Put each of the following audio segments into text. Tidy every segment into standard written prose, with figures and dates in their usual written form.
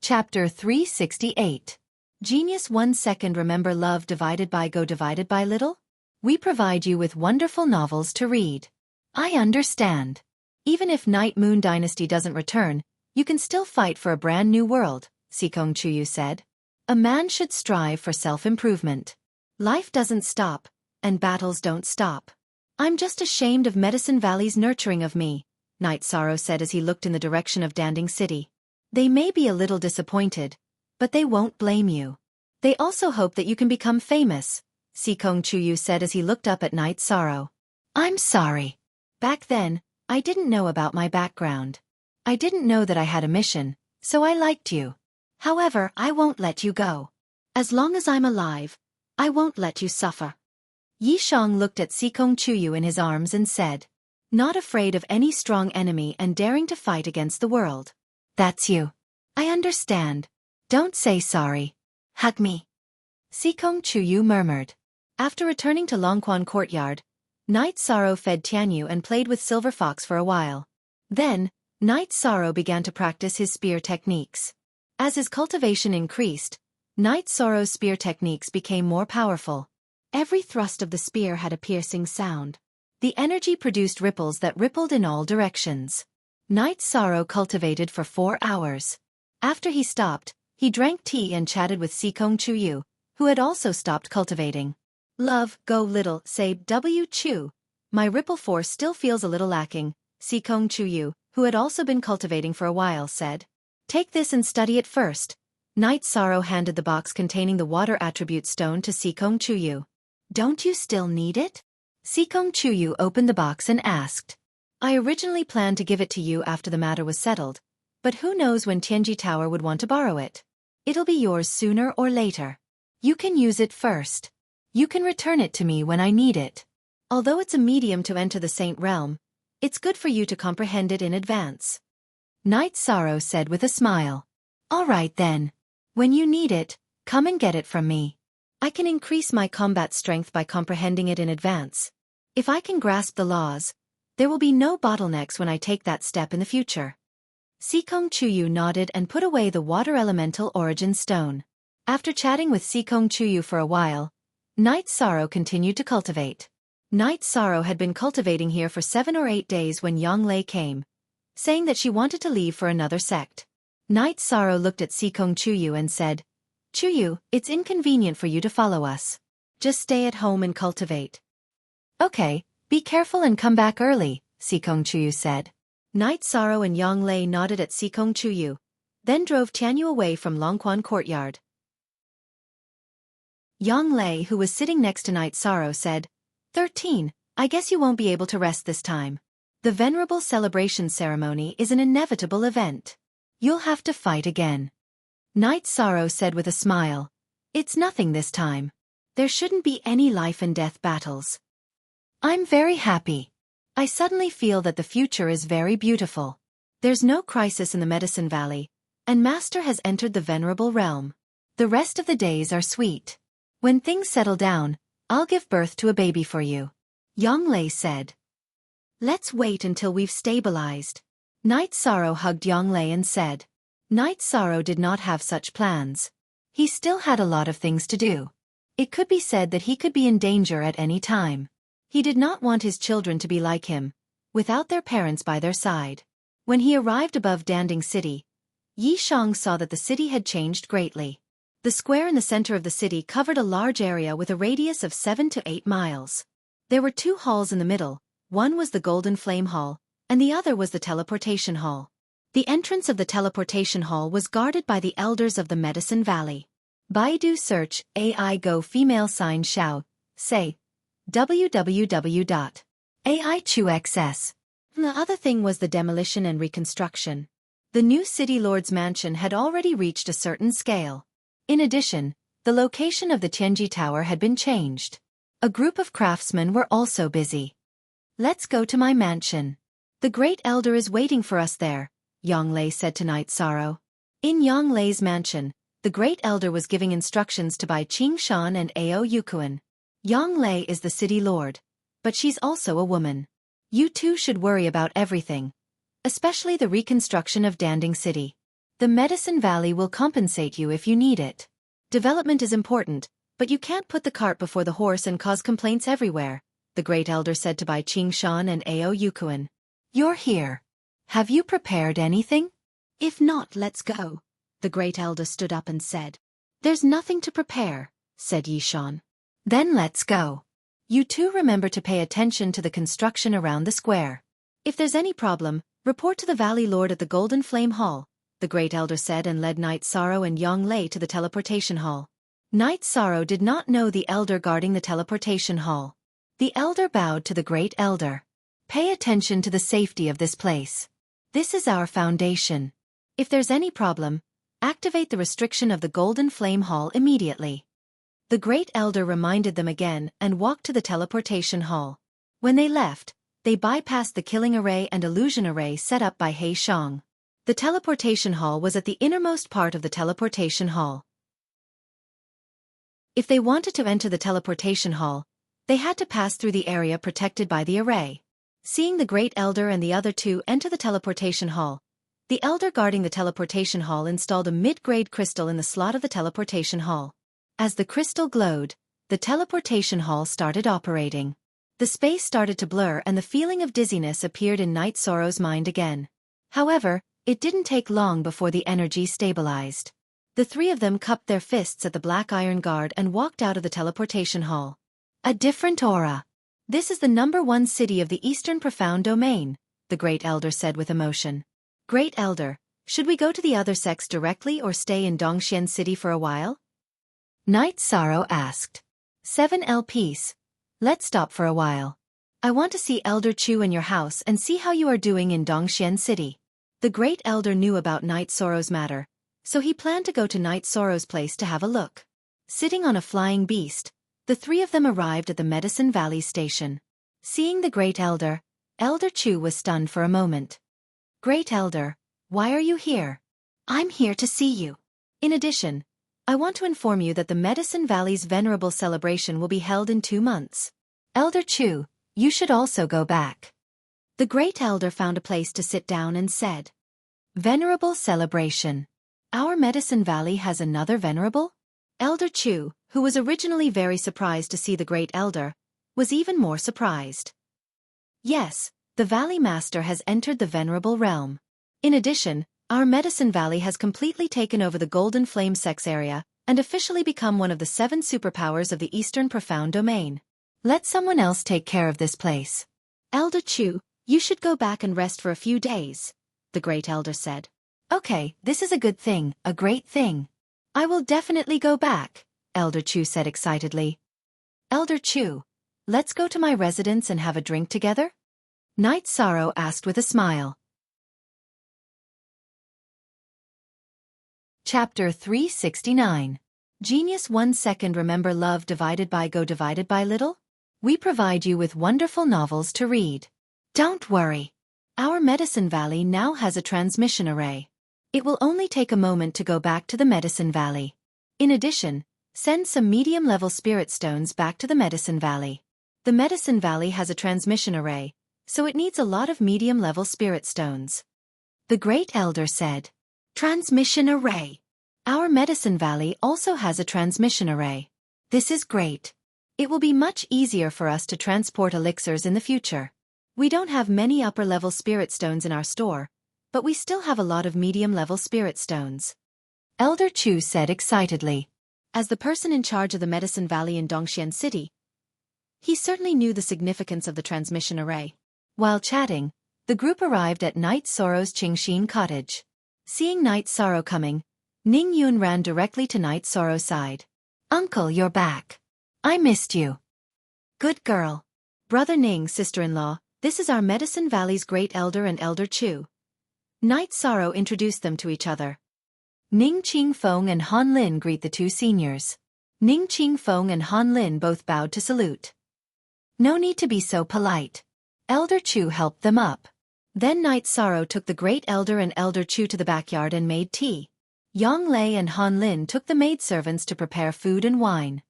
Chapter 368. Genius 1 second. Remember love divided by go divided by little? We provide you with wonderful novels to read. I understand. Even if Night Moon Dynasty doesn't return, you can still fight for a brand new world, Sikong Chuyu said. A man should strive for self-improvement. Life doesn't stop, and battles don't stop. I'm just ashamed of Medicine Valley's nurturing of me, Night Sorrow said as he looked in the direction of Danding City. They may be a little disappointed, but they won't blame you. They also hope that you can become famous, Sikong Chuyu said as he looked up at Night Sorrow. I'm sorry. Back then, I didn't know about my background. I didn't know that I had a mission, so I liked you. However, I won't let you go. As long as I'm alive, I won't let you suffer. Yi Shang looked at Sikong Chuyu in his arms and said, not afraid of any strong enemy and daring to fight against the world. That's you. I understand. Don't say sorry. Hug me. Sikong Chuyu murmured. After returning to Longquan Courtyard, Night Sorrow fed Tianyu and played with Silver Fox for a while. Then, Night Sorrow began to practice his spear techniques. As his cultivation increased, Night Sorrow's spear techniques became more powerful. Every thrust of the spear had a piercing sound. The energy produced ripples that rippled in all directions. Night Sorrow cultivated for 4 hours. After he stopped, he drank tea and chatted with Sikong Chuyu, who had also stopped cultivating. Love, go little, say W Chu. My ripple force still feels a little lacking, Sikong Chuyu, who had also been cultivating for a while, said. Take this and study it first. Night Sorrow handed the box containing the water attribute stone to Sikong Chuyu. Don't you still need it? Sikong Chuyu opened the box and asked. I originally planned to give it to you after the matter was settled, but who knows when Tianji Tower would want to borrow it. It'll be yours sooner or later. You can use it first. You can return it to me when I need it. Although it's a medium to enter the Saint Realm, it's good for you to comprehend it in advance. Night Sorrow said with a smile. All right then. When you need it, come and get it from me. I can increase my combat strength by comprehending it in advance. If I can grasp the laws, there will be no bottlenecks when I take that step in the future. Sikong Chuyu nodded and put away the water elemental origin stone. After chatting with Sikong Chuyu for a while, Night Sorrow continued to cultivate. Night Sorrow had been cultivating here for 7 or 8 days when Yonglei came, saying that she wanted to leave for another sect. Night Sorrow looked at Sikong Chuyu and said, Chuyu, it's inconvenient for you to follow us. Just stay at home and cultivate. Okay, be careful and come back early, Sikong Chuyu said. Night Sorrow and Yonglei nodded at Sikong Chuyu, then drove Tianyu away from Longquan Courtyard. Yonglei, who was sitting next to Night Sorrow, said, 13, I guess you won't be able to rest this time. The venerable celebration ceremony is an inevitable event. You'll have to fight again. Night Sorrow said with a smile, it's nothing this time. There shouldn't be any life and death battles. I'm very happy. I suddenly feel that the future is very beautiful. There's no crisis in the Medicine Valley, and Master has entered the venerable realm. The rest of the days are sweet. When things settle down, I'll give birth to a baby for you. Yonglei said. Let's wait until we've stabilized. Night Sorrow hugged Yonglei and said. Night Sorrow did not have such plans. He still had a lot of things to do. It could be said that he could be in danger at any time. He did not want his children to be like him, without their parents by their side. When he arrived above Danding City, Yi Shang saw that the city had changed greatly. The square in the center of the city covered a large area with a radius of 7 to 8 miles. There were 2 halls in the middle, one was the Golden Flame Hall, and the other was the Teleportation Hall. The entrance of the Teleportation Hall was guarded by the elders of the Medicine Valley. Baidu search, AI Go female sign Xiao, say, www.aichuxs. The other thing was the demolition and reconstruction. The new City Lord's mansion had already reached a certain scale. In addition, the location of the Tianji Tower had been changed. A group of craftsmen were also busy. Let's go to my mansion. The Great Elder is waiting for us there, Yonglei said to Night Sorrow. In Yonglei's mansion, the Great Elder was giving instructions to Bai Qingshan and Ao Yukuan. Yonglei is the city lord, but she's also a woman. You two should worry about everything, especially the reconstruction of Danding City. The Medicine Valley will compensate you if you need it. Development is important, but you can't put the cart before the horse and cause complaints everywhere, the Great Elder said to Bai Qingshan and Ao Yukuan. You're here. Have you prepared anything? If not, let's go. The Great Elder stood up and said. There's nothing to prepare, said Yishan. Then let's go. You two remember to pay attention to the construction around the square. If there's any problem, report to the Valley Lord at the Golden Flame Hall, the Great Elder said and led Knight Sorrow and Yang Lei to the teleportation hall. Knight Sorrow did not know the elder guarding the teleportation hall. The elder bowed to the Great Elder. Pay attention to the safety of this place. This is our foundation. If there's any problem, activate the restriction of the Golden Flame Hall immediately. The Great Elder reminded them again and walked to the teleportation hall. When they left, they bypassed the killing array and illusion array set up by He Shang. The teleportation hall was at the innermost part of the teleportation hall. If they wanted to enter the teleportation hall, they had to pass through the area protected by the array. Seeing the Great Elder and the other two enter the teleportation hall, the elder guarding the teleportation hall installed a mid-grade crystal in the slot of the teleportation hall. As the crystal glowed, the teleportation hall started operating. The space started to blur and the feeling of dizziness appeared in Knight Sorrow's mind again. However, it didn't take long before the energy stabilized. The three of them cupped their fists at the Black Iron Guard and walked out of the teleportation hall. A different aura. This is the #1 city of the Eastern Profound Domain, the Great Elder said with emotion. Great Elder, should we go to the other sects directly or stay in Dongxian City for a while? Knight Sorrow asked. 7L Peace. Let's stop for a while. I want to see Elder Chu in your house and see how you are doing in Dongxian City. The Great Elder knew about Knight Sorrow's matter, so he planned to go to Knight Sorrow's place to have a look. Sitting on a flying beast, the three of them arrived at the Medicine Valley station. Seeing the Great Elder, Elder Chu was stunned for a moment. Great Elder, why are you here? I'm here to see you. In addition, I want to inform you that the Medicine Valley's venerable celebration will be held in 2 months. Elder Chu, you should also go back. The Great Elder found a place to sit down and said, Venerable celebration. Our Medicine Valley has another venerable? Elder Chu, who was originally very surprised to see the Great Elder, was even more surprised. Yes, the Valley Master has entered the venerable realm. In addition, our Medicine Valley has completely taken over the Golden Flame Sex area and officially become one of the 7 superpowers of the Eastern Profound Domain. Let someone else take care of this place. Elder Chu, you should go back and rest for a few days, the Great Elder said. Okay, this is a good thing, a great thing. I will definitely go back, Elder Chu said excitedly. Elder Chu, let's go to my residence and have a drink together? Knight Sorrow asked with a smile. Chapter 369. Genius 1 second. Remember love divided by go divided by little? We provide you with wonderful novels to read. Don't worry. Our Medicine Valley now has a transmission array. It will only take a moment to go back to the Medicine Valley. In addition, send some medium-level spirit stones back to the Medicine Valley. The Medicine Valley has a transmission array, so it needs a lot of medium-level spirit stones. The Great Elder said. Transmission array. Our Medicine Valley also has a transmission array. This is great. It will be much easier for us to transport elixirs in the future. We don't have many upper-level spirit stones in our store, but we still have a lot of medium-level spirit stones. Elder Chu said excitedly. As the person in charge of the Medicine Valley in Dongxian City, he certainly knew the significance of the transmission array. While chatting, the group arrived at Knight Sorrow's Qingxin cottage. Seeing Knight Sorrow coming, Ning Yun ran directly to Knight Sorrow's side. Uncle, you're back. I missed you. Good girl. Brother Ning, sister-in-law, this is our Medicine Valley's Great Elder and Elder Chu. Knight Sorrow introduced them to each other. Ning Qingfeng and Han Lin greet the two seniors. Ning Qingfeng and Han Lin both bowed to salute. No need to be so polite. Elder Chu helped them up. Then Knight Sorrow took the Great Elder and Elder Chu to the backyard and made tea. Yang Lei and Han Lin took the maidservants to prepare food and wine.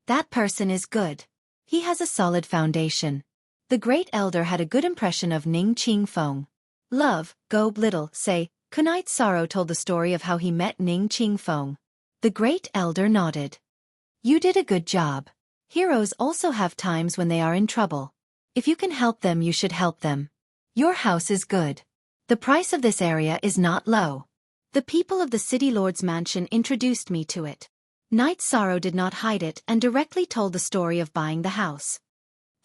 That person is good. He has a solid foundation. The Great Elder had a good impression of Ning Qingfeng. Love, go little, say, Kunite Sorrow told the story of how he met Ning Qingfeng. The Great Elder nodded. You did a good job. Heroes also have times when they are in trouble. If you can help them, you should help them. Your house is good. The price of this area is not low. The people of the City Lord's mansion introduced me to it. Knight Sorrow did not hide it and directly told the story of buying the house.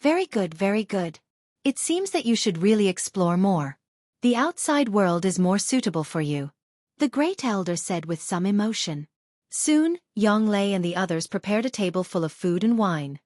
Very good, very good. It seems that you should really explore more. The outside world is more suitable for you, the Great Elder said with some emotion. Soon, Yonglei and the others prepared a table full of food and wine.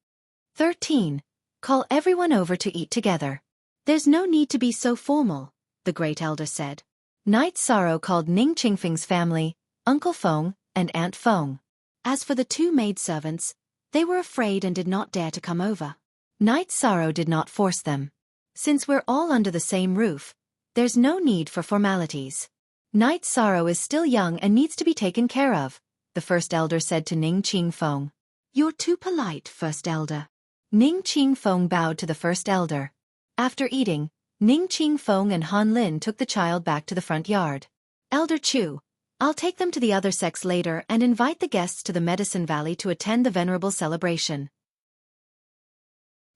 13. Call everyone over to eat together. There's no need to be so formal, the Great Elder said. Knight Sorrow called Ning Qingfeng's family, Uncle Feng, and Aunt Feng. As for the two maidservants, they were afraid and did not dare to come over. Knight Sorrow did not force them. Since we're all under the same roof, there's no need for formalities. Knight Sorrow is still young and needs to be taken care of, the First Elder said to Ning Qingfeng. You're too polite, First Elder. Ning Qingfeng bowed to the First Elder. After eating, Ning Qingfeng and Han Lin took the child back to the front yard. Elder Chu, I'll take them to the other sects later and invite the guests to the Medicine Valley to attend the venerable celebration.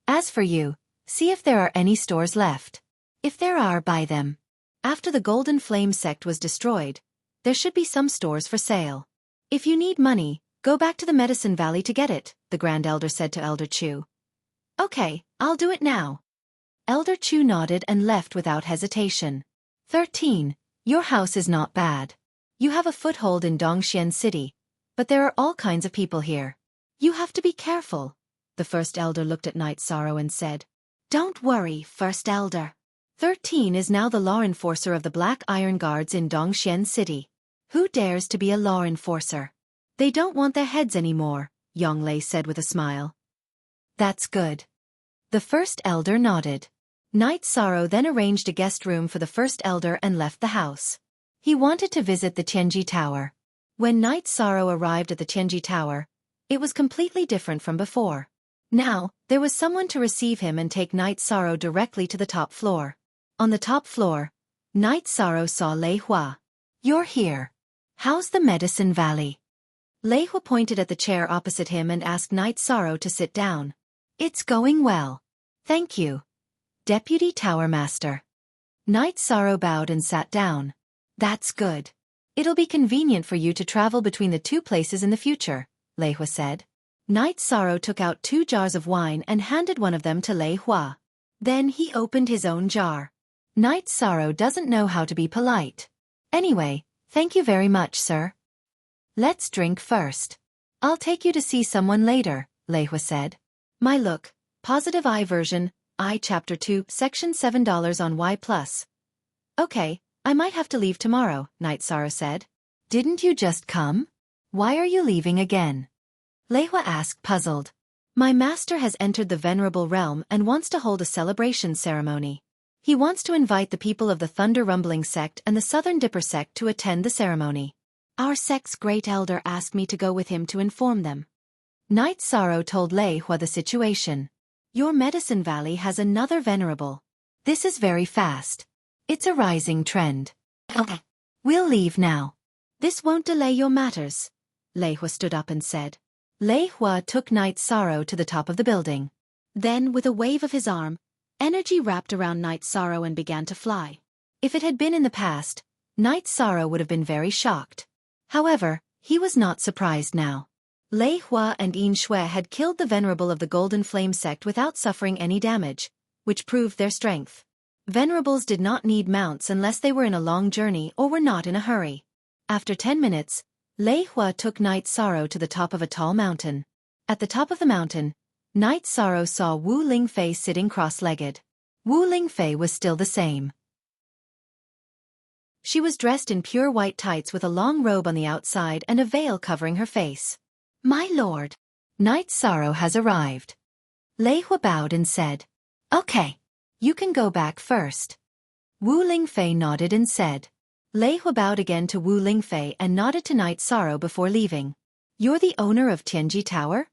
As for you, see if there are any stores left. If there are, buy them. After the Golden Flame sect was destroyed, there should be some stores for sale. If you need money, go back to the Medicine Valley to get it, the Grand Elder said to Elder Chu. Okay, I'll do it now. Elder Chu nodded and left without hesitation. 13. Your house is not bad. You have a foothold in Dongxian City, but there are all kinds of people here. You have to be careful. The First Elder looked at Knight Sorrow and said, Don't worry, First Elder. 13 is now the law enforcer of the Black Iron Guards in Dongxian City. Who dares to be a law enforcer? They don't want their heads anymore, Yonglei said with a smile. That's good. The First Elder nodded. Knight Sorrow then arranged a guest room for the First Elder and left the house. He wanted to visit the Tianji Tower. When Knight Sorrow arrived at the Tianji Tower, it was completely different from before. Now, there was someone to receive him and take Knight Sorrow directly to the top floor. On the top floor, Knight Sorrow saw Lei Hua. You're here. How's the Medicine Valley? Lei Hua pointed at the chair opposite him and asked Knight Sorrow to sit down. It's going well. Thank you, Deputy Tower Master. Knight Sorrow bowed and sat down. That's good. It'll be convenient for you to travel between the two places in the future, Lei Hua said. Knight Sorrow took out 2 jars of wine and handed one of them to Lei Hua. Then he opened his own jar. Knight Sorrow doesn't know how to be polite. Anyway, thank you very much, sir. Let's drink first. I'll take you to see someone later, Lei Hua said. My look, Positive I version, I Chapter 2, Section $7 on Y+. Okay, I might have to leave tomorrow, Knight Sorrow said. Didn't you just come? Why are you leaving again? Lei Hua asked, puzzled. My master has entered the Venerable Realm and wants to hold a celebration ceremony. He wants to invite the people of the Thunder Rumbling sect and the Southern Dipper sect to attend the ceremony. Our sect's Great Elder asked me to go with him to inform them. Knight Sorrow told Lei Hua the situation. Your Medicine Valley has another Venerable. This is very fast. It's a rising trend. Okay. We'll leave now. This won't delay your matters. Lei Hua stood up and said. Lei Hua took Knight Sorrow to the top of the building. Then, with a wave of his arm, energy wrapped around Knight Sorrow and began to fly. If it had been in the past, Knight Sorrow would have been very shocked. However, he was not surprised now. Lei Hua and Yin Shui had killed the Venerable of the Golden Flame sect without suffering any damage, which proved their strength. Venerables did not need mounts unless they were in a long journey or were not in a hurry. After 10 minutes, Lei Hua took Knight Sorrow to the top of a tall mountain. At the top of the mountain, Knight Sorrow saw Wu Lingfei sitting cross-legged. Wu Lingfei was still the same. She was dressed in pure white tights with a long robe on the outside and a veil covering her face. My lord, Knight Sorrow has arrived. Lei Hua bowed and said, Okay, you can go back first. Wu Lingfei nodded and said. Lei Hua bowed again to Wu Lingfei and nodded to Knight Sorrow before leaving. You're the owner of Tianji Tower?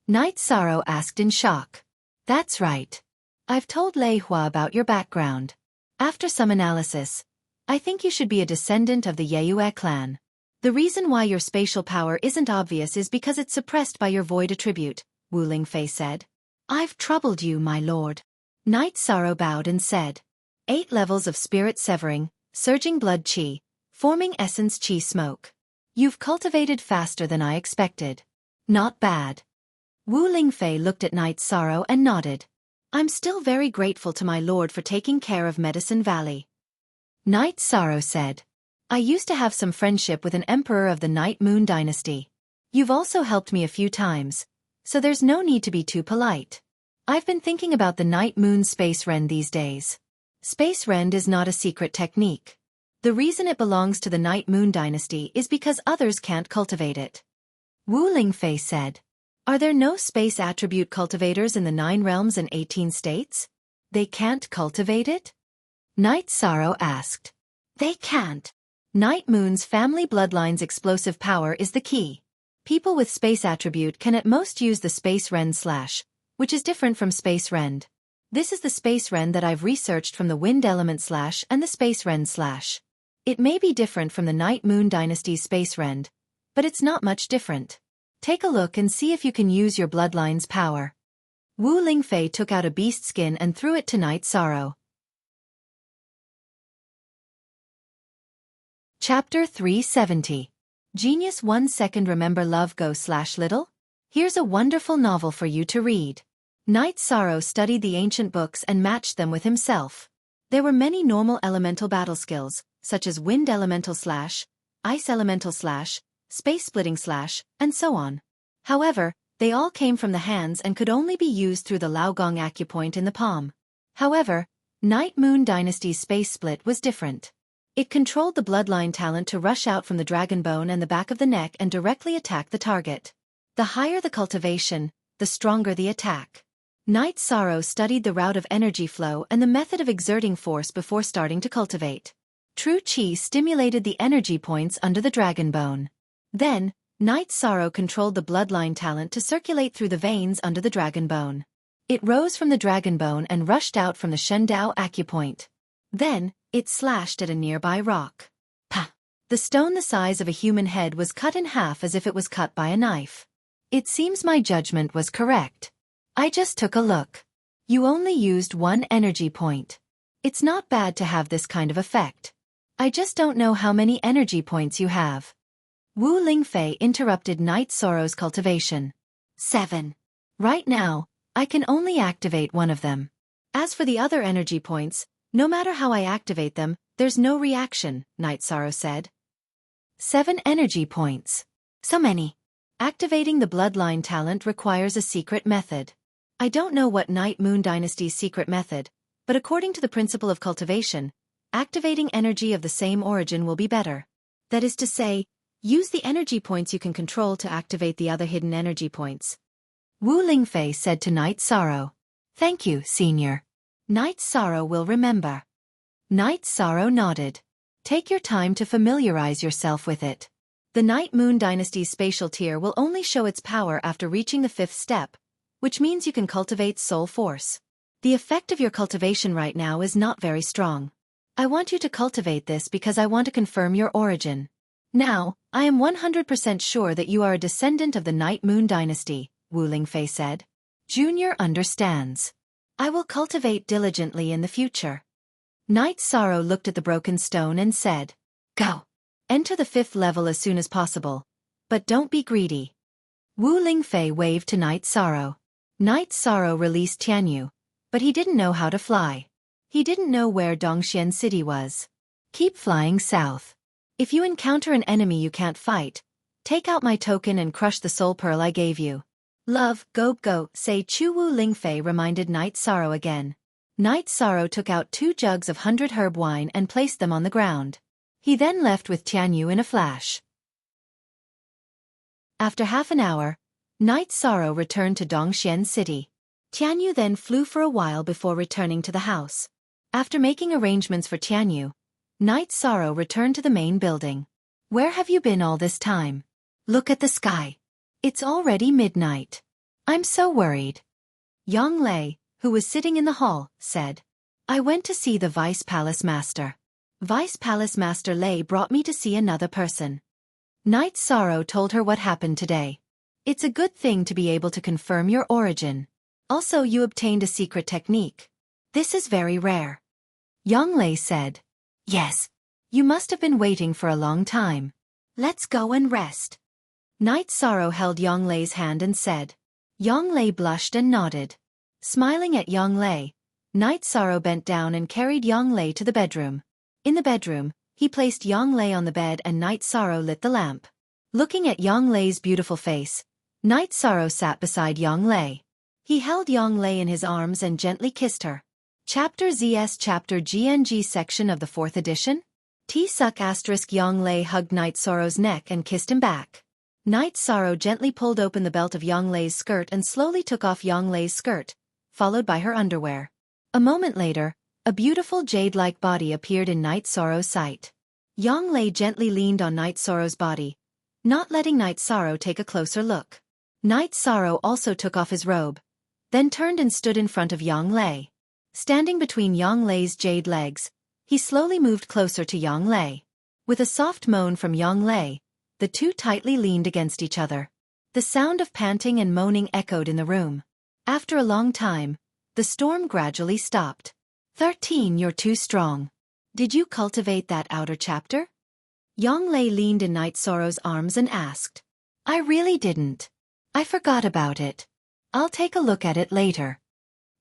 Knight Sorrow asked in shock. That's right. I've told Lei Hua about your background. After some analysis, I think you should be a descendant of the Yue clan. The reason why your spatial power isn't obvious is because it's suppressed by your void attribute, Wu Lingfei said. I've troubled you, my lord. Knight Sorrow bowed and said. 8 levels of spirit severing, surging blood qi, forming essence qi smoke. You've cultivated faster than I expected. Not bad. Wu Lingfei looked at Knight Sorrow and nodded. I'm still very grateful to my lord for taking care of Medicine Valley. Knight Sorrow said. I used to have some friendship with an emperor of the Night Moon dynasty. You've also helped me a few times, so there's no need to be too polite. I've been thinking about the Night Moon Space Rend these days. Space Rend is not a secret technique. The reason it belongs to the Night Moon dynasty is because others can't cultivate it. Wu Lingfei said. Are there no space attribute cultivators in the 9 realms and 18 states? They can't cultivate it? Knight Sorrow asked. They can't. Night Moon's family bloodline's explosive power is the key. People with space attribute can at most use the Space Rend /, which is different from Space Rend. This is the Space Rend that I've researched from the Wind Element / and the Space Rend /. It may be different from the Night Moon Dynasty's Space Rend, but it's not much different. Take a look and see if you can use your bloodline's power. Wu Lingfei took out a beast skin and threw it to Knight Sorrow. Chapter 370. Genius 1 second remember love go / little? Here's a wonderful novel for you to read. Knight Sorrow studied the ancient books and matched them with himself. There were many normal elemental battle skills, such as Wind Elemental /, Ice Elemental /, Space Splitting / and so on. However, they all came from the hands and could only be used through the Laogong acupoint in the palm. However, Night Moon Dynasty's Space Split was different. It controlled the bloodline talent to rush out from the dragon bone and the back of the neck and directly attack the target. The higher the cultivation, the stronger the attack. Knight Sorrow studied the route of energy flow and the method of exerting force before starting to cultivate. True Qi stimulated the energy points under the dragon bone. Then, Knight Sorrow controlled the bloodline talent to circulate through the veins under the dragon bone. It rose from the dragon bone and rushed out from the Shendao acupoint. Then, it slashed at a nearby rock. Pa! The stone the size of a human head was cut in half as if it was cut by a knife. It seems my judgment was correct. I just took a look. You only used 1 energy point. It's not bad to have this kind of effect. I just don't know how many energy points you have. Wu Lingfei interrupted Knight Sorrow's cultivation. 7. Right now, I can only activate 1 of them. As for the other energy points, no matter how I activate them, there's no reaction, Knight Sorrow said. 7 energy points. So many. Activating the bloodline talent requires a secret method. I don't know what Night Moon Dynasty's secret method, but according to the principle of cultivation, activating energy of the same origin will be better. That is to say, use the energy points you can control to activate the other hidden energy points. Wu Lingfei said to Knight Sorrow. Thank you, Senior. Knight Sorrow will remember. Knight Sorrow nodded. Take your time to familiarize yourself with it. The Night Moon Dynasty's spatial tier will only show its power after reaching the 5th step, which means you can cultivate soul force. The effect of your cultivation right now is not very strong. I want you to cultivate this because I want to confirm your origin. Now, I am 100% sure that you are a descendant of the Night Moon Dynasty, Wu Lingfei said. Junior understands. I will cultivate diligently in the future. Knight Sorrow looked at the broken stone and said, Go. Enter the 5th level as soon as possible. But don't be greedy. Wu Lingfei waved to Knight Sorrow. Knight Sorrow released Tianyu, but he didn't know how to fly. He didn't know where Dongxian City was. Keep flying south. If you encounter an enemy you can't fight, take out my token and crush the soul pearl I gave you. Love, go, say Chu. Wu Lingfei reminded Knight Sorrow again. Knight Sorrow took out 2 jugs of 100 herb wine and placed them on the ground. He then left with Tianyu in a flash. After half an hour, Knight Sorrow returned to Dongxian City. Tianyu then flew for a while before returning to the house. After making arrangements for Tianyu, Knight Sorrow returned to the main building. Where have you been all this time? Look at the sky. It's already midnight. I'm so worried. Yang Lei, who was sitting in the hall, said. I went to see the Vice Palace Master. Vice Palace Master Lei brought me to see another person. Night Sorrow told her what happened today. It's a good thing to be able to confirm your origin. Also, you obtained a secret technique. This is very rare. Yang Lei said. Yes. You must have been waiting for a long time. Let's go and rest. Night Sorrow held Yang Lei's hand and said. Yang Lei blushed and nodded. Smiling at Yang Lei, Night Sorrow bent down and carried Yang Lei to the bedroom. In the bedroom, he placed Yang Lei on the bed and Night Sorrow lit the lamp. Looking at Yang Lei's beautiful face, Night Sorrow sat beside Yang Lei. He held Yang Lei in his arms and gently kissed her. Chapter ZS Chapter GNG section of the 4th edition? T-Suck * Yang Lei hugged Night Sorrow's neck and kissed him back. Night Sorrow gently pulled open the belt of Yang Lei's skirt and slowly took off Yang Lei's skirt, followed by her underwear. A moment later, a beautiful jade-like body appeared in Night Sorrow's sight. Yang Lei gently leaned on Night Sorrow's body, not letting Night Sorrow take a closer look. Night Sorrow also took off his robe, then turned and stood in front of Yang Lei. Standing between Yang Lei's jade legs, he slowly moved closer to Yang Lei. With a soft moan from Yang Lei, the two tightly leaned against each other. The sound of panting and moaning echoed in the room. After a long time, the storm gradually stopped. 13. You're too strong. Did you cultivate that outer chapter? Yang Lei leaned in Night Sorrow's arms and asked. I really didn't. I forgot about it. I'll take a look at it later.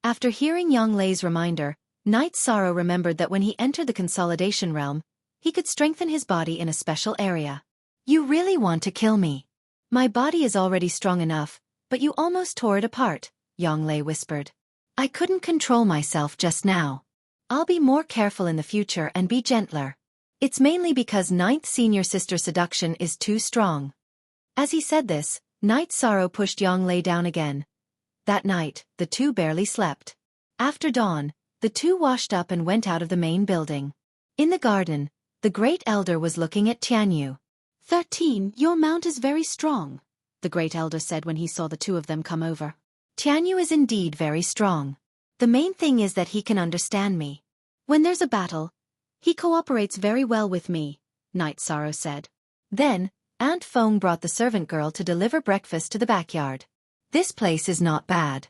After hearing Yang Lei's reminder, Night Sorrow remembered that when he entered the consolidation realm, he could strengthen his body in a special area. You really want to kill me. My body is already strong enough, but you almost tore it apart, Yang Lei whispered. I couldn't control myself just now. I'll be more careful in the future and be gentler. It's mainly because 9th senior sister seduction is too strong. As he said this, Night Sorrow pushed Yang Lei down again. That night, the two barely slept. After dawn, the two washed up and went out of the main building. In the garden, the Great Elder was looking at Tianyu. 13. Your mount is very strong, the Great Elder said when he saw the two of them come over. Tianyu is indeed very strong. The main thing is that he can understand me. When there's a battle, he cooperates very well with me, Night Sorrow said. Then, Aunt Fong brought the servant girl to deliver breakfast to the backyard. This place is not bad.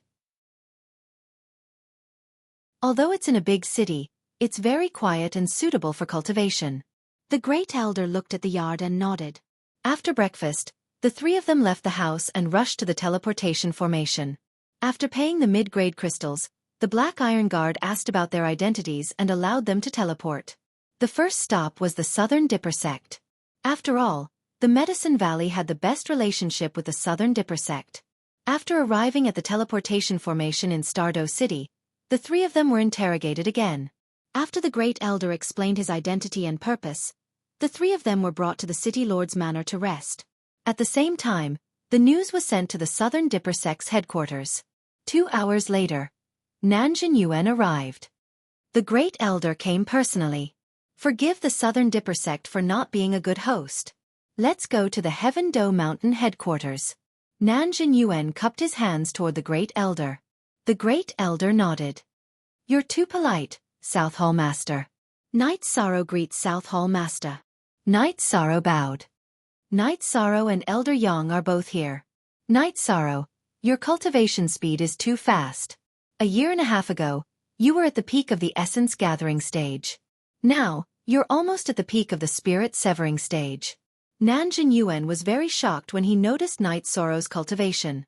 Although it's in a big city, it's very quiet and suitable for cultivation. The Great Elder looked at the yard and nodded. After breakfast, the three of them left the house and rushed to the teleportation formation. After paying the mid-grade crystals, the Black Iron Guard asked about their identities and allowed them to teleport. The first stop was the Southern Dipper sect. After all, the Medicine Valley had the best relationship with the Southern Dipper sect. After arriving at the teleportation formation in Stardew City, the three of them were interrogated again. After the Great Elder explained his identity and purpose, the three of them were brought to the City Lord's Manor to rest. At the same time, the news was sent to the Southern Dipper sect's headquarters. 2 hours later, Nanjun Yuan arrived. The Great Elder came personally. Forgive the Southern Dipper sect for not being a good host. Let's go to the Heaven Do Mountain headquarters. Nanjun Yuan cupped his hands toward the Great Elder. The Great Elder nodded. You're too polite, South Hall Master. Night Sorrow greets South Hall Master. Night Sorrow bowed. Night Sorrow and Elder Yang are both here. Night Sorrow, your cultivation speed is too fast. A year and a half ago, you were at the peak of the essence gathering stage. Now, you're almost at the peak of the spirit severing stage. Nanjun Yuan was very shocked when he noticed Night Sorrow's cultivation.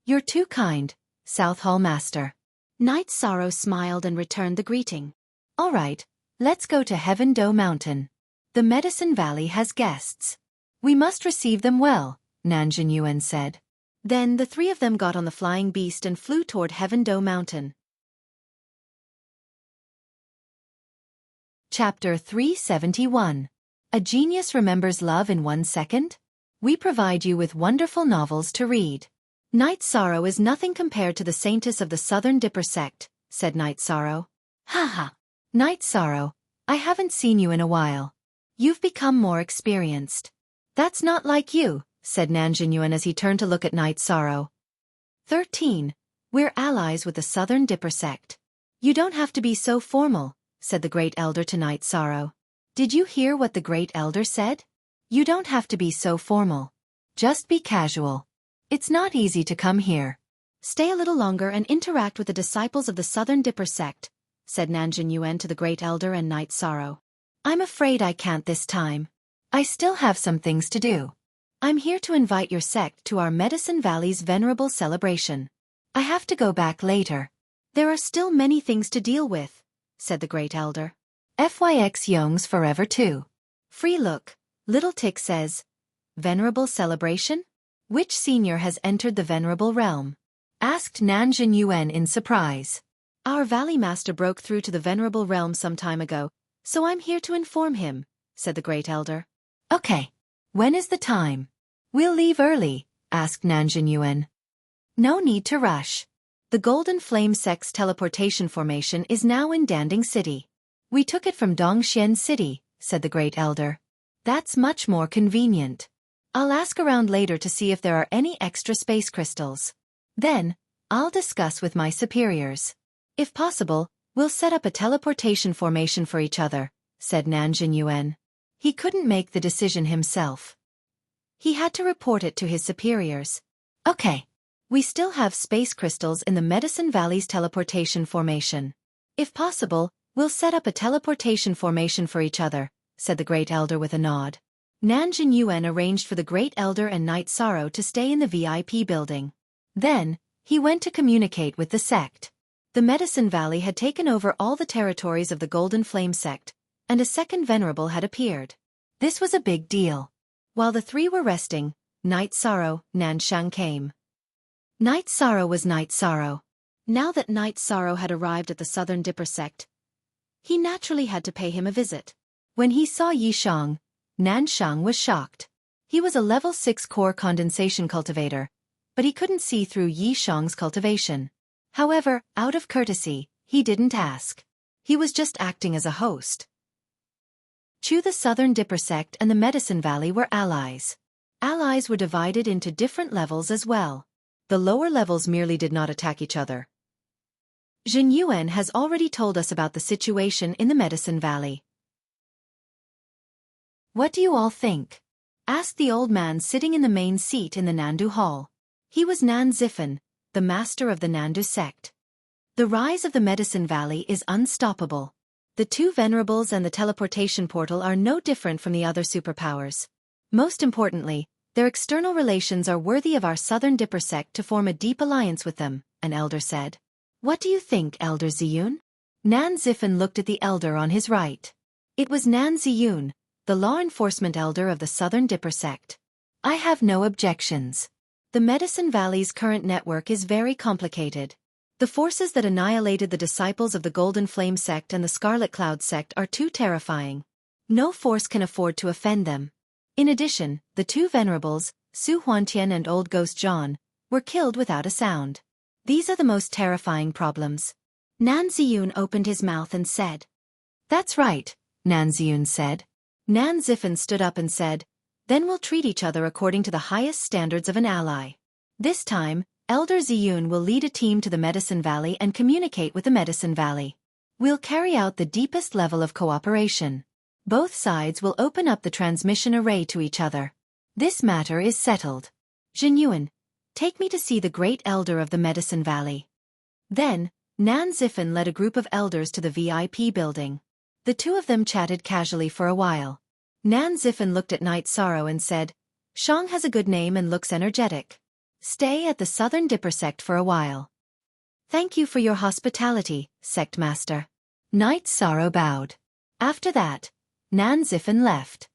You're too kind, South Hall Master. Night Sorrow smiled and returned the greeting. All right, let's go to Heaven Do Mountain. The Medicine Valley has guests. We must receive them well, Nanjun Yuan said. Then the three of them got on the flying beast and flew toward Heaven Do Mountain. Chapter 371. A Genius Remembers Love in 1 Second? We provide you with wonderful novels to read. Night Sorrow is nothing compared to the saintess of the Southern Dipper sect, said Night Sorrow. Haha. Night Sorrow, I haven't seen you in a while. You've become more experienced. That's not like you, said Nanjun Yuan as he turned to look at Night Sorrow. 13. We're allies with the Southern Dipper sect. You don't have to be so formal, said the Great Elder to Night Sorrow. Did you hear what the Great Elder said? You don't have to be so formal. Just be casual. It's not easy to come here. Stay a little longer and interact with the disciples of the Southern Dipper sect, said Nanjun Yuan to the Great Elder and Night Sorrow. I'm afraid I can't this time. I still have some things to do. I'm here to invite your sect to our Medicine Valley's venerable celebration. I have to go back later. There are still many things to deal with, said the Great Elder. FYX Young's forever too. Free look, Little Tick says. Venerable celebration? Which senior has entered the venerable realm? Asked Nanjun Yuan in surprise. Our Valley Master broke through to the venerable realm some time ago, so I'm here to inform him, said the Great Elder. Okay. When is the time? We'll leave early, asked Nanjun Yuan. No need to rush. The Golden Flame Sect's teleportation formation is now in Danding City. We took it from Dongxian City, said the Great Elder. That's much more convenient. I'll ask around later to see if there are any extra space crystals. Then, I'll discuss with my superiors. If possible, we'll set up a teleportation formation for each other, said Nanjun Yuan. He couldn't make the decision himself. He had to report it to his superiors. Okay. We still have space crystals in the Medicine Valley's teleportation formation. If possible, we'll set up a teleportation formation for each other, said the Great Elder with a nod. Nanjun Yuan arranged for the Great Elder and Night Sorrow to stay in the VIP building. Then, he went to communicate with the sect. The Medicine Valley had taken over all the territories of the Golden Flame sect, and a second venerable had appeared. This was a big deal. While the three were resting, Night Sorrow, Nanshang came. Night Sorrow was Night Sorrow. Now that Night Sorrow had arrived at the Southern Dipper sect, he naturally had to pay him a visit. When he saw Yishang, Nanshang was shocked. He was a level 6 core condensation cultivator, but he couldn't see through Yishang's cultivation. However, out of courtesy, he didn't ask. He was just acting as a host. The Southern Dipper sect and the Medicine Valley were allies. Allies were divided into different levels as well. The lower levels merely did not attack each other. Jin Yuan has already told us about the situation in the Medicine Valley. What do you all think? Asked the old man sitting in the main seat in the Nandu Hall. He was Nan Zifan, the master of the Nandu sect. The rise of the Medicine Valley is unstoppable. The two venerables and the teleportation portal are no different from the other superpowers. Most importantly, their external relations are worthy of our Southern Dipper sect to form a deep alliance with them, an elder said. What do you think, Elder Ziyun? Nan Zifan looked at the elder on his right. It was Nan Ziyun, the law enforcement elder of the Southern Dipper sect. I have no objections. The Medicine Valley's current network is very complicated. The forces that annihilated the disciples of the Golden Flame sect and the Scarlet Cloud sect are too terrifying. No force can afford to offend them. In addition, the two venerables, Su Huantian and Old Ghost John, were killed without a sound. These are the most terrifying problems. Nan Ziyun opened his mouth and said. That's right, Nan Ziyun said. Nan Zifan stood up and said, then we'll treat each other according to the highest standards of an ally. This time, Elder Ziyun will lead a team to the Medicine Valley and communicate with the Medicine Valley. We'll carry out the deepest level of cooperation. Both sides will open up the transmission array to each other. This matter is settled. Jin Yuan, take me to see the Great Elder of the Medicine Valley. Then, Nan Zifan led a group of elders to the VIP building. The two of them chatted casually for a while. Nan Zifan looked at Night Sorrow and said, Shang has a good name and looks energetic. Stay at the Southern Dipper sect for a while. Thank you for your hospitality, Sect Master. Night Sorrow bowed. After that, Nan Zifan left.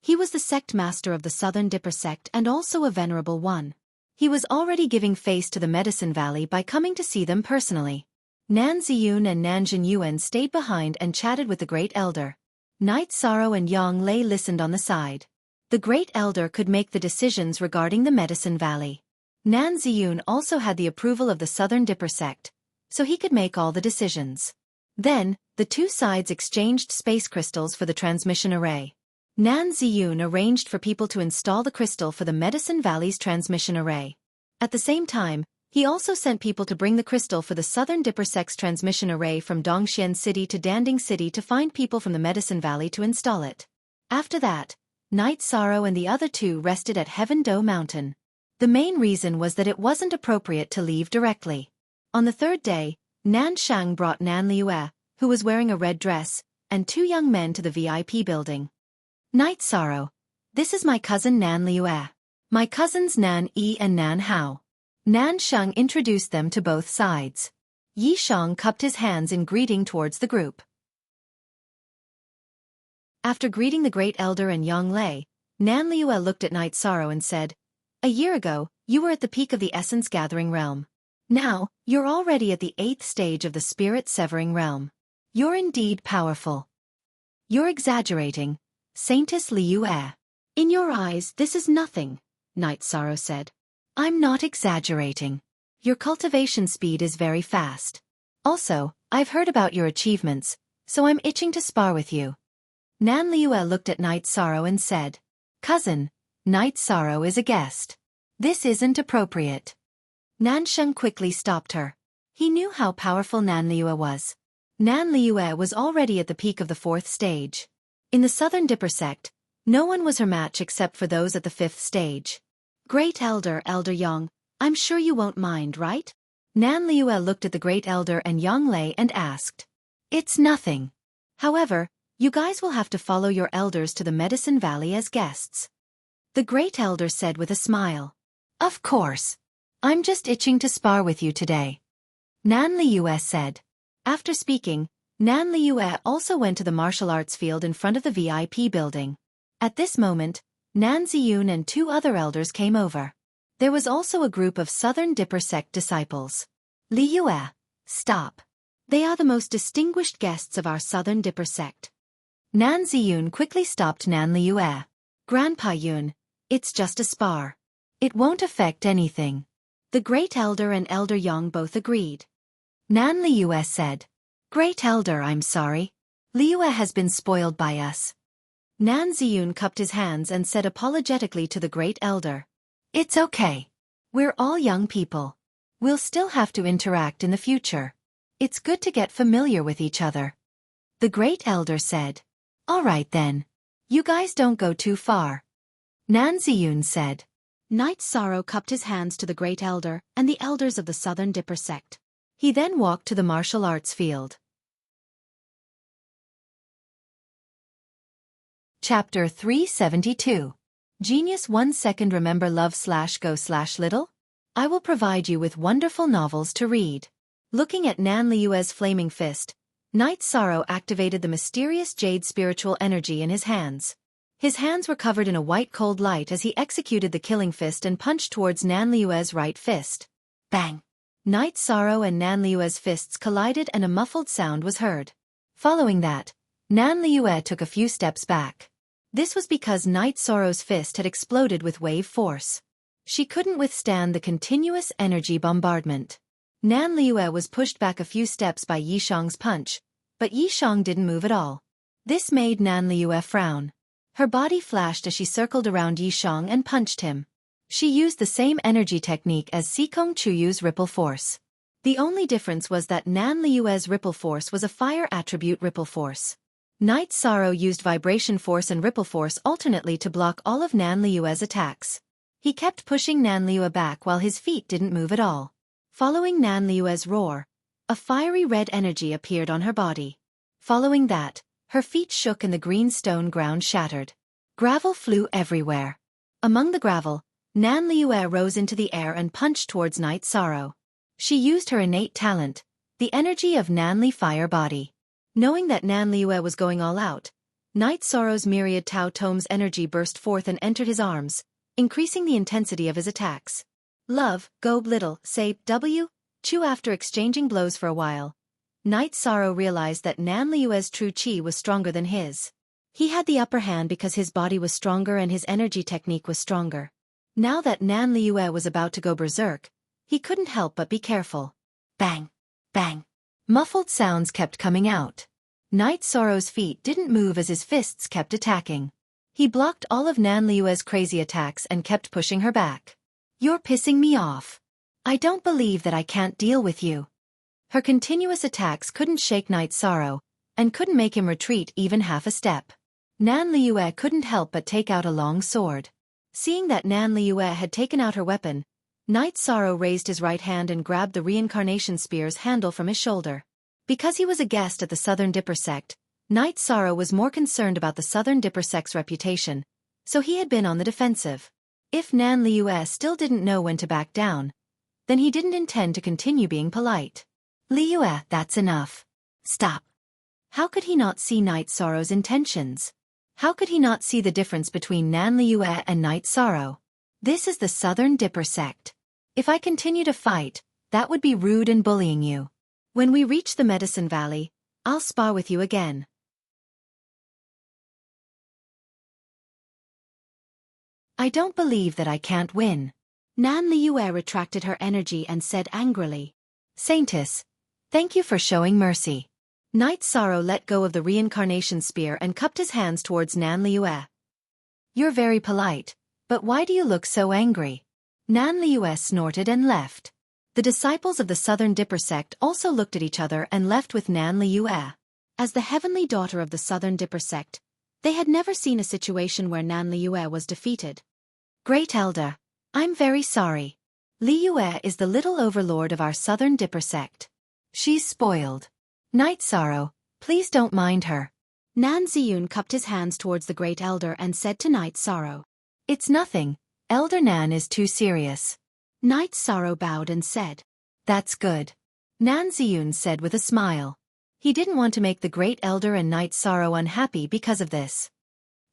He was the Sect Master of the Southern Dipper sect and also a venerable one. He was already giving face to the Medicine Valley by coming to see them personally. Nan Ziyun and Nanjun Yuan stayed behind and chatted with the Great Elder. Night Sorrow and Yang Lei listened on the side. The Great Elder could make the decisions regarding the Medicine Valley. Nan Ziyun also had the approval of the Southern Dipper sect, so he could make all the decisions. Then, the two sides exchanged space crystals for the transmission array. Nan Ziyun arranged for people to install the crystal for the Medicine Valley's transmission array. At the same time, He also sent people to bring the crystal for the Southern Dipper Sex transmission array from Dongxian City to Danding City to find people from the Medicine Valley to install it. After that, Night Sorrow and the other two rested at Heaven Do Mountain. The main reason was that it wasn't appropriate to leave directly. On the third day, Nan Shang brought Nan Liue, who was wearing a red dress, and two young men to the VIP building. Night Sorrow, this is my cousin Nan Liue. My cousins Nan Yi and Nan Hao. Nan Shang introduced them to both sides. Yi Shang cupped his hands in greeting towards the group. After greeting the Great Elder and Yang Lei, Nan Liue looked at Night Sorrow and said, "A year ago, you were at the peak of the essence-gathering realm. Now, you're already at the 8th stage of the spirit-severing realm. You're indeed powerful." "You're exaggerating, Saintess Liue. In your eyes, this is nothing," Night Sorrow said. "I'm not exaggerating. Your cultivation speed is very fast. Also, I've heard about your achievements, so I'm itching to spar with you." Nan Liue looked at Night Sorrow and said, "Cousin, Night Sorrow is a guest. This isn't appropriate." Nan Sheng quickly stopped her. He knew how powerful Nan Liue was. Nan Liue was already at the peak of the 4th stage. In the Southern Dipper sect, no one was her match except for those at the 5th stage. "Great Elder, Elder Yang, I'm sure you won't mind, right?" Nan Liue looked at the Great Elder and Yang Lei and asked. "It's nothing. However, you guys will have to follow your elders to the Medicine Valley as guests." The Great Elder said with a smile. "Of course. I'm just itching to spar with you today." Nan Liue said. After speaking, Nan Liue also went to the martial arts field in front of the VIP building. At this moment, Nan Ziyun and two other elders came over. There was also a group of Southern Dipper sect disciples. "Liue, stop. They are the most distinguished guests of our Southern Dipper sect." Nan Ziyun quickly stopped Nan Liue. "Grandpa Yun, it's just a spar. It won't affect anything." The Great Elder and Elder Yang both agreed. Nan Liue said, "Great Elder, I'm sorry. Liue has been spoiled by us." Nan Ziyun cupped his hands and said apologetically to the Great Elder, "It's okay. We're all young people. We'll still have to interact in the future. It's good to get familiar with each other." The Great Elder said, "All right then. You guys don't go too far." Nan Ziyun said. Night Sorrow cupped his hands to the Great Elder and the elders of the Southern Dipper sect. He then walked to the martial arts field. Chapter 372. Genius 1 second. Remember love/go/little? I will provide you with wonderful novels to read. Looking at Nan Liue's flaming fist, Night Sorrow activated the mysterious jade spiritual energy in his hands. His hands were covered in a white cold light as he executed the killing fist and punched towards Nan Liue's right fist. Bang! Night Sorrow and Nan Liue's fists collided and a muffled sound was heard. Following that, Nan Liue took a few steps back. This was because Night Sorrow's fist had exploded with wave force. She couldn't withstand the continuous energy bombardment. Nan Liue was pushed back a few steps by Yi Shang's punch, but Yi Shang didn't move at all. This made Nan Liue frown. Her body flashed as she circled around Yi Shang and punched him. She used the same energy technique as Sikong Chuyu's ripple force. The only difference was that Nan Liue's ripple force was a fire attribute ripple force. Night Sorrow used vibration force and ripple force alternately to block all of Nan Liue's attacks. He kept pushing Nan Liue back while his feet didn't move at all. Following Nan Liue's roar, a fiery red energy appeared on her body. Following that, her feet shook and the green stone ground shattered. Gravel flew everywhere. Among the gravel, Nan Liue rose into the air and punched towards Night Sorrow. She used her innate talent, the energy of Nan Li Fire Body. Knowing that Nan Liue was going all out, Night Sorrow's myriad Tao Tome's energy burst forth and entered his arms, increasing the intensity of his attacks. Love, go little, say W, Chu. After exchanging blows for a while, Night Sorrow realized that Nan Liue's true chi was stronger than his. He had the upper hand because his body was stronger and his energy technique was stronger. Now that Nan Liue was about to go berserk, he couldn't help but be careful. Bang! Bang! Muffled sounds kept coming out. Night Sorrow's feet didn't move as his fists kept attacking. He blocked all of Nan Liue's crazy attacks and kept pushing her back. "You're pissing me off. I don't believe that I can't deal with you. Her continuous attacks couldn't shake Knight's sorrow, and couldn't make him retreat even half a step. Nan Liue couldn't help but take out a long sword. Seeing that Nan Liue had taken out her weapon, Knight's sorrow raised his right hand and grabbed the reincarnation spear's handle from his shoulder. Because he was a guest at the Southern Dipper sect, Knight's sorrow was more concerned about the Southern Dipper sect's reputation, so he had been on the defensive. If Nan Liue still didn't know when to back down, then he didn't intend to continue being polite. Liue, that's enough. Stop. How could he not see Knight's sorrow's intentions? How could he not see the difference between Nan Liue and Knight's sorrow? This is the Southern Dipper sect. If I continue to fight, that would be rude and bullying you. When we reach the Medicine Valley, I'll spar with you again. I don't believe that I can't win. Nan Liue retracted her energy and said angrily. Saintess, thank you for showing mercy. Knight's sorrow let go of the reincarnation spear and cupped his hands towards Nan Liue. You're very polite, but why do you look so angry? Nan Liue snorted and left. The disciples of the Southern Dipper sect also looked at each other and left with Nan Liue. As the heavenly daughter of the Southern Dipper sect, they had never seen a situation where Nan Liue was defeated. Great Elder, I'm very sorry. Liue is the little overlord of our Southern Dipper sect. She's spoiled. Night Sorrow, please don't mind her. Nan Ziyun cupped his hands towards the Great Elder and said to Night Sorrow. It's nothing, Elder Nan is too serious. Night Sorrow bowed and said. That's good. Nan Ziyun said with a smile. He didn't want to make the Great Elder and Night Sorrow unhappy because of this.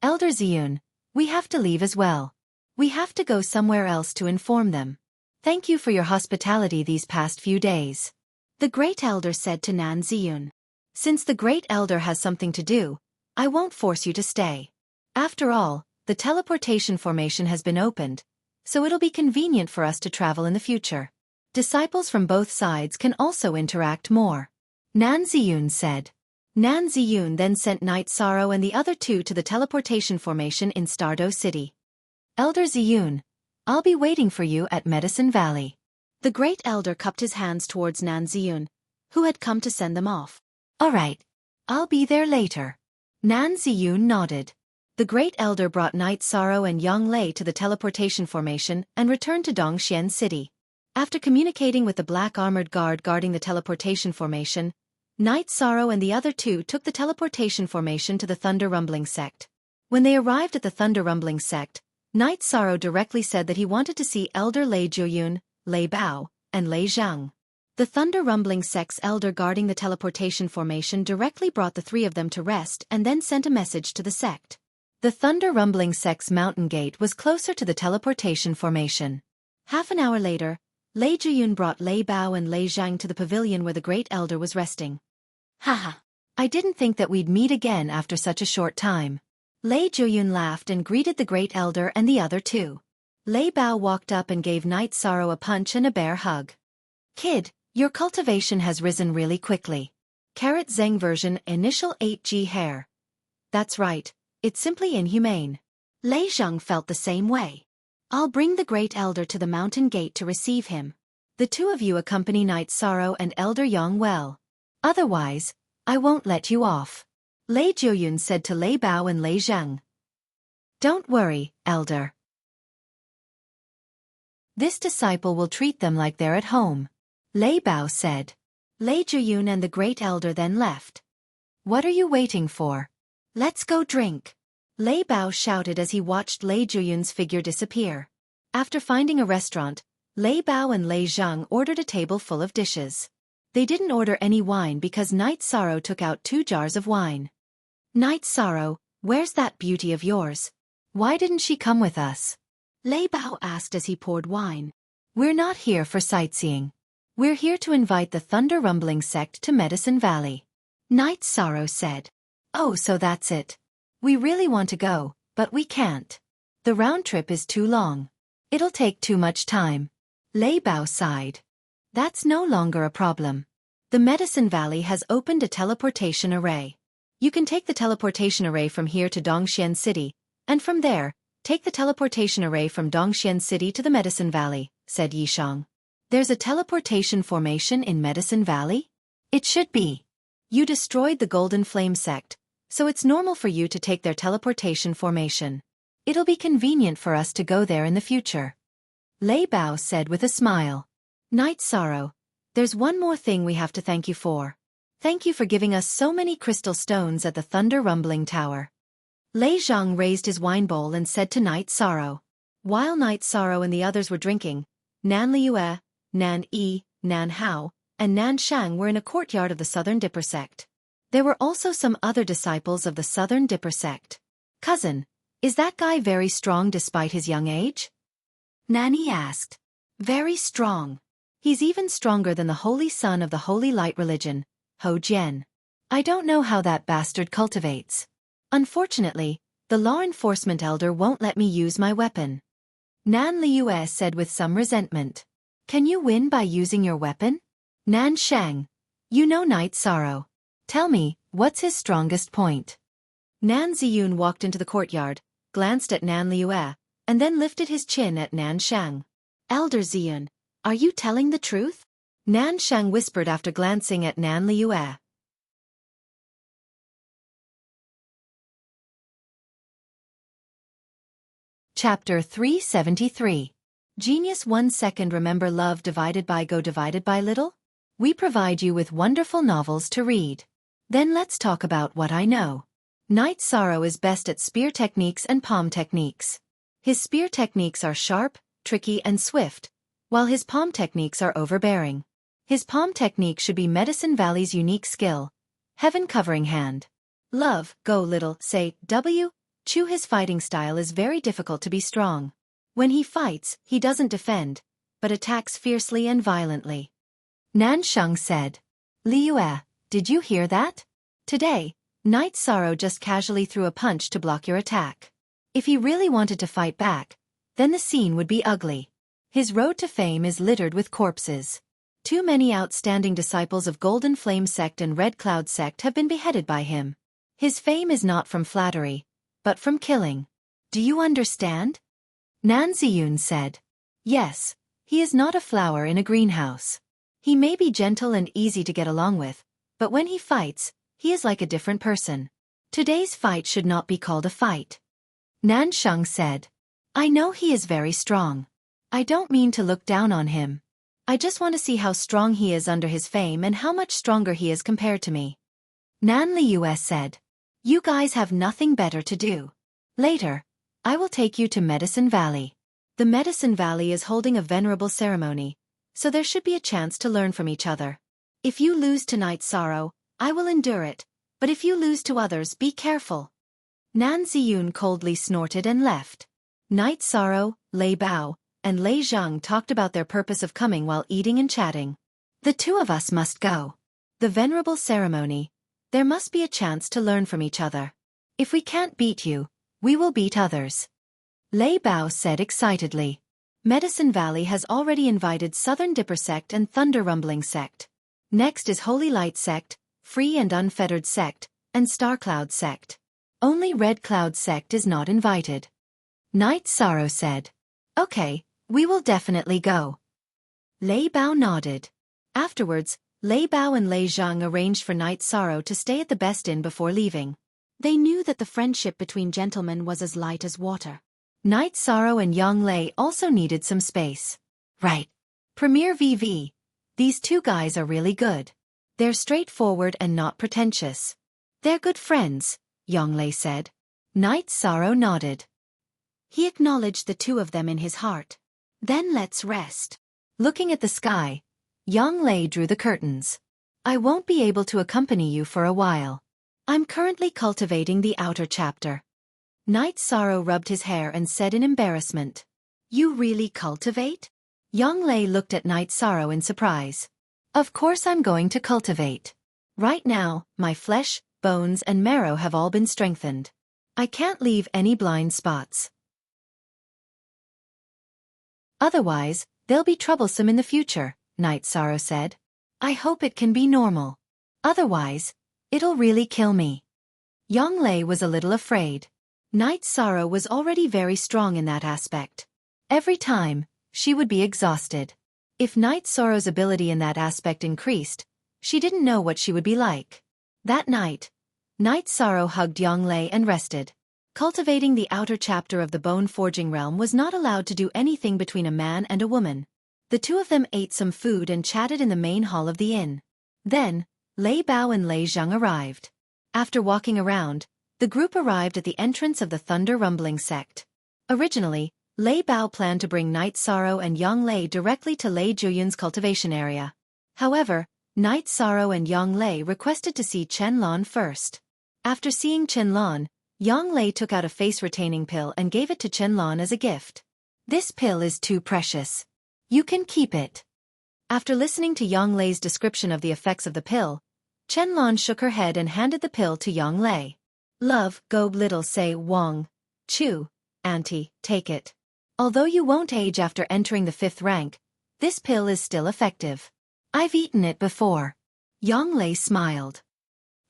Elder Ziyun, we have to leave as well. We have to go somewhere else to inform them. Thank you for your hospitality these past few days. The Great Elder said to Nan Ziyun. Since the Great Elder has something to do, I won't force you to stay. After all, the teleportation formation has been opened, so it'll be convenient for us to travel in the future. Disciples from both sides can also interact more. Nan Ziyun said. Nan Ziyun then sent Night Sorrow and the other two to the teleportation formation in Stardo City. Elder Ziyun, I'll be waiting for you at Medicine Valley. The Great Elder cupped his hands towards Nan Ziyun, who had come to send them off. All right. I'll be there later. Nan Ziyun nodded. The Great Elder brought Night Sorrow and Yang Lei to the teleportation formation and returned to Dongxian City. After communicating with the black armored guard guarding the teleportation formation, Night Sorrow and the other two took the teleportation formation to the Thunder Rumbling sect. When they arrived at the Thunder Rumbling sect, Night Sorrow directly said that he wanted to see Elder Lei Jiuyun, Lei Bao, and Lei Zhang. The Thunder Rumbling sect's elder guarding the teleportation formation directly brought the three of them to rest and then sent a message to the sect. The Thunder Rumbling sect's mountain gate was closer to the teleportation formation. Half an hour later, Lei Jiuyun brought Lei Bao and Lei Zhang to the pavilion where the Great Elder was resting. Haha. I didn't think that we'd meet again after such a short time. Lei Jiuyun laughed and greeted the Great Elder and the other two. Lei Bao walked up and gave Night Sorrow a punch and a bear hug. Kid, your cultivation has risen really quickly. Carrot Zeng version initial 8G hair. That's right, it's simply inhumane. Lei Zhang felt the same way. I'll bring the Great Elder to the mountain gate to receive him. The two of you accompany Night Sorrow and Elder Yang well. Otherwise, I won't let you off. Lei Jiuyun said to Lei Bao and Lei Zhang. Don't worry, Elder. This disciple will treat them like they're at home. Lei Bao said. Lei Jiuyun and the Great Elder then left. What are you waiting for? Let's go drink. Lei Bao shouted as he watched Lei Jiuyun's figure disappear. After finding a restaurant, Lei Bao and Lei Zhang ordered a table full of dishes. They didn't order any wine because Night Sorrow took out 2 jars of wine. Night Sorrow, where's that beauty of yours? Why didn't she come with us? Lei Bao asked as he poured wine. We're not here for sightseeing. We're here to invite the Thunder Rumbling sect to Medicine Valley. Night Sorrow said. Oh, so that's it. We really want to go, but we can't. The round trip is too long. It'll take too much time. Lei Bao sighed. That's no longer a problem. The Medicine Valley has opened a teleportation array. You can take the teleportation array from here to Dongxian City, and from there, take the teleportation array from Dongxian City to the Medicine Valley, said Yishang. There's a teleportation formation in Medicine Valley? It should be. You destroyed the Golden Flame sect, so it's normal for you to take their teleportation formation. It'll be convenient for us to go there in the future. Lei Bao said with a smile. Night Sorrow, there's one more thing we have to thank you for. Thank you for giving us so many crystal stones at the Thunder Rumbling Tower. Lei Zhang raised his wine bowl and said to Night Sorrow. While Night Sorrow and the others were drinking, Nan Liue, Nan Yi, Nan Hao, and Nan Shang were in a courtyard of the Southern Dipper sect. There were also some other disciples of the Southern Dipper sect. Cousin, is that guy very strong despite his young age? Nanny asked. Very strong. He's even stronger than the holy son of the Holy Light religion, Ho Jian. I don't know how that bastard cultivates. Unfortunately, the law enforcement elder won't let me use my weapon. Nan Liue said with some resentment. Can you win by using your weapon? Nan Shang. You know Night Sorrow. Tell me, what's his strongest point? Nan Ziyun walked into the courtyard, glanced at Nan Liue, and then lifted his chin at Nan Shang. Elder Ziyun, are you telling the truth? Nan Shang whispered after glancing at Nan Liue. Chapter 373. Genius 1 second. Remember love divided by go divided by little? We provide you with wonderful novels to read. Then let's talk about what I know. Night Sorrow is best at spear techniques and palm techniques. His spear techniques are sharp, tricky and swift, while his palm techniques are overbearing. His palm technique should be Medicine Valley's unique skill. Heaven Covering Hand. Love, go little, say, W. Chu. His fighting style is very difficult to be strong. When he fights, he doesn't defend, but attacks fiercely and violently. Nan Sheng said. Liue, did you hear that? Today, Night Sorrow just casually threw a punch to block your attack. If he really wanted to fight back, then the scene would be ugly. His road to fame is littered with corpses. Too many outstanding disciples of Golden Flame sect and Red Cloud sect have been beheaded by him. His fame is not from flattery, but from killing. Do you understand? Nan Ziyun said. Yes, he is not a flower in a greenhouse. He may be gentle and easy to get along with, but when he fights, he is like a different person. Today's fight should not be called a fight. Nan Sheng said. I know he is very strong. I don't mean to look down on him. I just want to see how strong he is under his fame and how much stronger he is compared to me. Nan Liue said. You guys have nothing better to do. Later, I will take you to Medicine Valley. The Medicine Valley is holding a venerable ceremony, so there should be a chance to learn from each other. If you lose to Night Sorrow, I will endure it, but if you lose to others, be careful. Nan Ziyun coldly snorted and left. Night Sorrow, Lei Bao, and Lei Zhang talked about their purpose of coming while eating and chatting. The two of us must go. The venerable ceremony. There must be a chance to learn from each other. If we can't beat you, we will beat others. Lei Bao said excitedly. Medicine Valley has already invited Southern Dipper sect and Thunder Rumbling sect. Next is Holy Light sect, Free and Unfettered sect, and Star Cloud sect. Only Red Cloud sect is not invited. Night Sorrow said. Okay, we will definitely go. Lei Bao nodded. Afterwards, Lei Bao and Lei Zhang arranged for Night Sorrow to stay at the best inn before leaving. They knew that the friendship between gentlemen was as light as water. Night Sorrow and Yang Lei also needed some space. Right. Premier VV. These two guys are really good. They're straightforward and not pretentious. They're good friends, Yang Lei said. Night Sorrow nodded. He acknowledged the two of them in his heart. Then let's rest. Looking at the sky, Yang Lei drew the curtains. I won't be able to accompany you for a while. I'm currently cultivating the outer chapter. Night Sorrow rubbed his hair and said in embarrassment. You really cultivate? Yang Lei looked at Night Sorrow in surprise. Of course I'm going to cultivate. Right now, my flesh, bones and marrow have all been strengthened. I can't leave any blind spots. Otherwise, they'll be troublesome in the future, Night Sorrow said. I hope it can be normal. Otherwise, it'll really kill me. Yang Lei was a little afraid. Night Sorrow was already very strong in that aspect. Every time, she would be exhausted. If Night Sorrow's ability in that aspect increased, she didn't know what she would be like. That night, Night Sorrow hugged Yonglei and rested. Cultivating the outer chapter of the bone-forging realm was not allowed to do anything between a man and a woman. The two of them ate some food and chatted in the main hall of the inn. Then, Lei Bao and Lei Zheng arrived. After walking around, the group arrived at the entrance of the Thunder Rumbling sect. Originally, Lei Bao planned to bring Night Sorrow and Yonglei directly to Lei Juyun's cultivation area. However, Night Sorrow and Yonglei requested to see Chen Lan first. After seeing Chen Lan, Yonglei took out a face-retaining pill and gave it to Chen Lan as a gift. This pill is too precious. You can keep it. After listening to Yonglei's description of the effects of the pill, Chen Lan shook her head and handed the pill to Yonglei. Love, go little say Wang. Chu, auntie, take it. Although you won't age after entering the 5th rank, this pill is still effective. I've eaten it before. Yonglei smiled.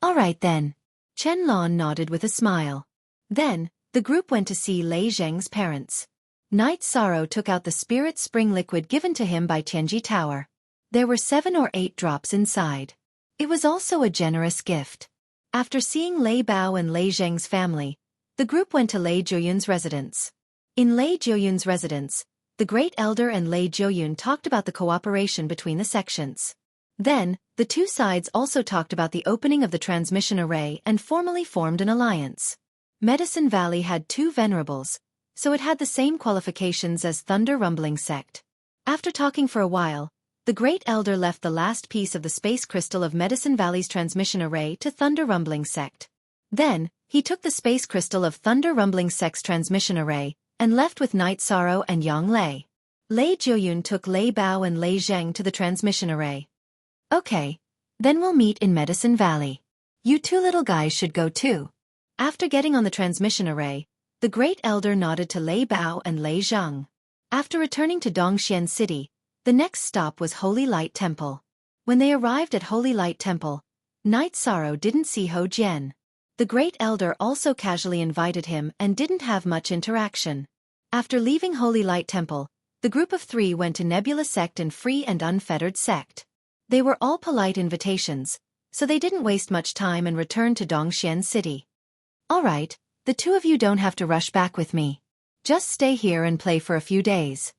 All right then. Chen Lan nodded with a smile. Then, the group went to see Lei Zheng's parents. Night Sorrow took out the spirit spring liquid given to him by Tianji Tower. There were 7 or 8 drops inside. It was also a generous gift. After seeing Lei Bao and Lei Zheng's family, the group went to Lei Jiuyun's residence. In Lei Jiuyun's residence, the Great Elder and Lei Jiuyun talked about the cooperation between the sections. Then, the two sides also talked about the opening of the transmission array and formally formed an alliance. Medicine Valley had 2 venerables, so it had the same qualifications as Thunder Rumbling sect. After talking for a while, the Great Elder left the last piece of the space crystal of Medicine Valley's transmission array to Thunder Rumbling sect. Then, he took the space crystal of Thunder Rumbling sect's transmission array and left with Night Sorrow and Yonglei. Lei Jiuyun took Lei Bao and Lei Zheng to the transmission array. Okay, then we'll meet in Medicine Valley. You 2 little guys should go too. After getting on the transmission array, the Great Elder nodded to Lei Bao and Lei Zheng. After returning to Dongxian City, the next stop was Holy Light Temple. When they arrived at Holy Light Temple, Night Sorrow didn't see Ho Jian. The Great Elder also casually invited him and didn't have much interaction. After leaving Holy Light Temple, the group of 3 went to Nebula Sect and Free and Unfettered Sect. They were all polite invitations, so they didn't waste much time and returned to Dongxian City. All right, the 2 of you don't have to rush back with me. Just stay here and play for a few days.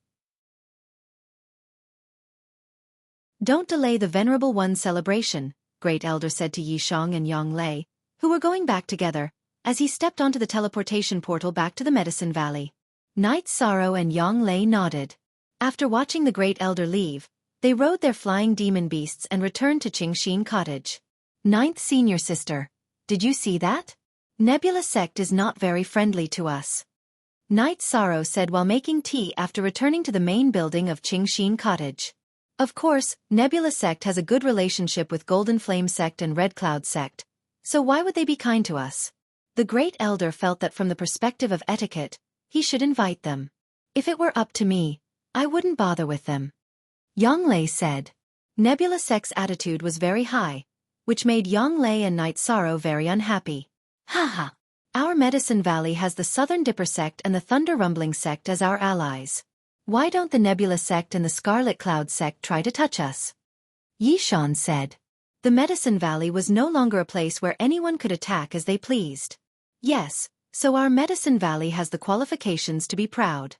Don't delay the Venerable One's celebration, Great Elder said to Yishang and Yonglei, who were going back together, as he stepped onto the teleportation portal back to the Medicine Valley. Night Sorrow and Yonglei nodded. After watching the Great Elder leave, they rode their flying demon beasts and returned to Qingxin Cottage. 9th Senior Sister, did you see that? Nebula Sect is not very friendly to us. Night Sorrow said while making tea after returning to the main building of Qingxin Cottage. Of course, Nebula Sect has a good relationship with Golden Flame Sect and Red Cloud Sect, so why would they be kind to us? The Great Elder felt that from the perspective of etiquette, he should invite them. If it were up to me, I wouldn't bother with them. Yonglei said. Nebula Sect's attitude was very high, which made Yonglei and Night Sorrow very unhappy. Haha. Our Medicine Valley has the Southern Dipper Sect and the Thunder Rumbling Sect as our allies. Why don't the Nebula Sect and the Scarlet Cloud Sect try to touch us? Yishan said. The Medicine Valley was no longer a place where anyone could attack as they pleased. Yes, so our Medicine Valley has the qualifications to be proud.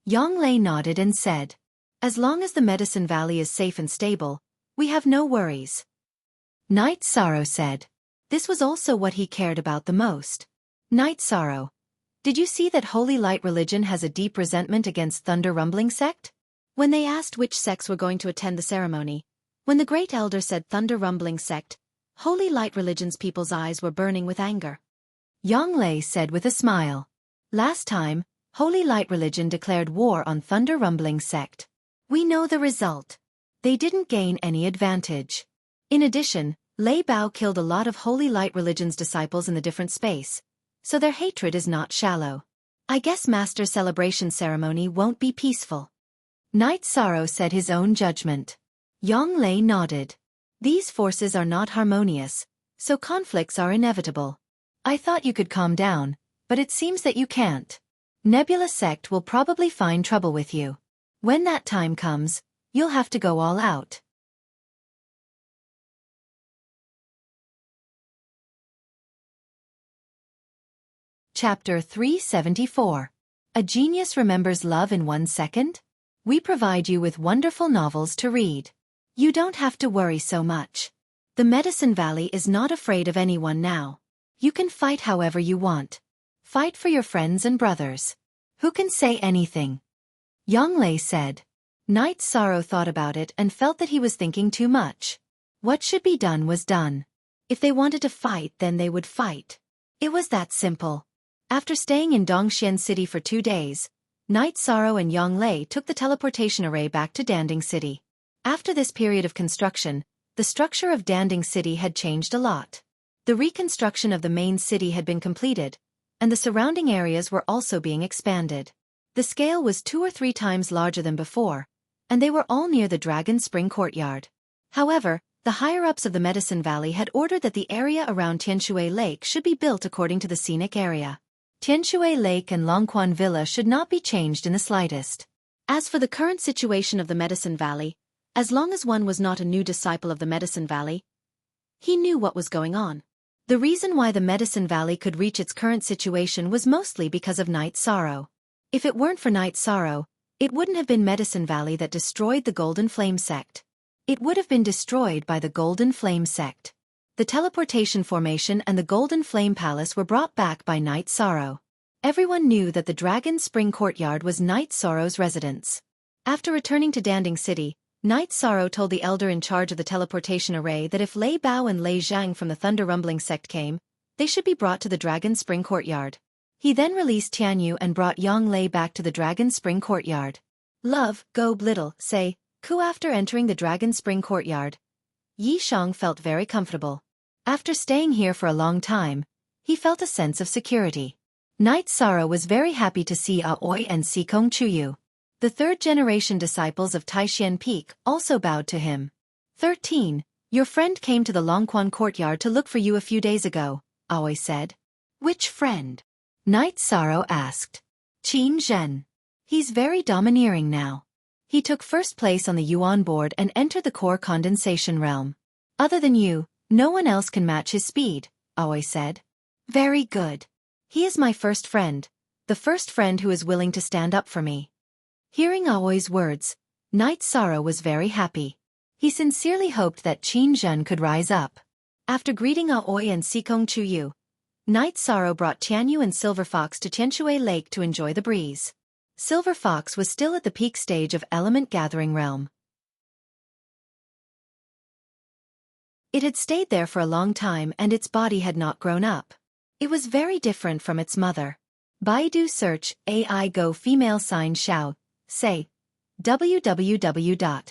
Yonglei nodded and said. As long as the Medicine Valley is safe and stable, we have no worries. Night Sorrow said. This was also what he cared about the most. Night Sorrow. Did you see that Holy Light Religion has a deep resentment against Thunder Rumbling Sect? When they asked which sects were going to attend the ceremony, when the Great Elder said Thunder Rumbling Sect, Holy Light Religion's people's eyes were burning with anger. Yonglei said with a smile. Last time, Holy Light Religion declared war on Thunder Rumbling Sect. We know the result. They didn't gain any advantage. In addition, Lei Bao killed a lot of Holy Light Religion's disciples in the different space, so their hatred is not shallow. I guess Master Celebration Ceremony won't be peaceful. Night Sorrow said his own judgment. Yonglei nodded. These forces are not harmonious, so conflicts are inevitable. I thought you could calm down, but it seems that you can't. Nebula Sect will probably find trouble with you. When that time comes, You'll have to go all out. Chapter 374. A Genius Remembers Love in 1 Second? We provide you with wonderful novels to read. You don't have to worry so much. The Medicine Valley is not afraid of anyone now. You can fight however you want. Fight for your friends and brothers. Who can say anything? Yang Lei said. Knight Sorrow thought about it and felt that he was thinking too much. What should be done was done. If they wanted to fight, then they would fight. It was that simple. After staying in Dongxian City for 2 days, Knight Sorrow and Yang Lei took the teleportation array back to Danding City. After this period of construction, the structure of Danding City had changed a lot. The reconstruction of the main city had been completed, and the surrounding areas were also being expanded. The scale was 2 or 3 times larger than before, and they were all near the Dragon Spring Courtyard. However, the higher-ups of the Medicine Valley had ordered that the area around Tianshui Lake should be built according to the scenic area. Tianshui Lake and Longquan Villa should not be changed in the slightest. As for the current situation of the Medicine Valley, as long as one was not a new disciple of the Medicine Valley, he knew what was going on. The reason why the Medicine Valley could reach its current situation was mostly because of Knight Sorrow. If it weren't for Knight Sorrow, it wouldn't have been Medicine Valley that destroyed the Golden Flame Sect. It would have been destroyed by the Golden Flame Sect. The teleportation formation and the Golden Flame Palace were brought back by Knight Sorrow. Everyone knew that the Dragon Spring Courtyard was Knight Sorrow's residence. After returning to Danding City, Knight Sorrow told the elder in charge of the teleportation array that if Lei Bao and Lei Zhang from the Thunder Rumbling sect came, they should be brought to the Dragon Spring Courtyard. He then released Tianyu and brought Yang Lei back to the Dragon Spring Courtyard. Love, go little, say, Ku. After entering the Dragon Spring Courtyard, Yi Shang felt very comfortable. After staying here for a long time, he felt a sense of security. Knight Sorrow was very happy to see Aoi and Sikong Chuyu. The third-generation disciples of Taishan Peak also bowed to him. 13. Your friend came to the Longquan Courtyard to look for you a few days ago, Aoi said. Which friend? Knight Sorrow asked. Qin Zhen. He's very domineering now. He took first place on the Yuan board and entered the core condensation realm. Other than you, no one else can match his speed, Aoi said. Very good. He is my first friend, the first friend who is willing to stand up for me. Hearing Aoi's words, Knight Sorrow was very happy. He sincerely hoped that Qin Zhen could rise up. After greeting Aoi and Sikong Chuyu, Knight Sorrow brought Tianyu and Silver Fox to Tianshui Lake to enjoy the breeze. Silver Fox was still at the peak stage of Element Gathering Realm. It had stayed there for a long time and its body had not grown up. It was very different from its mother. Baidu search AI Go female sign Xiao, say www.ai2xs.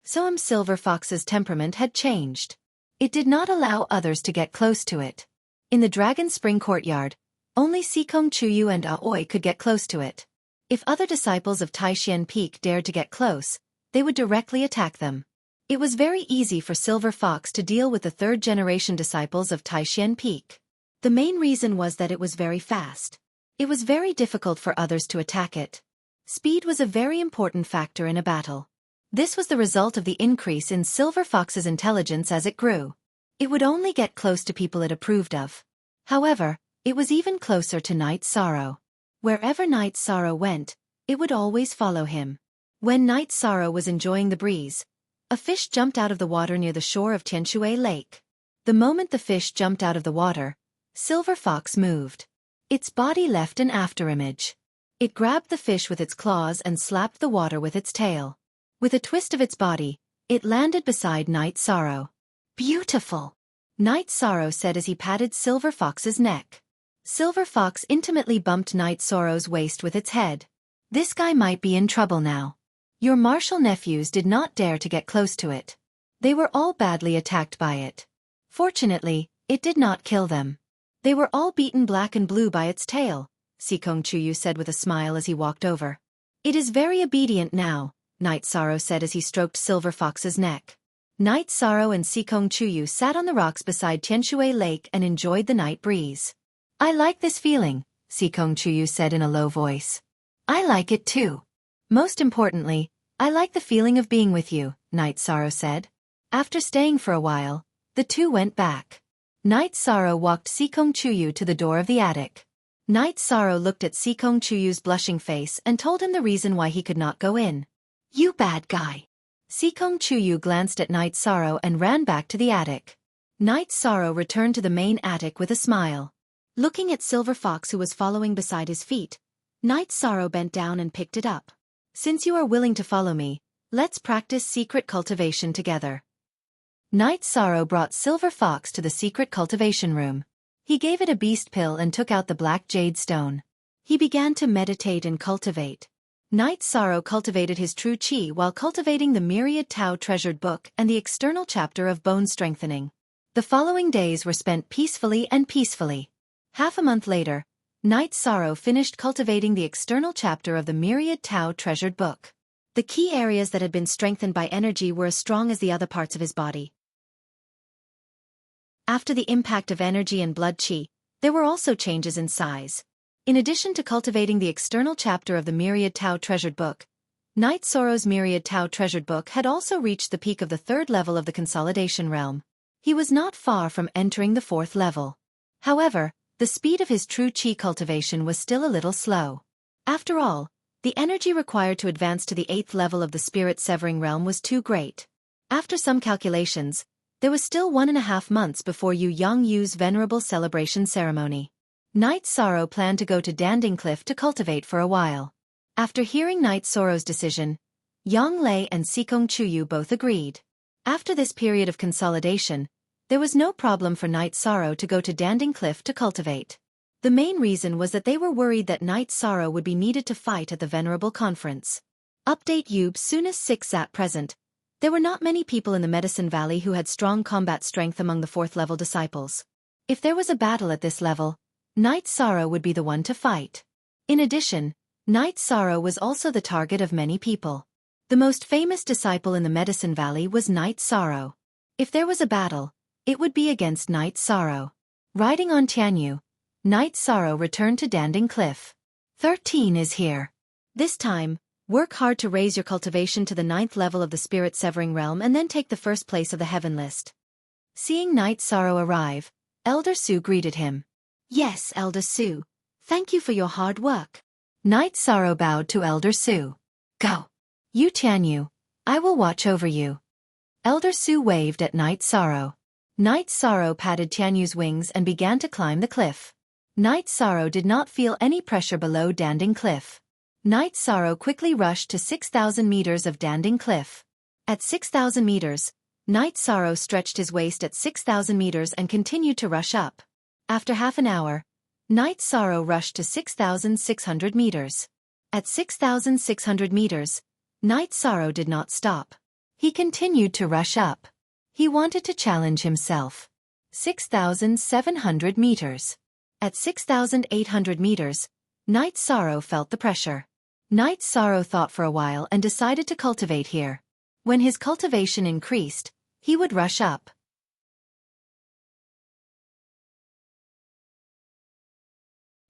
So Silver Fox's temperament had changed. It did not allow others to get close to it. In the Dragon Spring Courtyard, only Sikong Chuyu and Aoi could get close to it. If other disciples of Taishan Peak dared to get close, they would directly attack them. It was very easy for Silver Fox to deal with the third-generation disciples of Taishan Peak. The main reason was that it was very fast. It was very difficult for others to attack it. Speed was a very important factor in a battle. This was the result of the increase in Silver Fox's intelligence as it grew. It would only get close to people it approved of. However, it was even closer to Knight Sorrow. Wherever Knight Sorrow went, it would always follow him. When Knight Sorrow was enjoying the breeze, a fish jumped out of the water near the shore of Tianshui Lake. The moment the fish jumped out of the water, Silver Fox moved. Its body left an afterimage. It grabbed the fish with its claws and slapped the water with its tail. With a twist of its body, it landed beside Knight Sorrow. Beautiful! Knight Sorrow said as he patted Silver Fox's neck. Silver Fox intimately bumped Knight Sorrow's waist with its head. This guy might be in trouble now. Your martial nephews did not dare to get close to it. They were all badly attacked by it. Fortunately, it did not kill them. They were all beaten black and blue by its tail, Sikong Chuyu said with a smile as he walked over. It is very obedient now, Knight Sorrow said as he stroked Silver Fox's neck. Knight Sorrow and Sikong Chuyu sat on the rocks beside Tianshui Lake and enjoyed the night breeze. I like this feeling, Sikong Chuyu said in a low voice. I like it too. Most importantly, I like the feeling of being with you, Night Sorrow said. After staying for a while, the two went back. Night Sorrow walked Sikong Chuyu to the door of the attic. Night Sorrow looked at Sikong Chuyu's blushing face and told him the reason why he could not go in. You bad guy. Sikong Chuyu glanced at Night Sorrow and ran back to the attic. Night Sorrow returned to the main attic with a smile. Looking at Silver Fox who was following beside his feet, Night Sorrow bent down and picked it up. Since you are willing to follow me, let's practice secret cultivation together. Night Sorrow brought Silver Fox to the secret cultivation room. He gave it a beast pill and took out the black jade stone. He began to meditate and cultivate. Night Sorrow cultivated his true chi while cultivating the Myriad Tao treasured book and the external chapter of bone strengthening. The following days were spent peacefully and peacefully. Half a month later, Night Sorrow finished cultivating the external chapter of the Myriad Tao treasured book. The key areas that had been strengthened by energy were as strong as the other parts of his body. After the impact of energy and blood chi, there were also changes in size. In addition to cultivating the external chapter of the Myriad Tao treasured book, Night Sorrow's Myriad Tao treasured book had also reached the peak of the third level of the consolidation realm. He was not far from entering the fourth level. However, the speed of his true chi cultivation was still a little slow. After all, the energy required to advance to the eighth level of the spirit severing realm was too great. After some calculations, there was still 1.5 months before Yu Yongyu's venerable celebration ceremony. Night Sorrow planned to go to Danding Cliff to cultivate for a while. After hearing Night Sorrow's decision, Yang Lei and Sikong Chuyu both agreed. After this period of consolidation, there was no problem for Night Sorrow to go to Danding Cliff to cultivate. The main reason was that they were worried that Night Sorrow would be needed to fight at the Venerable Conference. Update Yub Sunas 6 at present. There were not many people in the Medicine Valley who had strong combat strength among the fourth-level disciples. If there was a battle at this level, Night Sorrow would be the one to fight. In addition, Night Sorrow was also the target of many people. The most famous disciple in the Medicine Valley was Night Sorrow. If there was a battle, it would be against Night Sorrow. Riding on Tianyu, Night Sorrow returned to Danding Cliff. 13 is here. This time, work hard to raise your cultivation to the 9th level of the Spirit Severing Realm and then take the first place of the Heaven List. Seeing Night Sorrow arrive, Elder Su greeted him. Yes, Elder Su. Thank you for your hard work. Night Sorrow bowed to Elder Su. Go. You Tianyu. I will watch over you. Elder Su waved at Night Sorrow. Night Sorrow patted Tianyu's wings and began to climb the cliff. Night Sorrow did not feel any pressure below Danding Cliff. Night Sorrow quickly rushed to 6,000 meters of Danding Cliff. At 6,000 meters, Night Sorrow stretched his waist at 6,000 meters and continued to rush up. After half an hour, Night Sorrow rushed to 6,600 meters. At 6,600 meters, Night Sorrow did not stop. He continued to rush up. He wanted to challenge himself. 6,700 meters. At 6,800 meters, Night Sorrow felt the pressure. Night Sorrow thought for a while and decided to cultivate here. When his cultivation increased, he would rush up.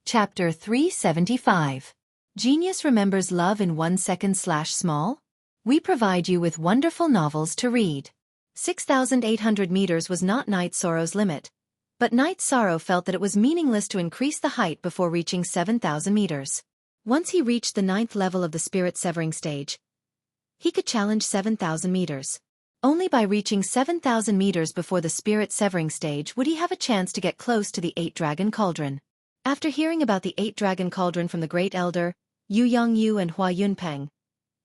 Chapter 375. Genius Remembers Love in 1 second/small? We provide you with wonderful novels to read. 6,800 meters was not Night Sorrow's limit, but Night Sorrow felt that it was meaningless to increase the height before reaching 7,000 meters. Once he reached the 9th level of the Spirit Severing stage, he could challenge 7,000 meters. Only by reaching 7,000 meters before the Spirit Severing stage would he have a chance to get close to the 8-Dragon Cauldron. After hearing about the 8-Dragon Cauldron from the Great Elder, Yu Yongyu and Hua Yunpeng,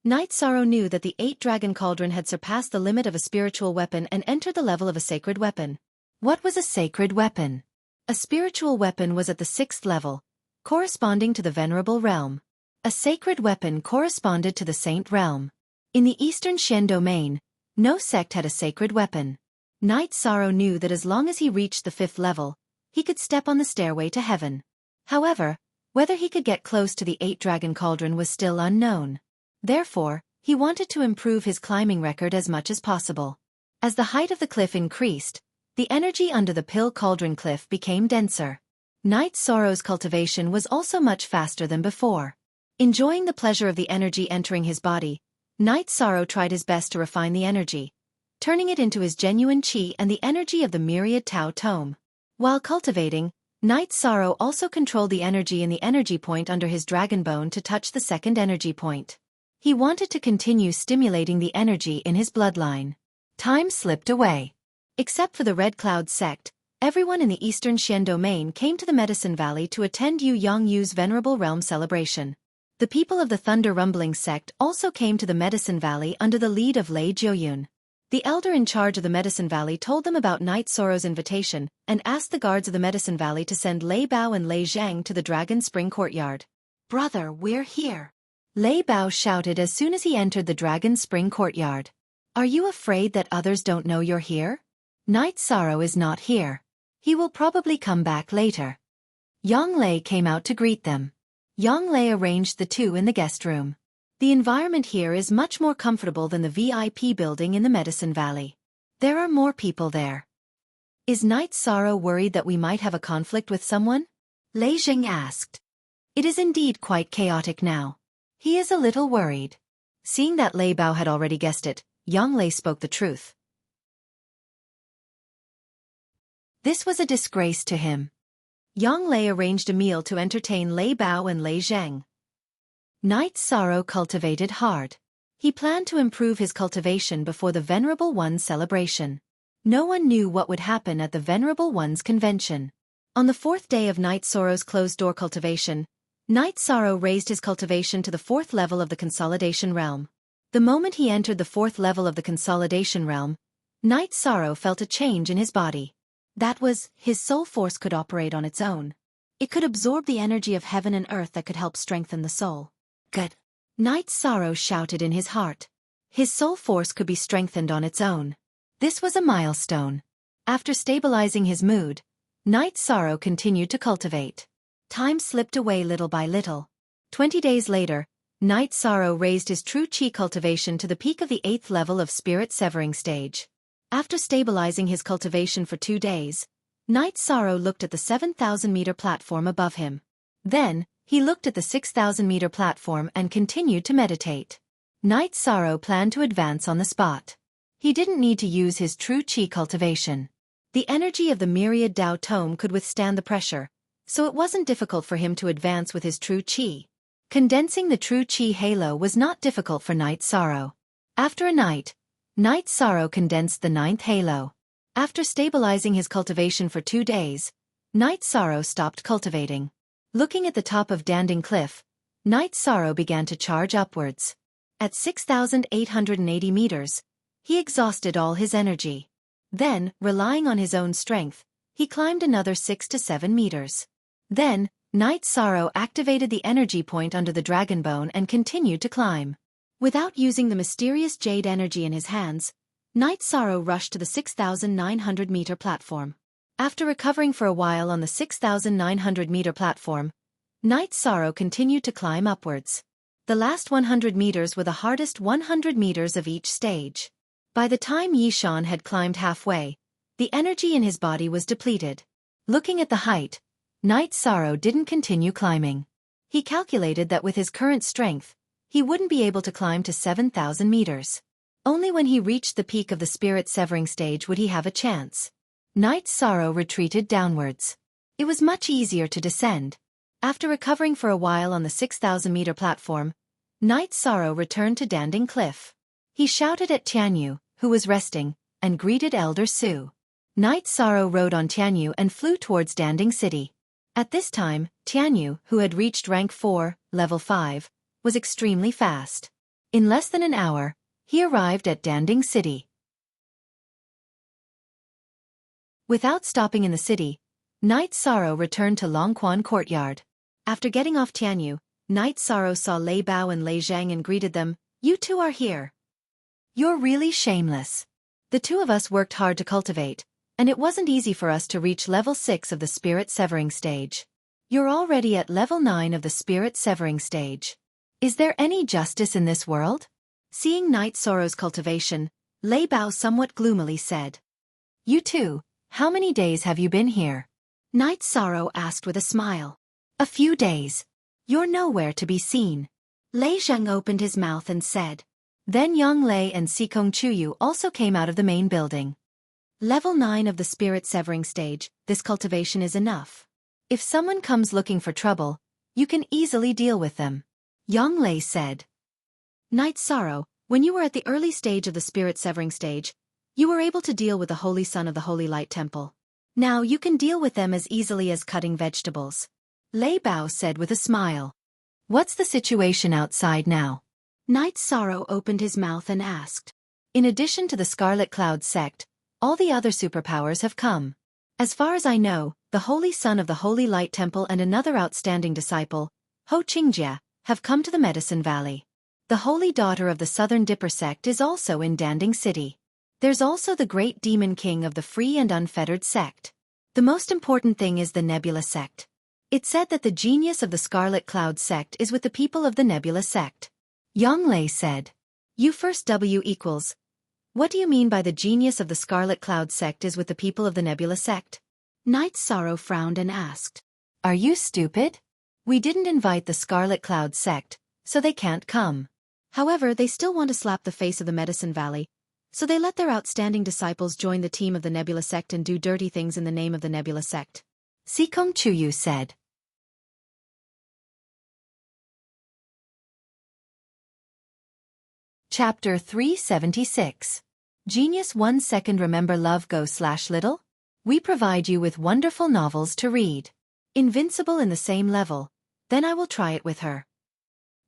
Night Sorrow knew that the 8-Dragon Cauldron had surpassed the limit of a spiritual weapon and entered the level of a sacred weapon. What was a sacred weapon? A spiritual weapon was at the 6th level, corresponding to the Venerable Realm. A sacred weapon corresponded to the Saint Realm. In the Eastern Xian domain, no sect had a sacred weapon. Night Sorrow knew that as long as he reached the 5th level, he could step on the stairway to heaven. However, whether he could get close to the 8-Dragon Cauldron was still unknown. Therefore, he wanted to improve his climbing record as much as possible. As the height of the cliff increased, the energy under the Pill Cauldron cliff became denser. Night Sorrow's cultivation was also much faster than before. Enjoying the pleasure of the energy entering his body, Night Sorrow tried his best to refine the energy, turning it into his genuine chi and the energy of the myriad Tao Tome. While cultivating, Night Sorrow also controlled the energy in the energy point under his dragon bone to touch the second energy point. He wanted to continue stimulating the energy in his bloodline. Time slipped away. Except for the Red Cloud sect, everyone in the Eastern Xian domain came to the Medicine Valley to attend Yu Yongyu's Venerable Realm celebration. The people of the Thunder Rumbling sect also came to the Medicine Valley under the lead of Lei Jiuyun. The elder in charge of the Medicine Valley told them about Night Sorrow's invitation and asked the guards of the Medicine Valley to send Lei Bao and Lei Zhang to the Dragon Spring Courtyard. "Brother, we're here," Lei Bao shouted as soon as he entered the Dragon Spring Courtyard. "Are you afraid that others don't know you're here? Night Sorrow is not here. He will probably come back later." Yang Lei came out to greet them. Yang Lei arranged the two in the guest room. The environment here is much more comfortable than the VIP building in the Medicine Valley. There are more people there. "Is Night Sorrow worried that we might have a conflict with someone?" Lei Jing asked. "It is indeed quite chaotic now. He is a little worried." Seeing that Lei Bao had already guessed it, Yang Lei spoke the truth. This was a disgrace to him. Yang Lei arranged a meal to entertain Lei Bao and Lei Zhang. Night Sorrow cultivated hard. He planned to improve his cultivation before the Venerable One's celebration. No one knew what would happen at the Venerable One's convention. On the fourth day of Night Sorrow's closed-door cultivation, Night Sorrow raised his cultivation to the fourth level of the Consolidation Realm. The moment he entered the fourth level of the Consolidation Realm, Night Sorrow felt a change in his body. That was, his soul force could operate on its own. It could absorb the energy of heaven and earth that could help strengthen the soul. "Good!" Night Sorrow shouted in his heart. His soul force could be strengthened on its own. This was a milestone. After stabilizing his mood, Night Sorrow continued to cultivate. Time slipped away little by little. 20 days later, Night Sorrow raised his true chi cultivation to the peak of the 8th level of Spirit Severing Stage. After stabilizing his cultivation for 2 days, Night Sorrow looked at the 7,000-meter platform above him. Then, he looked at the 6,000-meter platform and continued to meditate. Night Sorrow planned to advance on the spot. He didn't need to use his true chi cultivation. The energy of the myriad Tao Tome could withstand the pressure, so it wasn't difficult for him to advance with his true chi. Condensing the true chi halo was not difficult for Night Sorrow. After a night, Night Sorrow condensed the 9th halo. After stabilizing his cultivation for 2 days, Night Sorrow stopped cultivating. Looking at the top of Danding Cliff, Night Sorrow began to charge upwards. At 6,880 meters, he exhausted all his energy. Then, relying on his own strength, he climbed another 6 to 7 meters. Then, Night Sorrow activated the energy point under the dragon bone and continued to climb. Without using the mysterious jade energy in his hands, Night Sorrow rushed to the 6,900-meter platform. After recovering for a while on the 6,900-meter platform, Night Sorrow continued to climb upwards. The last 100 meters were the hardest 100 meters of each stage. By the time Yishan had climbed halfway, the energy in his body was depleted. Looking at the height, Night Sorrow didn't continue climbing. He calculated that with his current strength, he wouldn't be able to climb to 7,000 meters. Only when he reached the peak of the Spirit Severing Stage would he have a chance. Night Sorrow retreated downwards. It was much easier to descend. After recovering for a while on the 6,000-meter platform, Night Sorrow returned to Danding Cliff. He shouted at Tianyu, who was resting, and greeted Elder Su. Night Sorrow rode on Tianyu and flew towards Danding City. At this time, Tianyu, who had reached rank 4, level 5, was extremely fast. In less than an hour, he arrived at Danding City. Without stopping in the city, Night Sorrow returned to Longquan Courtyard. After getting off Tianyu, Night Sorrow saw Lei Bao and Lei Zhang and greeted them. "You two are here. You're really shameless. The two of us worked hard to cultivate, and it wasn't easy for us to reach level 6 of the Spirit Severing Stage. You're already at level 9 of the Spirit Severing Stage. Is there any justice in this world?" Seeing Night Sorrow's cultivation, Lei Bao somewhat gloomily said. "You two, how many days have you been here?" Night Sorrow asked with a smile. "A few days." You're nowhere to be seen. Lei Zheng opened his mouth and said. Then Yang Lei and Sikong Chuyu also came out of the main building. Level 9 of the spirit severing stage, this cultivation is enough. If someone comes looking for trouble, you can easily deal with them. Yang Lei said. Night Sorrow, when you were at the early stage of the spirit severing stage, you were able to deal with the Holy Son of the Holy Light Temple. Now you can deal with them as easily as cutting vegetables. Lei Bao said with a smile. What's the situation outside now? Night Sorrow opened his mouth and asked. In addition to the Scarlet Cloud sect, all the other superpowers have come. As far as I know, the Holy Son of the Holy Light Temple and another outstanding disciple, Ho Qingjia, have come to the Medicine Valley. The Holy Daughter of the Southern Dipper sect is also in Danding City. There's also the Great Demon King of the Free and Unfettered sect. The most important thing is the Nebula sect. It's said that the genius of the Scarlet Cloud sect is with the people of the Nebula sect. Yang Lei said. You first W equals. What do you mean by the genius of the Scarlet Cloud sect is with the people of the Nebula sect? Night Sorrow frowned and asked. Are you stupid? We didn't invite the Scarlet Cloud sect, so they can't come. However, they still want to slap the face of the Medicine Valley, so they let their outstanding disciples join the team of the Nebula sect and do dirty things in the name of the Nebula sect. Sikong Chuyu said. Chapter 376. Genius 1 second remember love go/little? We provide you with wonderful novels to read. Invincible in the same level, then I will try it with her.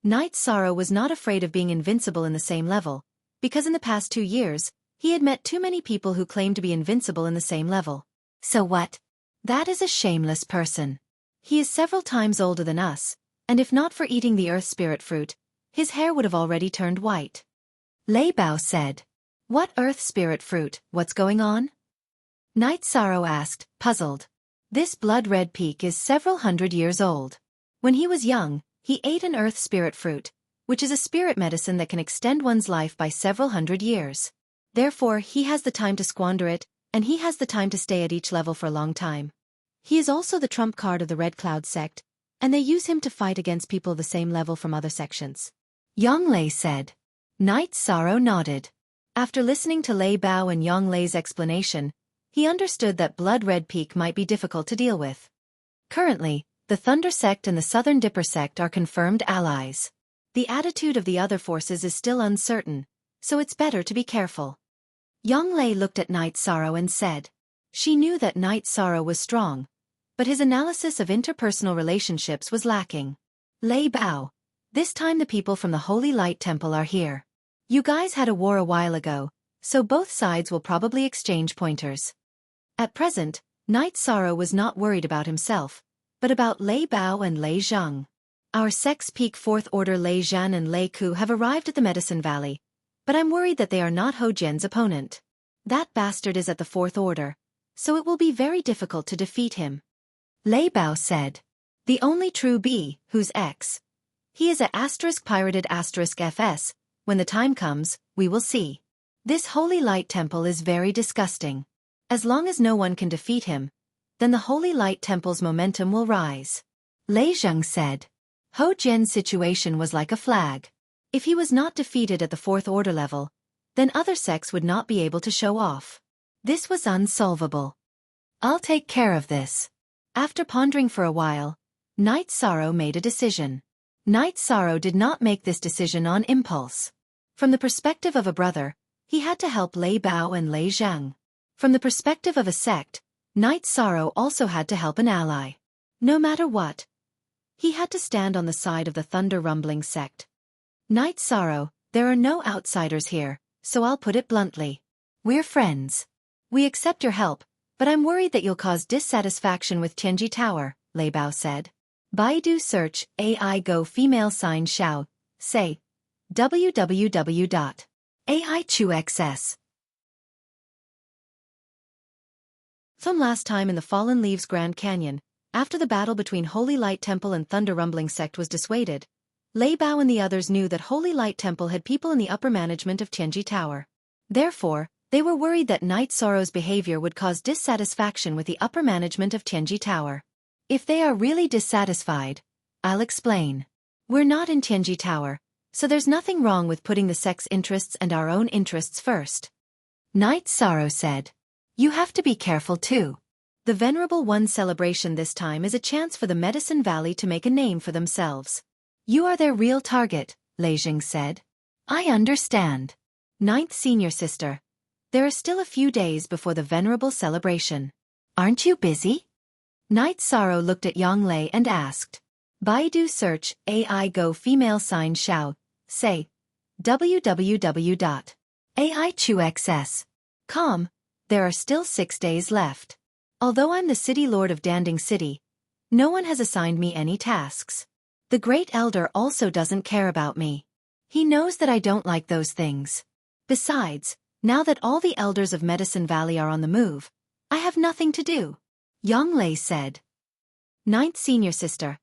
Night Sorrow was not afraid of being invincible in the same level, because in the past 2 years, he had met too many people who claimed to be invincible in the same level. So what? That is a shameless person. He is several times older than us, and if not for eating the earth spirit fruit, his hair would have already turned white. Lei Bao said. What earth spirit fruit, what's going on? Night Sorrow asked, puzzled. This blood-red peak is several hundred years old. When he was young, he ate an earth spirit fruit, which is a spirit medicine that can extend one's life by several hundred years. Therefore, he has the time to squander it, and he has the time to stay at each level for a long time. He is also the trump card of the Red Cloud sect, and they use him to fight against people of the same level from other sections. Yang Lei said. Night Sorrow nodded. After listening to Lei Bao and Yang Lei's explanation, he understood that Blood-Red Peak might be difficult to deal with. Currently, the Thunder Sect and the Southern Dipper Sect are confirmed allies. The attitude of the other forces is still uncertain, so it's better to be careful. Yang Lei looked at Night Sorrow and said. She knew that Night Sorrow was strong, but his analysis of interpersonal relationships was lacking. Lei Bao. This time the people from the Holy Light Temple are here. You guys had a war a while ago, so both sides will probably exchange pointers. At present, Night Sorrow was not worried about himself, but about Lei Bao and Lei Zheng. Our Sex Peak 4th Order Lei Zhan and Lei Ku have arrived at the Medicine Valley, but I'm worried that they are not Ho Jian's opponent. That bastard is at the 4th Order, so it will be very difficult to defeat him. Lei Bao said. The only true B, who's X. He is a *pirated *FS, when the time comes, we will see. This Holy Light Temple is very disgusting. As long as no one can defeat him, then the Holy Light Temple's momentum will rise. Lei Zheng said. Ho Jian's situation was like a flag. If he was not defeated at the 4th Order level, then other sects would not be able to show off. This was unsolvable. I'll take care of this. After pondering for a while, Night Sorrow made a decision. Night Sorrow did not make this decision on impulse. From the perspective of a brother, he had to help Lei Bao and Lei Zheng. From the perspective of a sect, Night Sorrow also had to help an ally. No matter what, he had to stand on the side of the Thunder Rumbling sect. Night Sorrow, there are no outsiders here, so I'll put it bluntly. We're friends. We accept your help, but I'm worried that you'll cause dissatisfaction with Tianji Tower, Lei Bao said. Baidu search AI Go female sign Xiao, say www.aichuxs. From last time in the Fallen Leaves Grand Canyon, after the battle between Holy Light Temple and Thunder Rumbling Sect was dissuaded, Lei Bao and the others knew that Holy Light Temple had people in the upper management of Tianji Tower. Therefore, they were worried that Night Sorrow's behavior would cause dissatisfaction with the upper management of Tianji Tower. If they are really dissatisfied, I'll explain. We're not in Tianji Tower, so there's nothing wrong with putting the sect's interests and our own interests first. Knight Sorrow said. You have to be careful too. The Venerable One's celebration this time is a chance for the Medicine Valley to make a name for themselves. You are their real target, Lei Jing said. I understand. Ninth Senior Sister. There are still a few days before the Venerable celebration. Aren't you busy? Knight Sorrow looked at Yang Lei and asked. Baidu search AI Go female sign Xiao, say www.aichuxs.com. There are still 6 days left. Although I'm the City Lord of Danding City, no one has assigned me any tasks. The Great Elder also doesn't care about me. He knows that I don't like those things. Besides, now that all the elders of Medicine Valley are on the move, I have nothing to do. Yang Lei said. Ninth Senior Sister.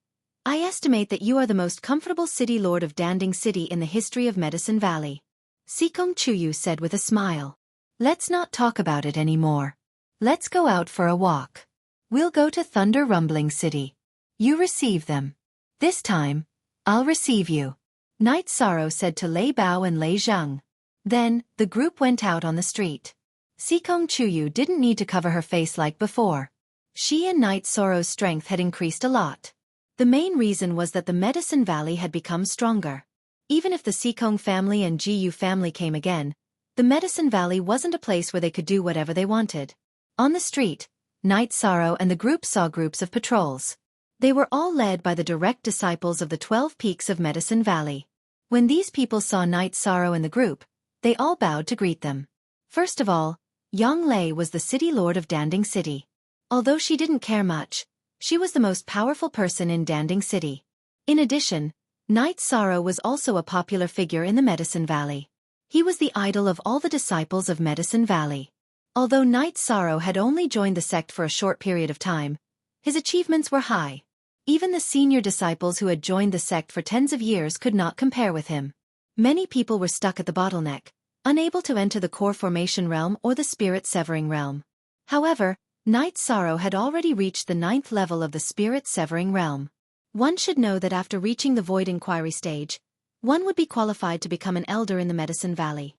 I estimate that you are the most comfortable City Lord of Danding City in the history of Medicine Valley. Sikong Chuyu said with a smile. Let's not talk about it anymore. Let's go out for a walk. We'll go to Thunder Rumbling City. You receive them. This time, I'll receive you. Knight Sorrow said to Lei Bao and Lei Zhang. Then, the group went out on the street. Sikong Chuyu didn't need to cover her face like before. She and Knight Sorrow's strength had increased a lot. The main reason was that the Medicine Valley had become stronger. Even if the Sikong family and Jiyu family came again, the Medicine Valley wasn't a place where they could do whatever they wanted. On the street, Knight Sorrow and the group saw groups of patrols. They were all led by the direct disciples of the 12 Peaks of Medicine Valley. When these people saw Knight Sorrow and the group, they all bowed to greet them. First of all, Yang Lei was the City Lord of Danding City. Although she didn't care much, she was the most powerful person in Danding City. In addition, Knight Sorrow was also a popular figure in the Medicine Valley. He was the idol of all the disciples of Medicine Valley. Although Knight Sorrow had only joined the sect for a short period of time, his achievements were high. Even the senior disciples who had joined the sect for tens of years could not compare with him. Many people were stuck at the bottleneck, unable to enter the core formation realm or the spirit severing realm. However, Knight Sorrow had already reached the 9th level of the spirit severing realm. One should know that after reaching the void inquiry stage, one would be qualified to become an elder in the Medicine Valley.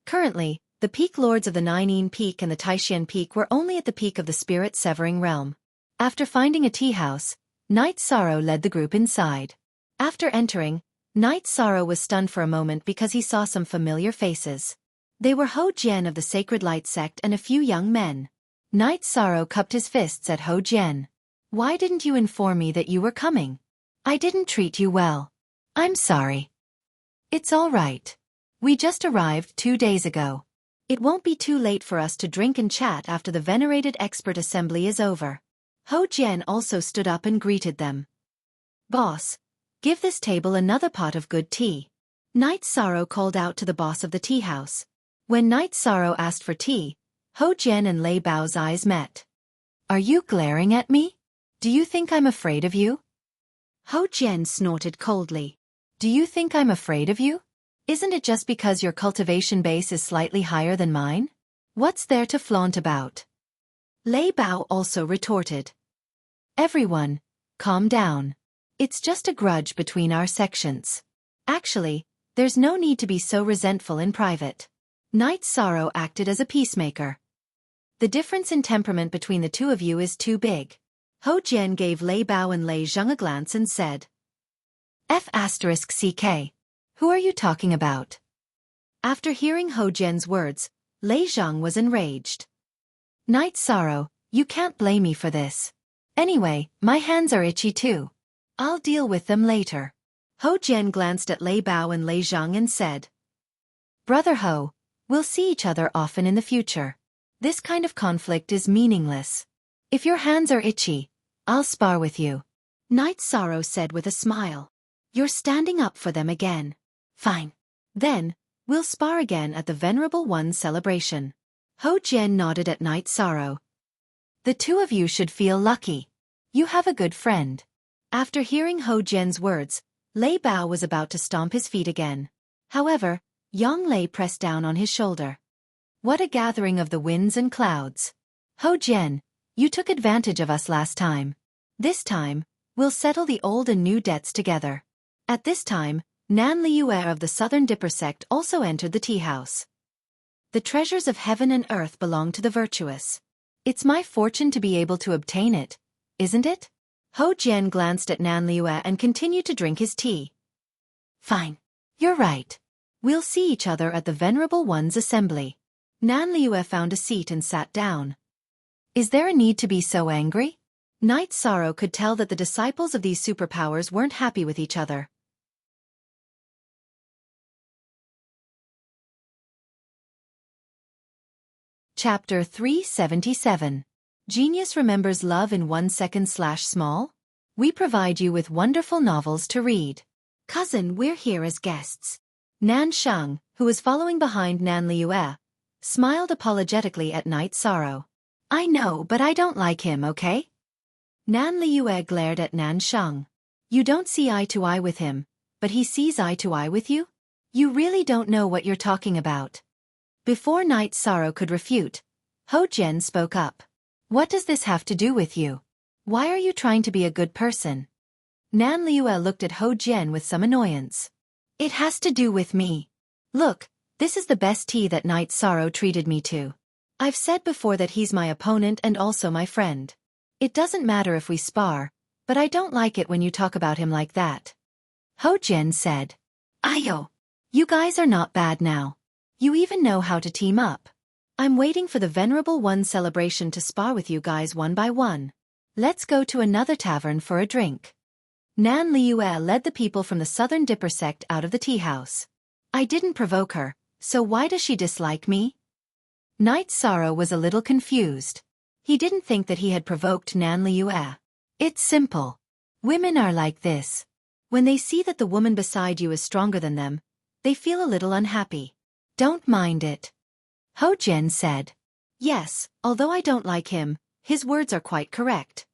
Currently, the peak lords of the Ninein Peak and the Taishan Peak were only at the peak of the spirit severing realm. After finding a tea house, Knight Sorrow led the group inside. After entering, Knight Sorrow was stunned for a moment because he saw some familiar faces. They were Ho Jian of the Sacred Light Sect and a few young men. Knight Sorrow cupped his fists at Ho Jian. Why didn't you inform me that you were coming? I didn't treat you well. I'm sorry. It's all right. We just arrived 2 days ago. It won't be too late for us to drink and chat after the venerated expert assembly is over. Ho Jian also stood up and greeted them. Boss, give this table another pot of good tea. Knight Sorrow called out to the boss of the tea house. When Knight Sorrow asked for tea, Ho Jian and Lei Bao's eyes met. Are you glaring at me? Do you think I'm afraid of you? Ho Jian snorted coldly. Do you think I'm afraid of you? Isn't it just because your cultivation base is slightly higher than mine? What's there to flaunt about? Lei Bao also retorted. Everyone, calm down. It's just a grudge between our sections. Actually, there's no need to be so resentful in private. Knight Sorrow acted as a peacemaker. The difference in temperament between the two of you is too big. Ho Jian gave Lei Bao and Lei Zhang a glance and said. F***CK. Who are you talking about? After hearing Ho Jian's words, Lei Zhang was enraged. Knight Sorrow, you can't blame me for this. Anyway, my hands are itchy too. I'll deal with them later. Ho Jian glanced at Lei Bao and Lei Zhang and said. Brother Ho, we'll see each other often in the future. This kind of conflict is meaningless. If your hands are itchy, I'll spar with you. Knight Sorrow said with a smile. You're standing up for them again. Fine. Then, we'll spar again at the Venerable One's celebration. Ho Jian nodded at Knight Sorrow. The two of you should feel lucky. You have a good friend. After hearing Ho Jian's words, Lei Bao was about to stomp his feet again. However, Yang Lei pressed down on his shoulder. What a gathering of the winds and clouds. Ho Jian, you took advantage of us last time. This time, we'll settle the old and new debts together. At this time, Nan Liue of the Southern Dipper sect also entered the tea house. The treasures of heaven and earth belong to the virtuous. It's my fortune to be able to obtain it, isn't it? Ho Jian glanced at Nan Liue and continued to drink his tea. Fine. You're right. We'll see each other at the Venerable One's assembly. Nan Liue found a seat and sat down. Is there a need to be so angry? Knight Sorrow could tell that the disciples of these superpowers weren't happy with each other. Chapter 377. Genius Remembers Love in 1 Second/Small? We provide you with wonderful novels to read. Cousin, we're here as guests. Nan Sheng, who was following behind Nan Liue, smiled apologetically at Knight Sorrow. I know, but I don't like him, okay? Nan Liue glared at Nan Sheng. You don't see eye to eye with him, but he sees eye to eye with you? You really don't know what you're talking about. Before Knight Sorrow could refute, Ho Jian spoke up. What does this have to do with you? Why are you trying to be a good person? Nan Liue looked at Ho Jian with some annoyance. It has to do with me. Look, this is the best tea that Knight Sorrow treated me to. I've said before that he's my opponent and also my friend. It doesn't matter if we spar, but I don't like it when you talk about him like that. Ho Jian said. Ayo. You guys are not bad now. You even know how to team up. I'm waiting for the Venerable One celebration to spar with you guys one by one. Let's go to another tavern for a drink. Nan Liue led the people from the Southern Dipper sect out of the tea house. I didn't provoke her, so why does she dislike me? Knight Sorrow was a little confused. He didn't think that he had provoked Nan Liue. It's simple. Women are like this. When they see that the woman beside you is stronger than them, they feel a little unhappy. Don't mind it. Ho Jian said. Yes, although I don't like him, his words are quite correct.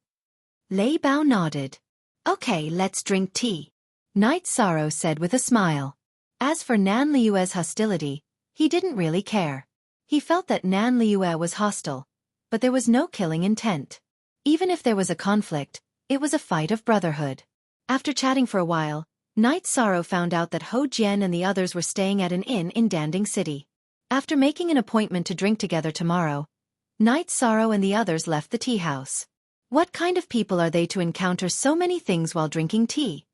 Lei Bao nodded. Okay, let's drink tea. Knight Sorrow said with a smile. As for Nan Liue's hostility, he didn't really care. He felt that Nan Liue was hostile, but there was no killing intent. Even if there was a conflict, it was a fight of brotherhood. After chatting for a while, Knight Sorrow found out that Ho Jian and the others were staying at an inn in Danding City. After making an appointment to drink together tomorrow, Knight Sorrow and the others left the tea house. What kind of people are they to encounter so many things while drinking tea?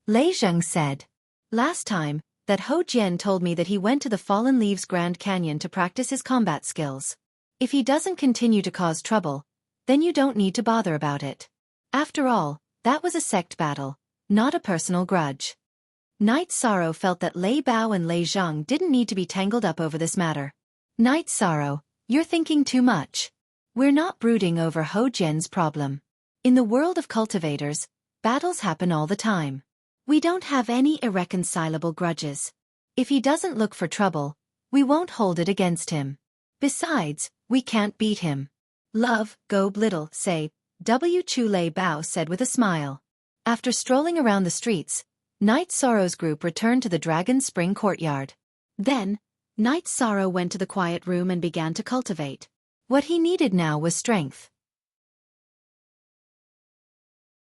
Lei Zheng said. Last time, that Ho Jian told me that he went to the Fallen Leaves Grand Canyon to practice his combat skills. If he doesn't continue to cause trouble, then you don't need to bother about it. After all, that was a sect battle, not a personal grudge. Knight Sorrow felt that Lei Bao and Lei Zhang didn't need to be tangled up over this matter. Knight Sorrow, you're thinking too much. We're not brooding over Ho Jian's problem. In the world of cultivators, battles happen all the time. We don't have any irreconcilable grudges. If he doesn't look for trouble, we won't hold it against him. Besides, we can't beat him. Love, go little, say, W. Chu Lei Bao said with a smile. After strolling around the streets, Knight Sorrow's group returned to the Dragon Spring courtyard. Then, Knight Sorrow went to the quiet room and began to cultivate. What he needed now was strength.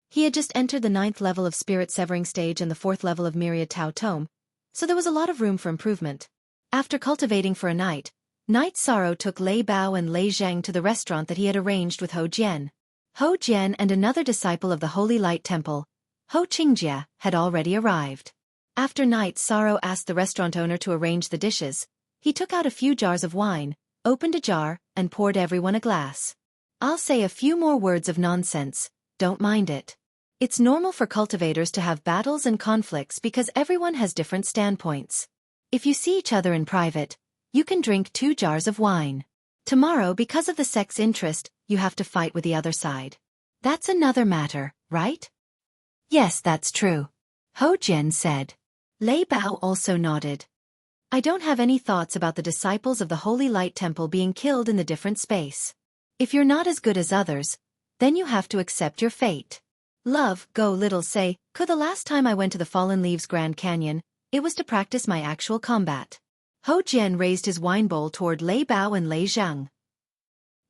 He had just entered the 9th level of Spirit Severing Stage and the 4th level of Myriad Tao Tome, so there was a lot of room for improvement. After cultivating for a night, Knight Sorrow took Lei Bao and Lei Zheng to the restaurant that he had arranged with Ho Jian. Ho Jian and another disciple of the Holy Light Temple, Ho Qingjie, had already arrived. After Knight Sorrow asked the restaurant owner to arrange the dishes, he took out a few jars of wine, opened a jar, and poured everyone a glass. I'll say a few more words of nonsense, don't mind it. It's normal for cultivators to have battles and conflicts because everyone has different standpoints. If you see each other in private, you can drink 2 jars of wine. Tomorrow, because of the sect's interest, you have to fight with the other side. That's another matter, right? Yes, that's true. Ho Jian said. Lei Bao also nodded. I don't have any thoughts about the disciples of the Holy Light Temple being killed in the different space. If you're not as good as others, then you have to accept your fate. Love, go little say, the last time I went to the Fallen Leaves Grand Canyon, it was to practice my actual combat. Ho Jian raised his wine bowl toward Lei Bao and Lei Zhang.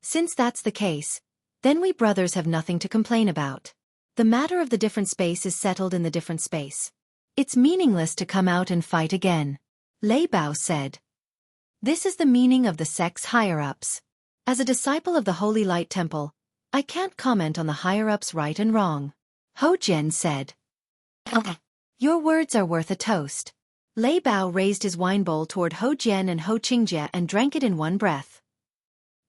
Since that's the case, Then we brothers have nothing to complain about. The matter of the different space is settled in the different space. It's meaningless to come out and fight again. Lei Bao said. This is the meaning of the sect's higher-ups. As a disciple of the Holy Light Temple, I can't comment on the higher-ups' right and wrong. Ho Jian said. Your words are worth a toast. Lei Bao raised his wine bowl toward Ho Jian and Ho Qingjie and drank it in one breath.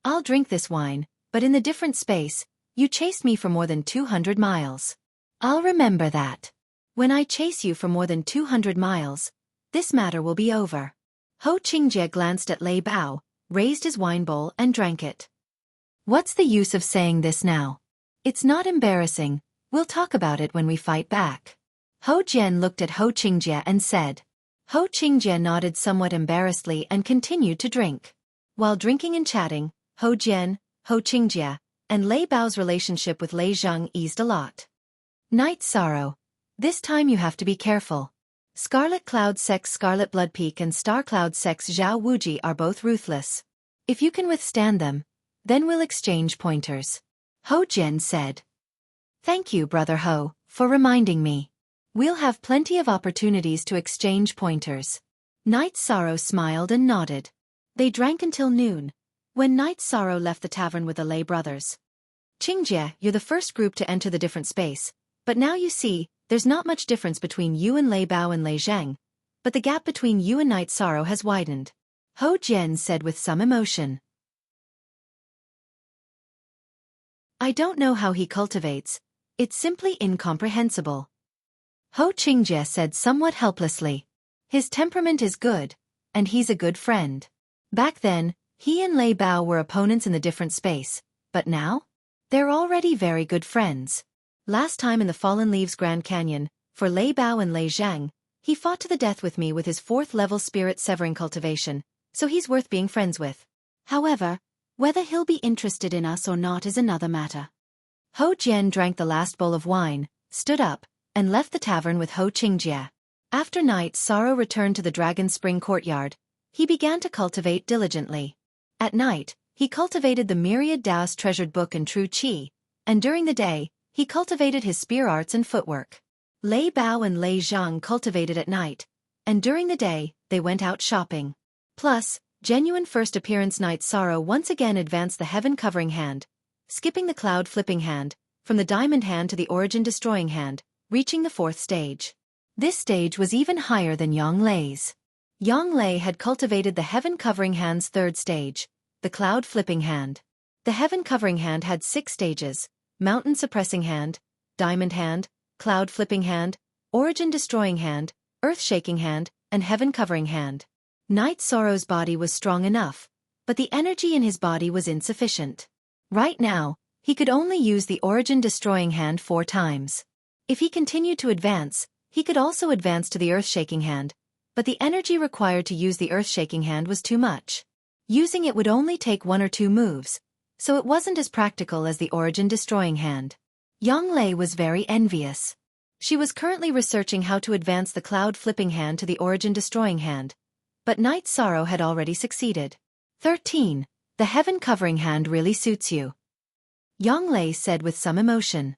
I'll drink this wine, but in the different space, you chased me for more than 200 miles. I'll remember that. When I chase you for more than 200 miles, this matter will be over. Ho Qingjie glanced at Lei Bao, raised his wine bowl and drank it. What's the use of saying this now? It's not embarrassing, we'll talk about it when we fight back. Ho Jian looked at Ho Qingjie and said. Ho Qingjie nodded somewhat embarrassedly and continued to drink. While drinking and chatting, Ho Jian, Ho Qingjie, and Lei Bao's relationship with Lei Zheng eased a lot. Night Sorrow. This time you have to be careful. Scarlet Cloud Sex Scarlet Blood Peak and Star Cloud Sex Zhao Wuji are both ruthless. If you can withstand them, then we'll exchange pointers. Ho Jian said. Thank you, Brother Ho, for reminding me. We'll have plenty of opportunities to exchange pointers. Night Sorrow smiled and nodded. They drank until noon, when Night Sorrow left the tavern with the Lei brothers. Qingjie, you're the first group to enter the different space, but now you see, there's not much difference between you and Lei Bao and Lei Zheng, but the gap between you and Night Sorrow has widened. Ho Jian said with some emotion. I don't know how he cultivates, it's simply incomprehensible. Ho Qingjie said somewhat helplessly. His temperament is good, and he's a good friend. Back then, he and Lei Bao were opponents in the different space, but now? They're already very good friends. Last time in the Fallen Leaves Grand Canyon, for Lei Bao and Lei Zheng, he fought to the death with me with his 4th-level spirit severing cultivation, so he's worth being friends with. However, whether he'll be interested in us or not is another matter. Ho Jian drank the last bowl of wine, stood up, and left the tavern with Ho Qingjie. After Night Sorrow returned to the Dragon Spring courtyard, he began to cultivate diligently. At night, he cultivated the myriad Taoist treasured book and true qi, and during the day, he cultivated his spear arts and footwork. Lei Bao and Lei Zheng cultivated at night, and during the day, they went out shopping. Plus, genuine first appearance Night Sorrow once again advanced the heaven covering hand, skipping the cloud flipping hand, from the diamond hand to the origin destroying hand, reaching the 4th stage. This stage was even higher than Yang Lei's. Yang Lei had cultivated the heaven covering hand's 3rd stage, the cloud flipping hand. The heaven covering hand had 6 stages: mountain suppressing hand, diamond hand, cloud flipping hand, origin destroying hand, earth shaking hand, and heaven covering hand. Night Sorrow's body was strong enough, but the energy in his body was insufficient. Right now, he could only use the origin destroying hand 4 times. If he continued to advance, he could also advance to the earth-shaking hand, but the energy required to use the earth-shaking hand was too much. Using it would only take 1 or 2 moves, so it wasn't as practical as the origin-destroying hand. Yang Lei was very envious. She was currently researching how to advance the cloud-flipping hand to the origin-destroying hand, but Night Sorrow had already succeeded. 13. The heaven-covering hand really suits you. Yang Lei said with some emotion.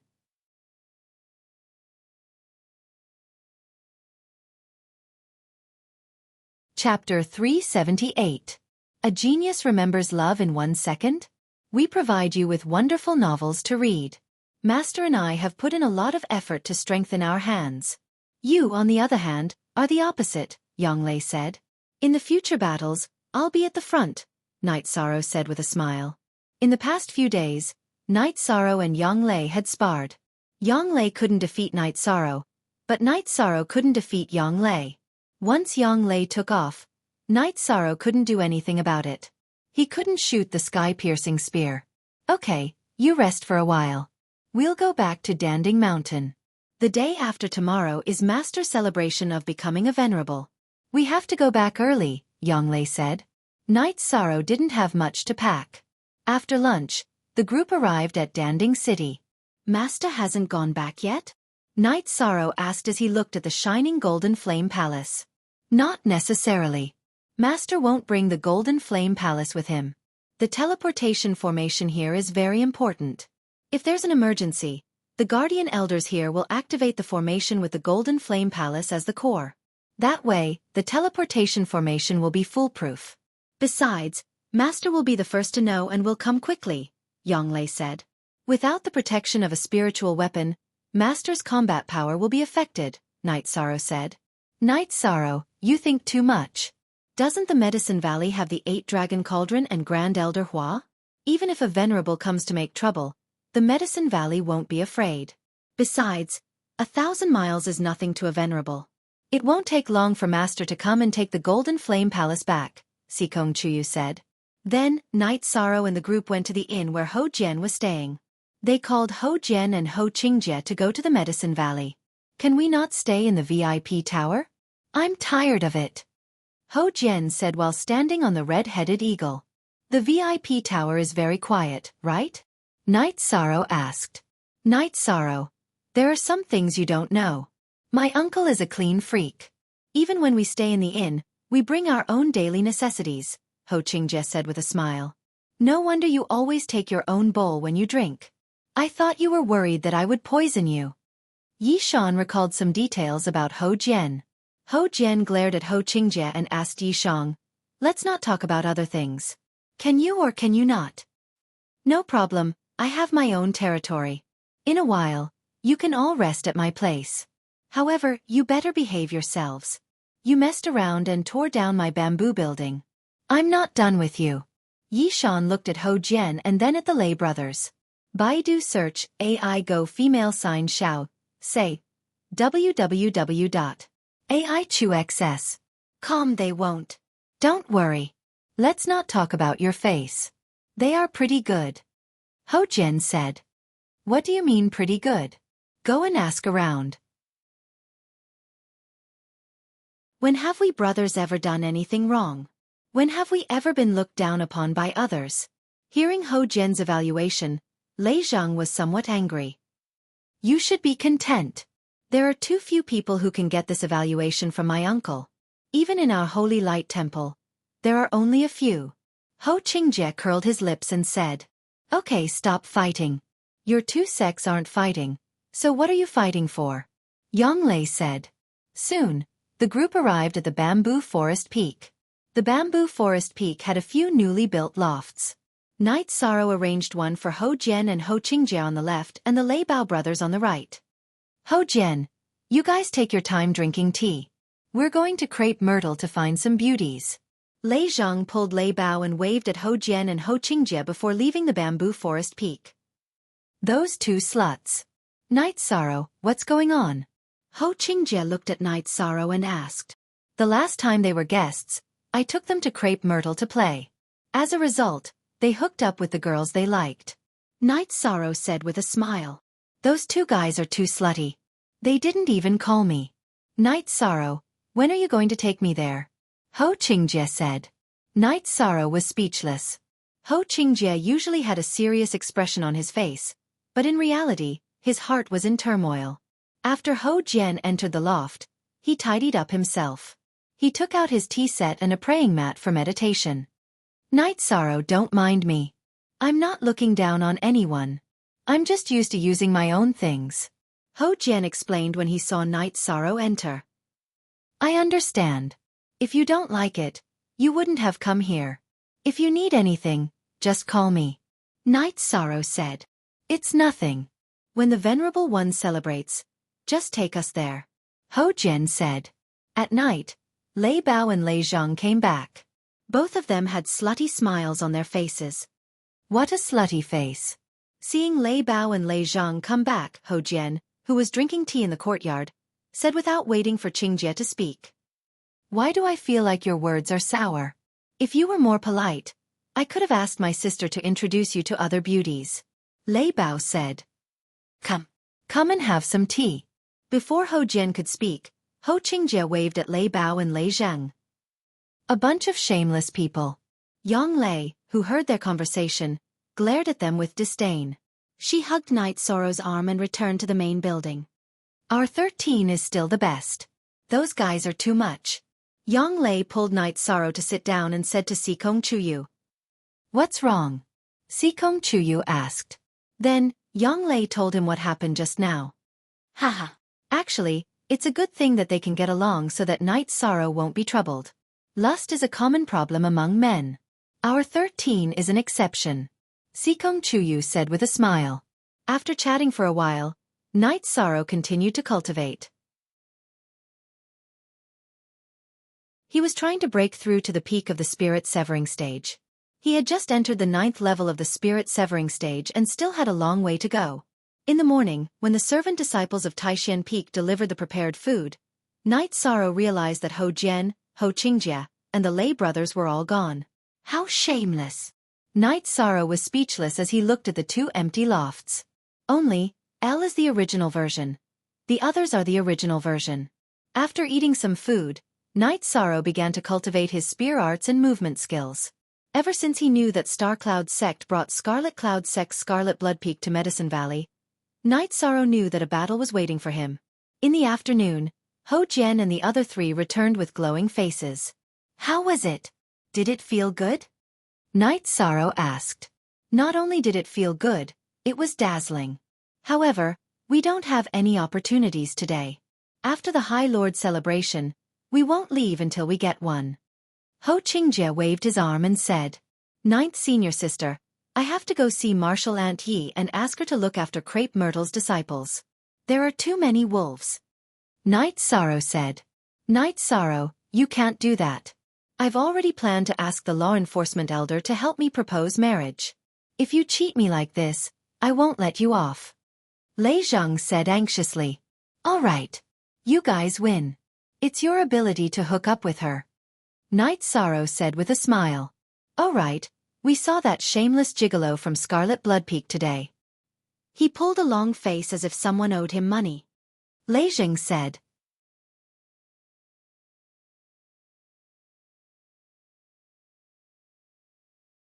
Chapter 378. A Genius Remembers Love in 1 Second? We provide you with wonderful novels to read. Master and I have put in a lot of effort to strengthen our hands. You, on the other hand, are the opposite, Yang Lei said. In the future battles, I'll be at the front, Night Sorrow said with a smile. In the past few days, Night Sorrow and Yang Lei had sparred. Yang Lei couldn't defeat Night Sorrow, but Night Sorrow couldn't defeat Yang Lei. Once Yang Lei took off, Night Sorrow couldn't do anything about it. He couldn't shoot the sky-piercing spear. Okay, you rest for a while. We'll go back to Danding Mountain. The day after tomorrow is Master celebration of becoming a venerable. We have to go back early, Yang Lei said. Night Sorrow didn't have much to pack. After lunch, the group arrived at Danding City. Master hasn't gone back yet? Night Sorrow asked as he looked at the shining Golden Flame Palace. Not necessarily. Master won't bring the Golden Flame Palace with him. The teleportation formation here is very important. If there's an emergency, the Guardian Elders here will activate the formation with the Golden Flame Palace as the core. That way, the teleportation formation will be foolproof. Besides, Master will be the first to know and will come quickly, Yonglei said. Without the protection of a spiritual weapon, Master's combat power will be affected, Night Sorrow said. Night Sorrow, you think too much. Doesn't the Medicine Valley have the 8-Dragon Cauldron and Grand Elder Hua? Even if a Venerable comes to make trouble, the Medicine Valley won't be afraid. Besides, 1,000 miles is nothing to a Venerable. It won't take long for Master to come and take the Golden Flame Palace back, Sikong Chuyu said. Then, Night Sorrow and the group went to the inn where Ho Jian was staying. They called Ho Jian and Ho Qingjie to go to the Medicine Valley. Can we not stay in the VIP tower? I'm tired of it, Ho Jian said while standing on the red-headed eagle. The VIP tower is very quiet, right? Night Sorrow asked. Night Sorrow, there are some things you don't know. My uncle is a clean freak. Even when we stay in the inn, we bring our own daily necessities, Ho Qingjie said with a smile. No wonder you always take your own bowl when you drink. I thought you were worried that I would poison you. Yi Shan recalled some details about Ho Jian. Ho Jian glared at Ho Qingjie and asked Yi Shang, let's not talk about other things. Can you or can you not? No problem, I have my own territory. In a while, you can all rest at my place. However, you better behave yourselves. You messed around and tore down my bamboo building. I'm not done with you. Yi Shan looked at Ho Jian and then at the Lei brothers. Baidu search AI Go female sign Xiao, say www.aichuxs. Com they won't. Don't worry. Let's not talk about your face. They are pretty good. Ho Jian said. What do you mean pretty good? Go and ask around. When have we brothers ever done anything wrong? When have we ever been looked down upon by others? Hearing Ho Jian's evaluation, Lei Zhang was somewhat angry. You should be content. There are too few people who can get this evaluation from my uncle. Even in our Holy Light Temple, there are only a few. Ho Qingjie curled his lips and said, okay, stop fighting. Your two sects aren't fighting, so what are you fighting for? Yonglei said. Soon, the group arrived at the Bamboo Forest Peak. The Bamboo Forest Peak had a few newly built lofts. Night Sorrow arranged one for Ho Jian and Ho Qingjie on the left and the Lei Bao brothers on the right. Ho Jian, you guys take your time drinking tea. We're going to Crepe Myrtle to find some beauties. Lei Zhang pulled Lei Bao and waved at Ho Jian and Ho Qingjie before leaving the Bamboo Forest Peak. Those two sluts. Night Sorrow, what's going on? Ho Qingjie looked at Night Sorrow and asked. The last time they were guests, I took them to Crepe Myrtle to play. As a result, they hooked up with the girls they liked. Night Sorrow said with a smile. Those two guys are too slutty. They didn't even call me. Night Sorrow, when are you going to take me there? Ho Qingjie said. Night Sorrow was speechless. Ho Qingjie usually had a serious expression on his face, but in reality, his heart was in turmoil. After Ho Jian entered the loft, he tidied up himself. He took out his tea set and a praying mat for meditation. Night Sorrow, don't mind me. I'm not looking down on anyone. I'm just used to using my own things. Ho Jian explained when he saw Night Sorrow enter. I understand. If you don't like it, you wouldn't have come here. If you need anything, just call me. Night Sorrow said. It's nothing. When the Venerable One celebrates, just take us there. Ho Jian said. At night, Lei Bao and Lei Zhang came back. Both of them had slutty smiles on their faces. What a slutty face. Seeing Lei Bao and Lei Zhang come back, Ho Jian, who was drinking tea in the courtyard, said without waiting for Qingjie to speak. Why do I feel like your words are sour? If you were more polite, I could have asked my sister to introduce you to other beauties. Lei Bao said. Come and have some tea. Before Ho Jian could speak, Ho Qingjie waved at Lei Bao and Lei Zhang. A bunch of shameless people. Yonglei, who heard their conversation, glared at them with disdain. She hugged Night Sorrow's arm and returned to the main building. Our 13 is still the best. Those guys are too much. Yonglei pulled Night Sorrow to sit down and said to Sikong Chuyu. What's wrong? Sikong Chuyu asked. Then, Yang Lei told him what happened just now. Haha. Actually, it's a good thing that they can get along so that Night Sorrow won't be troubled. Lust is a common problem among men. Our 13 is an exception. Sikong Chuyu said with a smile. After chatting for a while, Night Sorrow continued to cultivate. He was trying to break through to the peak of the spirit severing stage. He had just entered the 9th level of the spirit severing stage and still had a long way to go. In the morning, when the servant disciples of Taishan Peak delivered the prepared food, Night Sorrow realized that Ho Jian, Ho Qingjia, and the Lei brothers were all gone. How shameless! Night Sorrow was speechless as he looked at the 2 empty lofts. Only, L is the original version. The others are the original version. After eating some food, Night Sorrow began to cultivate his spear arts and movement skills. Ever since he knew that Star Cloud Sect brought Scarlet Cloud Sect's Scarlet Blood Peak to Medicine Valley, Night Sorrow knew that a battle was waiting for him. In the afternoon, Ho Jian and the other 3 returned with glowing faces. How was it? Did it feel good? Night Sorrow asked. Not only did it feel good, it was dazzling. However, we don't have any opportunities today. After the High Lord celebration, we won't leave until we get one. Ho Qingjia waved his arm and said, 9th senior sister, I have to go see Marshal Aunt Yi and ask her to look after Crepe Myrtle's disciples. There are too many wolves. Night Sorrow said. Night Sorrow, you can't do that. I've already planned to ask the law enforcement elder to help me propose marriage. If you cheat me like this, I won't let you off. Lei Zhang said anxiously. All right. You guys win. It's your ability to hook up with her. Night Sorrow said with a smile. Oh right, we saw that shameless gigolo from Scarlet Blood Peak today. He pulled a long face as if someone owed him money. Lei Zhang said.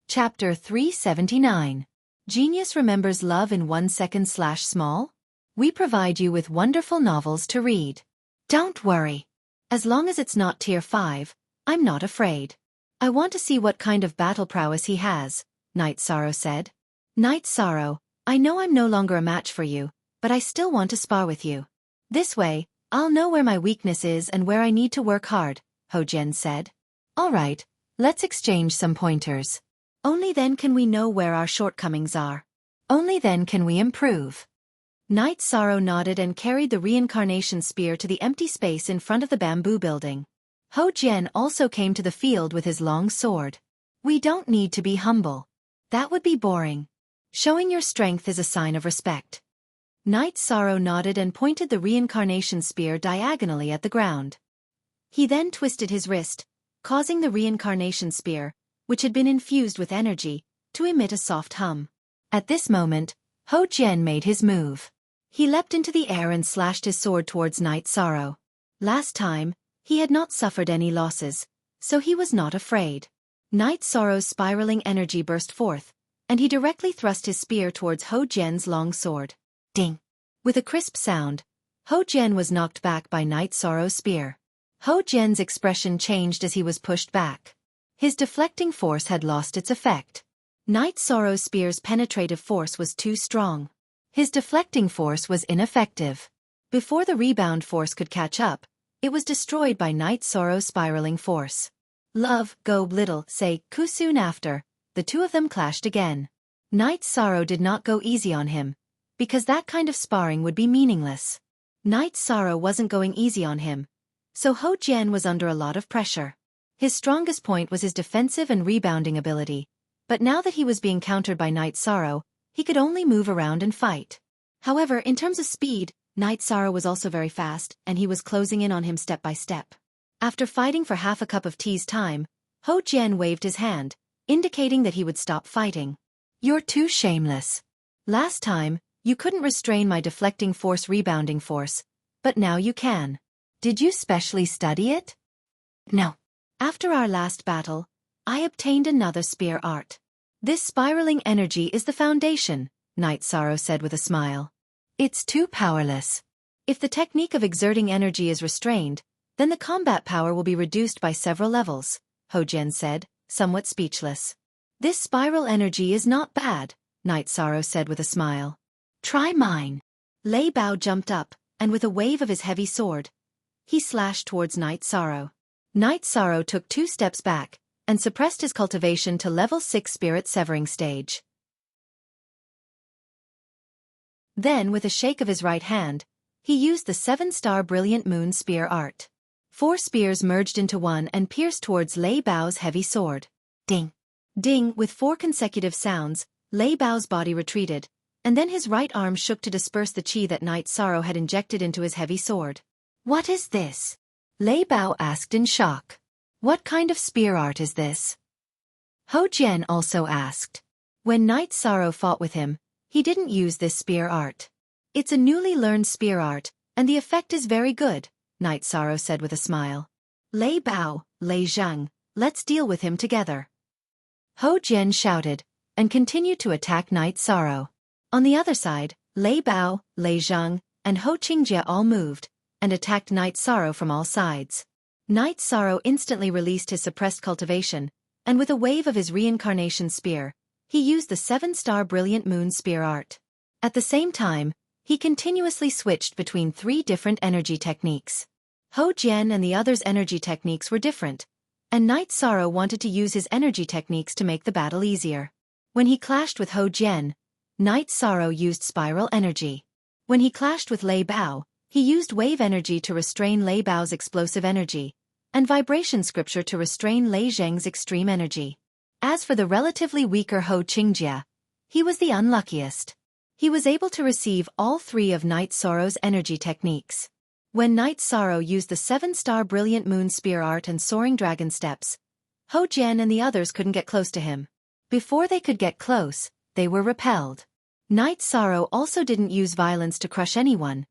Chapter 379. Genius Remembers Love in 1 second/small? We provide you with wonderful novels to read. Don't worry. As long as it's not Tier 5, I'm not afraid. I want to see what kind of battle prowess he has, Night Sorrow said. Night Sorrow, I know I'm no longer a match for you, but I still want to spar with you. This way, I'll know where my weakness is and where I need to work hard, Ho Jian said. All right, let's exchange some pointers. Only then can we know where our shortcomings are. Only then can we improve. Night Sorrow nodded and carried the reincarnation spear to the empty space in front of the bamboo building. Ho Jian also came to the field with his long sword. We don't need to be humble. That would be boring. Showing your strength is a sign of respect. Night Sorrow nodded and pointed the reincarnation spear diagonally at the ground. He then twisted his wrist, causing the reincarnation spear, which had been infused with energy, to emit a soft hum. At this moment, Ho Jian made his move. He leapt into the air and slashed his sword towards Night Sorrow. Last time, he had not suffered any losses, so he was not afraid. Night Sorrow's spiraling energy burst forth, and he directly thrust his spear towards Ho Jian's long sword. Ding! With a crisp sound, Ho Jian was knocked back by Night Sorrow's spear. Ho Jian's expression changed as he was pushed back. His deflecting force had lost its effect. Night Sorrow's spear's penetrative force was too strong. His deflecting force was ineffective. Before the rebound force could catch up, it was destroyed by Night Sorrow's spiraling force. Love, go little, say, ku soon after, the 2 of them clashed again. Night Sorrow did not go easy on him, because that kind of sparring would be meaningless. Night Sorrow wasn't going easy on him, so Ho Jian was under a lot of pressure. His strongest point was his defensive and rebounding ability, but now that he was being countered by Night Sorrow, he could only move around and fight. However, in terms of speed, Night Sorrow was also very fast, and he was closing in on him step by step. After fighting for half a cup of tea's time, Ho Jian waved his hand, indicating that he would stop fighting. You're too shameless. Last time, you couldn't restrain my deflecting force rebounding force, but now you can. Did you specially study it? No. After our last battle, I obtained another spear art. This spiraling energy is the foundation, Night Sorrow said with a smile. It's too powerless. If the technique of exerting energy is restrained, then the combat power will be reduced by several levels, Ho Jian said, somewhat speechless. This spiral energy is not bad, Night Sorrow said with a smile. Try mine. Lei Bao jumped up, and with a wave of his heavy sword, he slashed towards Night Sorrow. Night Sorrow took 2 steps back, and suppressed his cultivation to level 6 spirit severing stage. Then with a shake of his right hand, he used the 7-star brilliant moon spear art. 4 spears merged into one and pierced towards Lei Bao's heavy sword. Ding! Ding! With 4 consecutive sounds, Lei Bao's body retreated, and then his right arm shook to disperse the qi that Night Sorrow had injected into his heavy sword. What is this? Lei Bao asked in shock. What kind of spear art is this? Hou Jian also asked. When Night Sorrow fought with him, he didn't use this spear art. It's a newly learned spear art, and the effect is very good, Night Sorrow said with a smile. Lei Bao, Lei Zhang, let's deal with him together. Hou Jian shouted, and continued to attack Night Sorrow. On the other side, Lei Bao, Lei Zhang, and Hou Qingjie all moved, and attacked Night Sorrow from all sides. Night Sorrow instantly released his suppressed cultivation, and with a wave of his reincarnation spear, he used the 7-star brilliant moon spear art. At the same time, he continuously switched between 3 different energy techniques. Hou Jian and the others' energy techniques were different, and Night Sorrow wanted to use his energy techniques to make the battle easier. When he clashed with Hou Jian, Night Sorrow used spiral energy. When he clashed with Lei Bao, he used wave energy to restrain Lei Bao's explosive energy, and vibration scripture to restrain Lei Zheng's extreme energy. As for the relatively weaker Hou Qingjie, he was the unluckiest. He was able to receive all 3 of Night Sorrow's energy techniques. When Night Sorrow used the 7-star brilliant moon spear art and soaring dragon steps, Hou Jian and the others couldn't get close to him. Before they could get close, they were repelled. Night Sorrow also didn't use violence to crush anyone,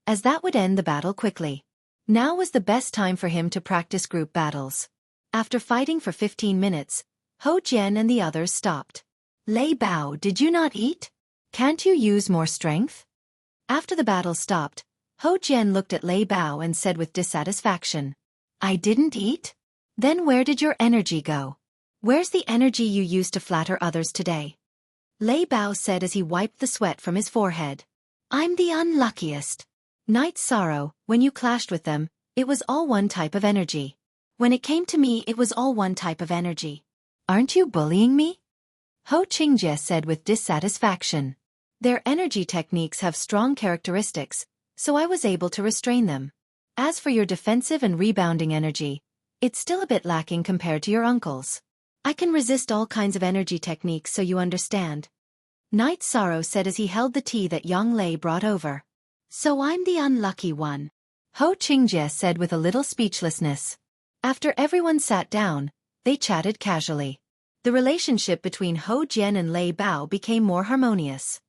as that would end the battle quickly. Now was the best time for him to practice group battles. After fighting for 15 minutes, Hou Jian and the others stopped. Lei Bao, did you not eat? Can't you use more strength? After the battle stopped, Hou Jian looked at Lei Bao and said with dissatisfaction, I didn't eat? Then where did your energy go? Where's the energy you used to flatter others today? Lei Bao said as he wiped the sweat from his forehead. I'm the unluckiest. Night Sorrow, when you clashed with them, it was all one type of energy. When it came to me, it was all one type of energy. Aren't you bullying me? Hou Qingjie said with dissatisfaction. Their energy techniques have strong characteristics, so I was able to restrain them. As for your defensive and rebounding energy, it's still a bit lacking compared to your uncle's. I can resist all kinds of energy techniques so you understand. Night Sorrow said as he held the tea that Yang Lei brought over. So I'm the unlucky one. Hou Qingjie said with a little speechlessness. After everyone sat down, they chatted casually. The relationship between Hou Jian and Lei Bao became more harmonious.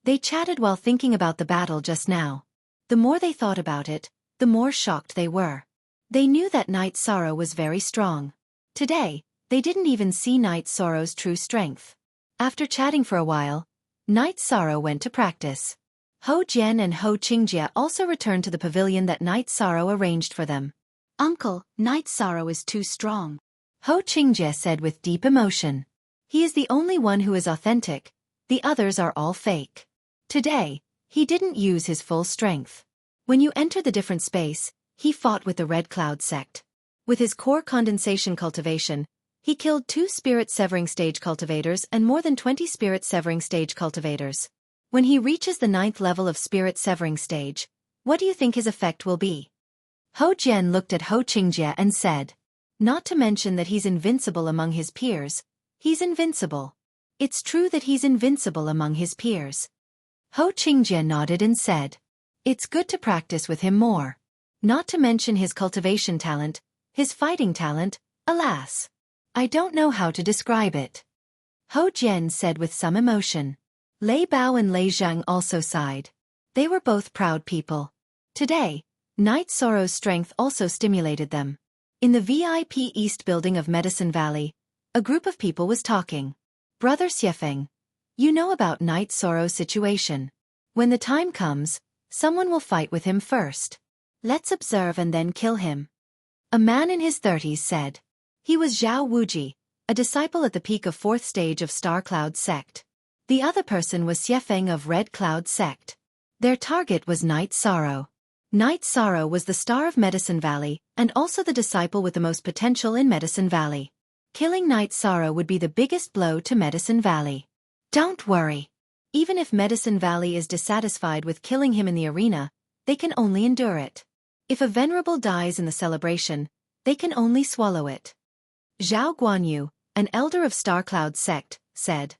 They chatted while thinking about the battle just now. The more they thought about it, the more shocked they were. They knew that Night Sorrow was very strong. Today, they didn't even see Night Sorrow's true strength. After chatting for a while, Night Sorrow went to practice. Hou Jian and Hou Qingjie also returned to the pavilion that Night Sorrow arranged for them. Uncle, Night Sorrow is too strong. Hou Qingjie said with deep emotion. He is the only one who is authentic, the others are all fake. Today, he didn't use his full strength. When you enter the different space, he fought with the Red Cloud sect. With his core condensation cultivation, he killed 2 spirit severing stage cultivators and more than 20 spirit severing stage cultivators. When he reaches the 9th level of spirit severing stage, what do you think his effect will be? Hou Jian looked at Hou Qingjie and said, not to mention that he's invincible among his peers, he's invincible. It's true that he's invincible among his peers. Hou Qingjie nodded and said, it's good to practice with him more. Not to mention his cultivation talent, his fighting talent, alas. I don't know how to describe it. Hou Jian said with some emotion. Lei Bao and Lei Zhang also sighed. They were both proud people. Today, Night Sorrow's strength also stimulated them. In the VIP East building of Medicine Valley, a group of people was talking. Brother Xiaofan, you know about Night Sorrow's situation. When the time comes, someone will fight with him first. Let's observe and then kill him. A man in his 30s said. He was Zhao Wuji, a disciple at the peak of 4th stage of Star Cloud sect. The other person was Xiaofan of Red Cloud sect. Their target was Night Sorrow. Night Sorrow was the star of Medicine Valley and also the disciple with the most potential in Medicine Valley. Killing Night Sorrow would be the biggest blow to Medicine Valley. Don't worry. Even if Medicine Valley is dissatisfied with killing him in the arena, they can only endure it. If a venerable dies in the celebration, they can only swallow it. Zhao Guanyu, an elder of Star Cloud sect, said.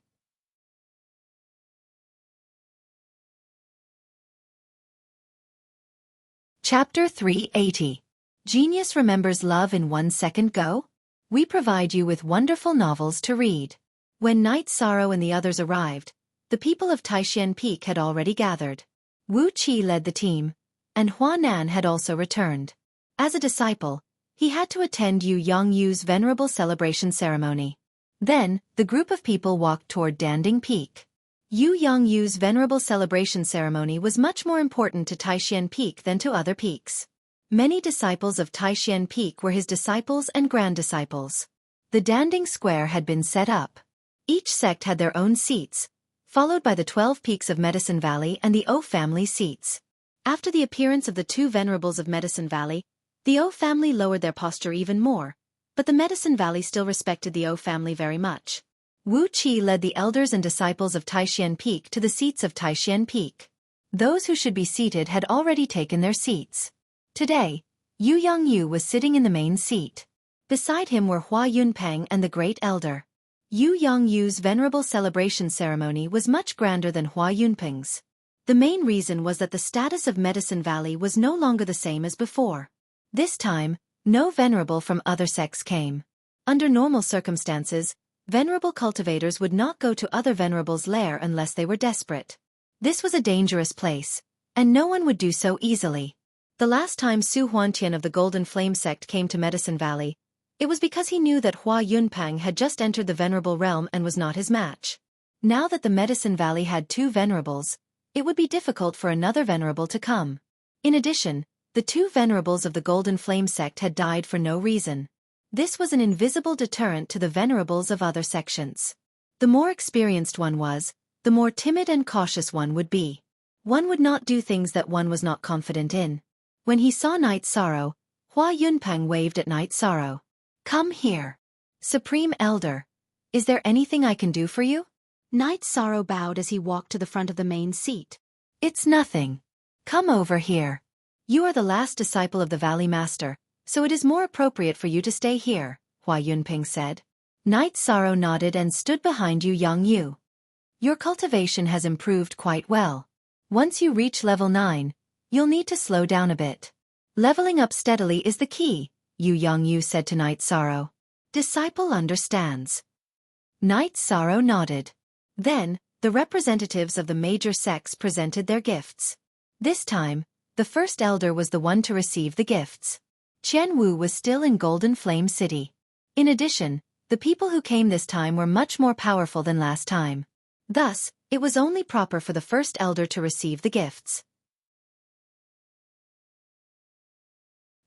Chapter 380. Genius Remembers Love in 1 Second Go? We provide you with wonderful novels to read. When Night Sorrow and the others arrived, the people of Taishan Peak had already gathered. Wuxia led the team, and Hua Nan had also returned. As a disciple, he had to attend Yu Yongyu's venerable celebration ceremony. Then, the group of people walked toward Danding Peak. Yu Yongyu's venerable celebration ceremony was much more important to Taishan Peak than to other peaks. Many disciples of Taishan Peak were his disciples and grand disciples. The Danding Square had been set up. Each sect had their own seats, followed by the 12 peaks of Medicine Valley and the O family seats. After the appearance of the two venerables of Medicine Valley, the O family lowered their posture even more, but the Medicine Valley still respected the O family very much. Wu Qi led the elders and disciples of Taishan Peak to the seats of Taishan Peak. Those who should be seated had already taken their seats. Today, Yu Yongyu was sitting in the main seat. Beside him were Hua Yunpeng and the Great Elder. Yu Yongyu's venerable celebration ceremony was much grander than Hua Yunpeng's. The main reason was that the status of Medicine Valley was no longer the same as before. This time, no venerable from other sects came. Under normal circumstances, venerable cultivators would not go to other venerables' lair unless they were desperate. This was a dangerous place, and no one would do so easily. The last time Su Huantian of the Golden Flame sect came to Medicine Valley, it was because he knew that Hua Yunpeng had just entered the venerable realm and was not his match. Now that the Medicine Valley had two venerables, it would be difficult for another venerable to come. In addition, the two venerables of the Golden Flame sect had died for no reason. This was an invisible deterrent to the venerables of other sections. The more experienced one was, the more timid and cautious one would be. One would not do things that one was not confident in. When he saw Night Sorrow, Hua Yunpeng waved at Night Sorrow. Come here. Supreme Elder. Is there anything I can do for you? Night Sorrow bowed as he walked to the front of the main seat. It's nothing. Come over here. You are the last disciple of the Valley Master, so it is more appropriate for you to stay here, Hua Yunpeng said. Night Sorrow nodded and stood behind Yu Yongyu. Your cultivation has improved quite well. Once you reach level 9, you'll need to slow down a bit. Leveling up steadily is the key, Yu Yongyu said to Night Sorrow. Disciple understands. Night Sorrow nodded. Then, the representatives of the major sects presented their gifts. This time, the first elder was the one to receive the gifts. Qian Wu was still in Golden Flame City. In addition, the people who came this time were much more powerful than last time. Thus, it was only proper for the first elder to receive the gifts.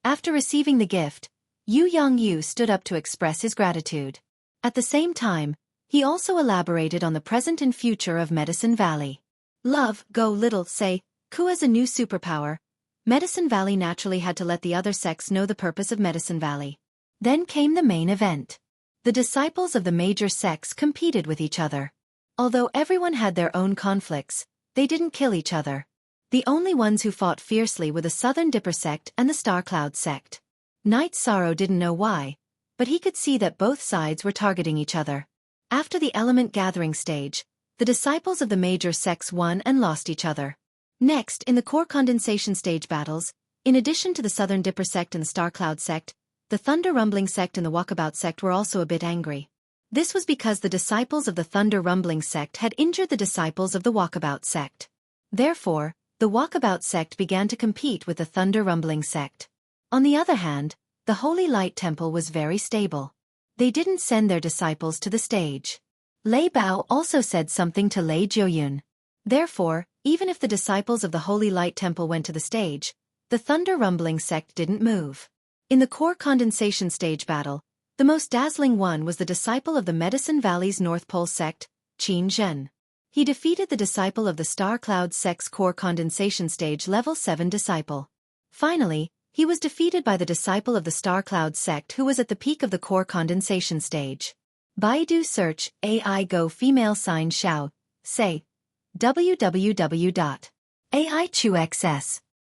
After receiving the gift, Yu Yongyu stood up to express his gratitude. At the same time, he also elaborated on the present and future of Medicine Valley. Love, go little, say, Ku as a new superpower. Medicine Valley naturally had to let the other sects know the purpose of Medicine Valley. Then came the main event. The disciples of the major sects competed with each other. Although everyone had their own conflicts, they didn't kill each other. The only ones who fought fiercely were the Southern Dipper sect and the Star Cloud sect. Night Sorrow didn't know why, but he could see that both sides were targeting each other. After the element gathering stage, the disciples of the major sects won and lost each other. Next, in the core condensation stage battles, in addition to the Southern Dipper sect and the Star Cloud sect, the Thunder Rumbling sect and the Walkabout sect were also a bit angry. This was because the disciples of the Thunder Rumbling sect had injured the disciples of the Walkabout sect. Therefore, the Walkabout sect began to compete with the Thunder Rumbling sect. On the other hand, the Holy Light Temple was very stable. They didn't send their disciples to the stage. Lei Bao also said something to Lei Jiuyun. Therefore, even if the disciples of the Holy Light Temple went to the stage, the Thunder Rumbling sect didn't move. In the core condensation stage battle, the most dazzling one was the disciple of the Medicine Valley's North Pole sect, Qin Zhen. He defeated the disciple of the star cloud sex core condensation stage level 7 disciple. Finally, he was defeated by the disciple of the star cloud sect who was at the peak of the core condensation stage. Baidu search, AI Go female sign Xiao, say, www.aichuxs.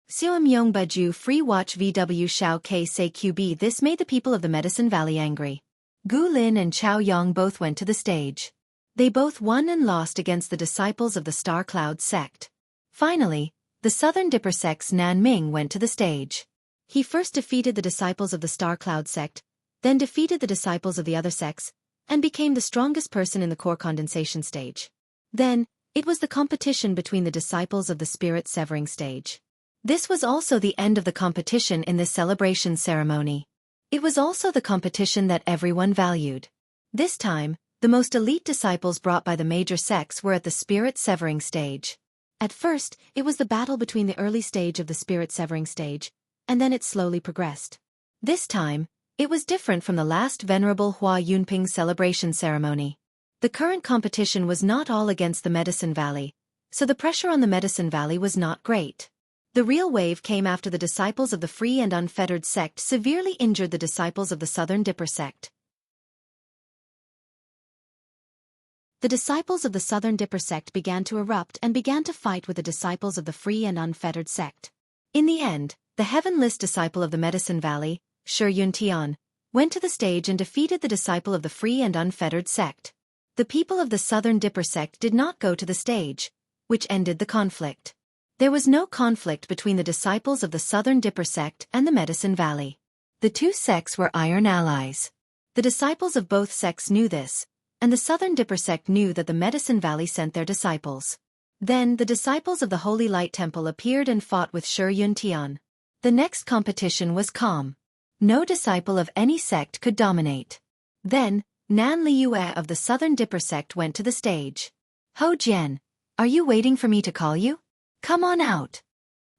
Xiaomyongbaju free watch VW Xiao K say QB. This made the people of the Medicine Valley angry. Gu Lin and Chao Yang both went to the stage. They both won and lost against the disciples of the Star Cloud sect. Finally, the Southern Dipper sect's Nan Ming went to the stage. He first defeated the disciples of the Star Cloud sect, then defeated the disciples of the other sects, and became the strongest person in the core condensation stage. Then, it was the competition between the disciples of the spirit severing stage. This was also the end of the competition in this celebration ceremony. It was also the competition that everyone valued. This time, the most elite disciples brought by the major sects were at the spirit severing stage. At first, it was the battle between the early stage of the spirit severing stage, and then it slowly progressed. This time, it was different from the last Venerable Hua Yunping celebration ceremony. The current competition was not all against the Medicine Valley, so the pressure on the Medicine Valley was not great. The real wave came after the disciples of the Free and Unfettered sect severely injured the disciples of the Southern Dipper sect. The disciples of the Southern Dipper sect began to erupt and began to fight with the disciples of the Free and Unfettered sect. In the end, the heavenless disciple of the Medicine Valley, Shi Yuntian, went to the stage and defeated the disciple of the Free and Unfettered sect. The people of the Southern Dipper sect did not go to the stage, which ended the conflict. There was no conflict between the disciples of the Southern Dipper sect and the Medicine Valley. The two sects were iron allies. The disciples of both sects knew this, and the Southern Dipper sect knew that the Medicine Valley sent their disciples. Then the disciples of the Holy Light Temple appeared and fought with Shi Yuntian. The next competition was calm. No disciple of any sect could dominate. Then, Nan Liue of the Southern Dipper sect went to the stage. Ho Jian, are you waiting for me to call you? Come on out.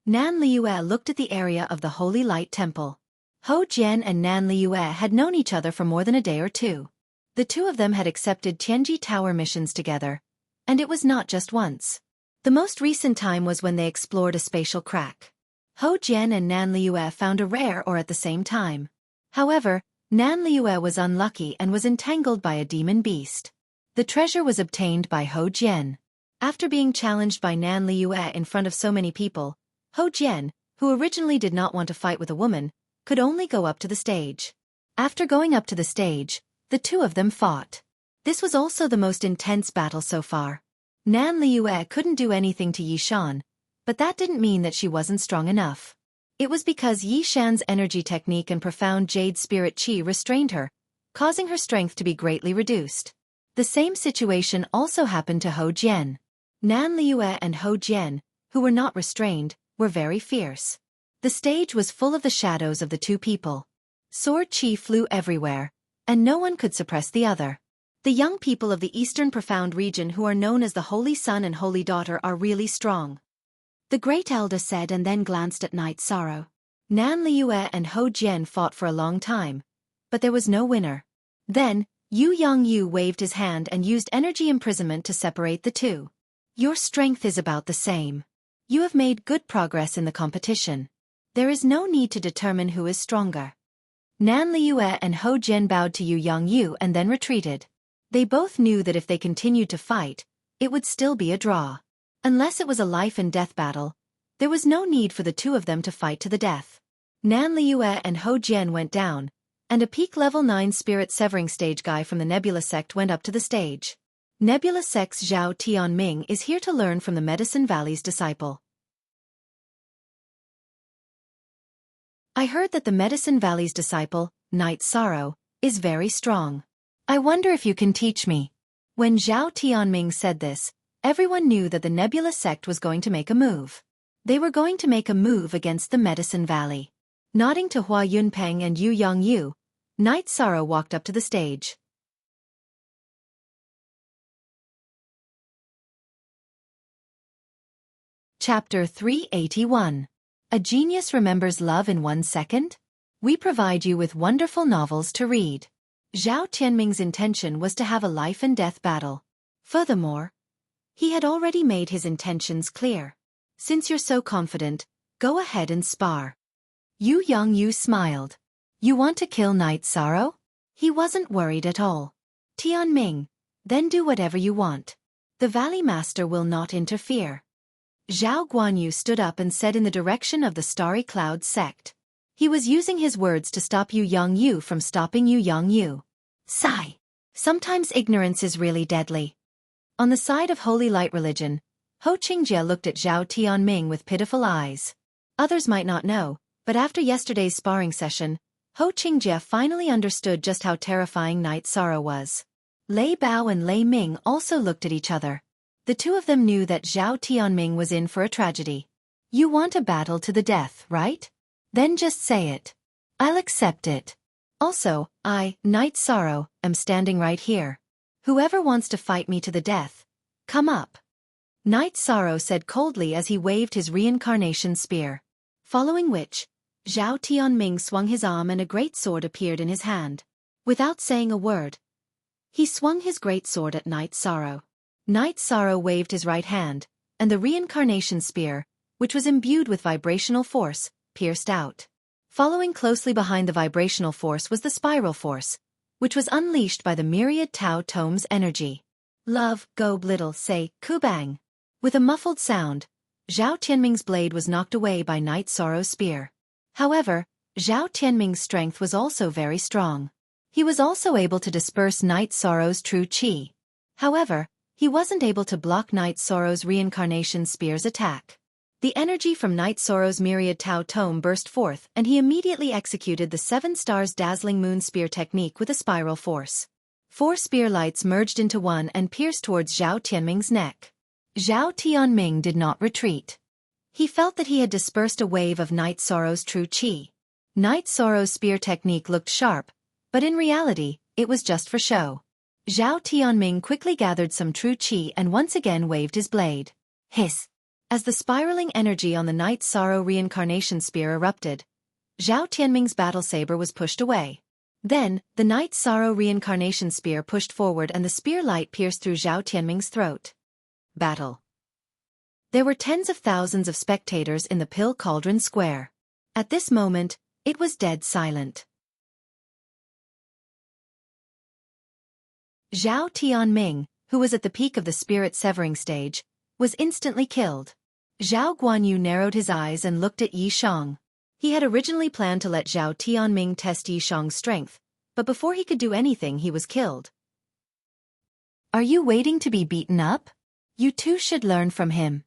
Nan Liue looked at the area of the Holy Light Temple. Ho Jian and Nan Liue had known each other for more than a day or two. The two of them had accepted Tianji Tower missions together, and it was not just once. The most recent time was when they explored a spatial crack. Ho Jian and Nan Liue found a rare ore at the same time. However, Nan Liue was unlucky and was entangled by a demon beast. The treasure was obtained by Ho Jian. After being challenged by Nan Liue in front of so many people, Ho Jian, who originally did not want to fight with a woman, could only go up to the stage. After going up to the stage, the two of them fought. This was also the most intense battle so far. Nan Liue couldn't do anything to Yishan, but that didn't mean that she wasn't strong enough. It was because Yishan's energy technique and profound jade spirit qi restrained her, causing her strength to be greatly reduced. The same situation also happened to Ho Jian. Nan Liue and Ho Jian, who were not restrained, were very fierce. The stage was full of the shadows of the two people. Sword qi flew everywhere, and no one could suppress the other. The young people of the Eastern Profound region who are known as the Holy Son and Holy Daughter are really strong. The Great Elder said and then glanced at Night Sorrow. Nan Liue and Ho Jian fought for a long time, but there was no winner. Then, Yu Yongyu waved his hand and used energy imprisonment to separate the two. Your strength is about the same. You have made good progress in the competition. There is no need to determine who is stronger. Nan Liue and Ho Jian bowed to Yu Yongyu and then retreated. They both knew that if they continued to fight, it would still be a draw. Unless it was a life-and-death battle, there was no need for the two of them to fight to the death. Nan Liue and Ho Jian went down, and a peak level 9 spirit severing stage guy from the Nebula sect went up to the stage. Nebula sect's Zhao Tianming is here to learn from the Medicine Valley's disciple. I heard that the Medicine Valley's disciple, Night Sorrow, is very strong. I wonder if you can teach me. When Zhao Tianming said this, everyone knew that the Nebula sect was going to make a move. They were going to make a move against the Medicine Valley. Nodding to Hua Yunpeng and Yu Yongyu, Night Sorrow walked up to the stage. Chapter 381. A Genius Remembers Love in 1 Second? We provide you with wonderful novels to read. Zhao Tianming's intention was to have a life-and-death battle. Furthermore, He had already made his intentions clear. Since you're so confident, go ahead and spar. Yu Yongyu smiled. You want to kill Night Sorrow? He wasn't worried at all. Tianming, then do whatever you want. The Valley Master will not interfere. Zhao Guanyu stood up and said in the direction of the Starry Cloud sect. He was using his words to stop Yu Yongyu from stopping Yu Yongyu. Sigh. Sometimes ignorance is really deadly. On the side of Holy Light Religion, Ho Qingjie looked at Zhao Tianming with pitiful eyes. Others might not know, but after yesterday's sparring session, Ho Qingjie finally understood just how terrifying Night Sorrow was. Lei Bao and Lei Ming also looked at each other. The two of them knew that Zhao Tianming was in for a tragedy. You want a battle to the death, right? Then just say it. I'll accept it. Also, I, Night Sorrow, am standing right here. Whoever wants to fight me to the death, come up. Night Sorrow said coldly as he waved his reincarnation spear. Following which, Zhao Tianming swung his arm and a great sword appeared in his hand. Without saying a word, he swung his great sword at Night Sorrow. Night Sorrow waved his right hand, and the reincarnation spear, which was imbued with vibrational force, pierced out. Following closely behind the vibrational force was the spiral force, which was unleashed by the myriad Tao Tome's energy. Love, go little, say, Kubang. With a muffled sound, Zhao Tianming's blade was knocked away by Night Sorrow's spear. However, Zhao Tianming's strength was also very strong. He was also able to disperse Night Sorrow's true qi. However, he wasn't able to block Night Sorrow's reincarnation spear's attack. The energy from Night Sorrow's myriad Tao Tome burst forth and he immediately executed the 7 stars dazzling moon spear technique with a spiral force. 4 spear lights merged into one and pierced towards Zhao Tianming's neck. Zhao Tianming did not retreat. He felt that he had dispersed a wave of Night Sorrow's true qi. Night Sorrow's spear technique looked sharp, but in reality, it was just for show. Zhao Tianming quickly gathered some true qi and once again waved his blade. Hiss! As the spiraling energy on the Night Sorrow reincarnation spear erupted, Zhao Tianming's battle saber was pushed away. Then, the Night Sorrow reincarnation spear pushed forward and the spear light pierced through Zhao Tianming's throat. Battle. There were tens of thousands of spectators in the Pill Cauldron Square. At this moment, it was dead silent. Zhao Tianming, who was at the peak of the spirit severing stage, was instantly killed. Zhao Guanyu narrowed his eyes and looked at Yi Shang. He had originally planned to let Zhao Tianming test Yi Shang's strength, but before he could do anything he was killed. Are you waiting to be beaten up? You two should learn from him.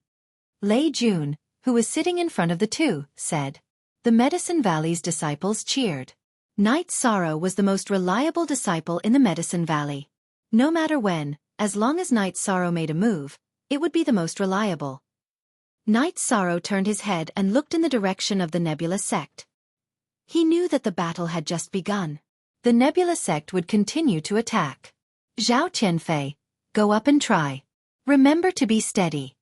Lei Jun, who was sitting in front of the two, said. The Medicine Valley's disciples cheered. Night Sorrow was the most reliable disciple in the Medicine Valley. No matter when, as long as Night Sorrow made a move, it would be the most reliable. Night Sorrow turned his head and looked in the direction of the Nebula sect. He knew that the battle had just begun. The Nebula sect would continue to attack. Zhao Qianfei, go up and try. Remember to be steady.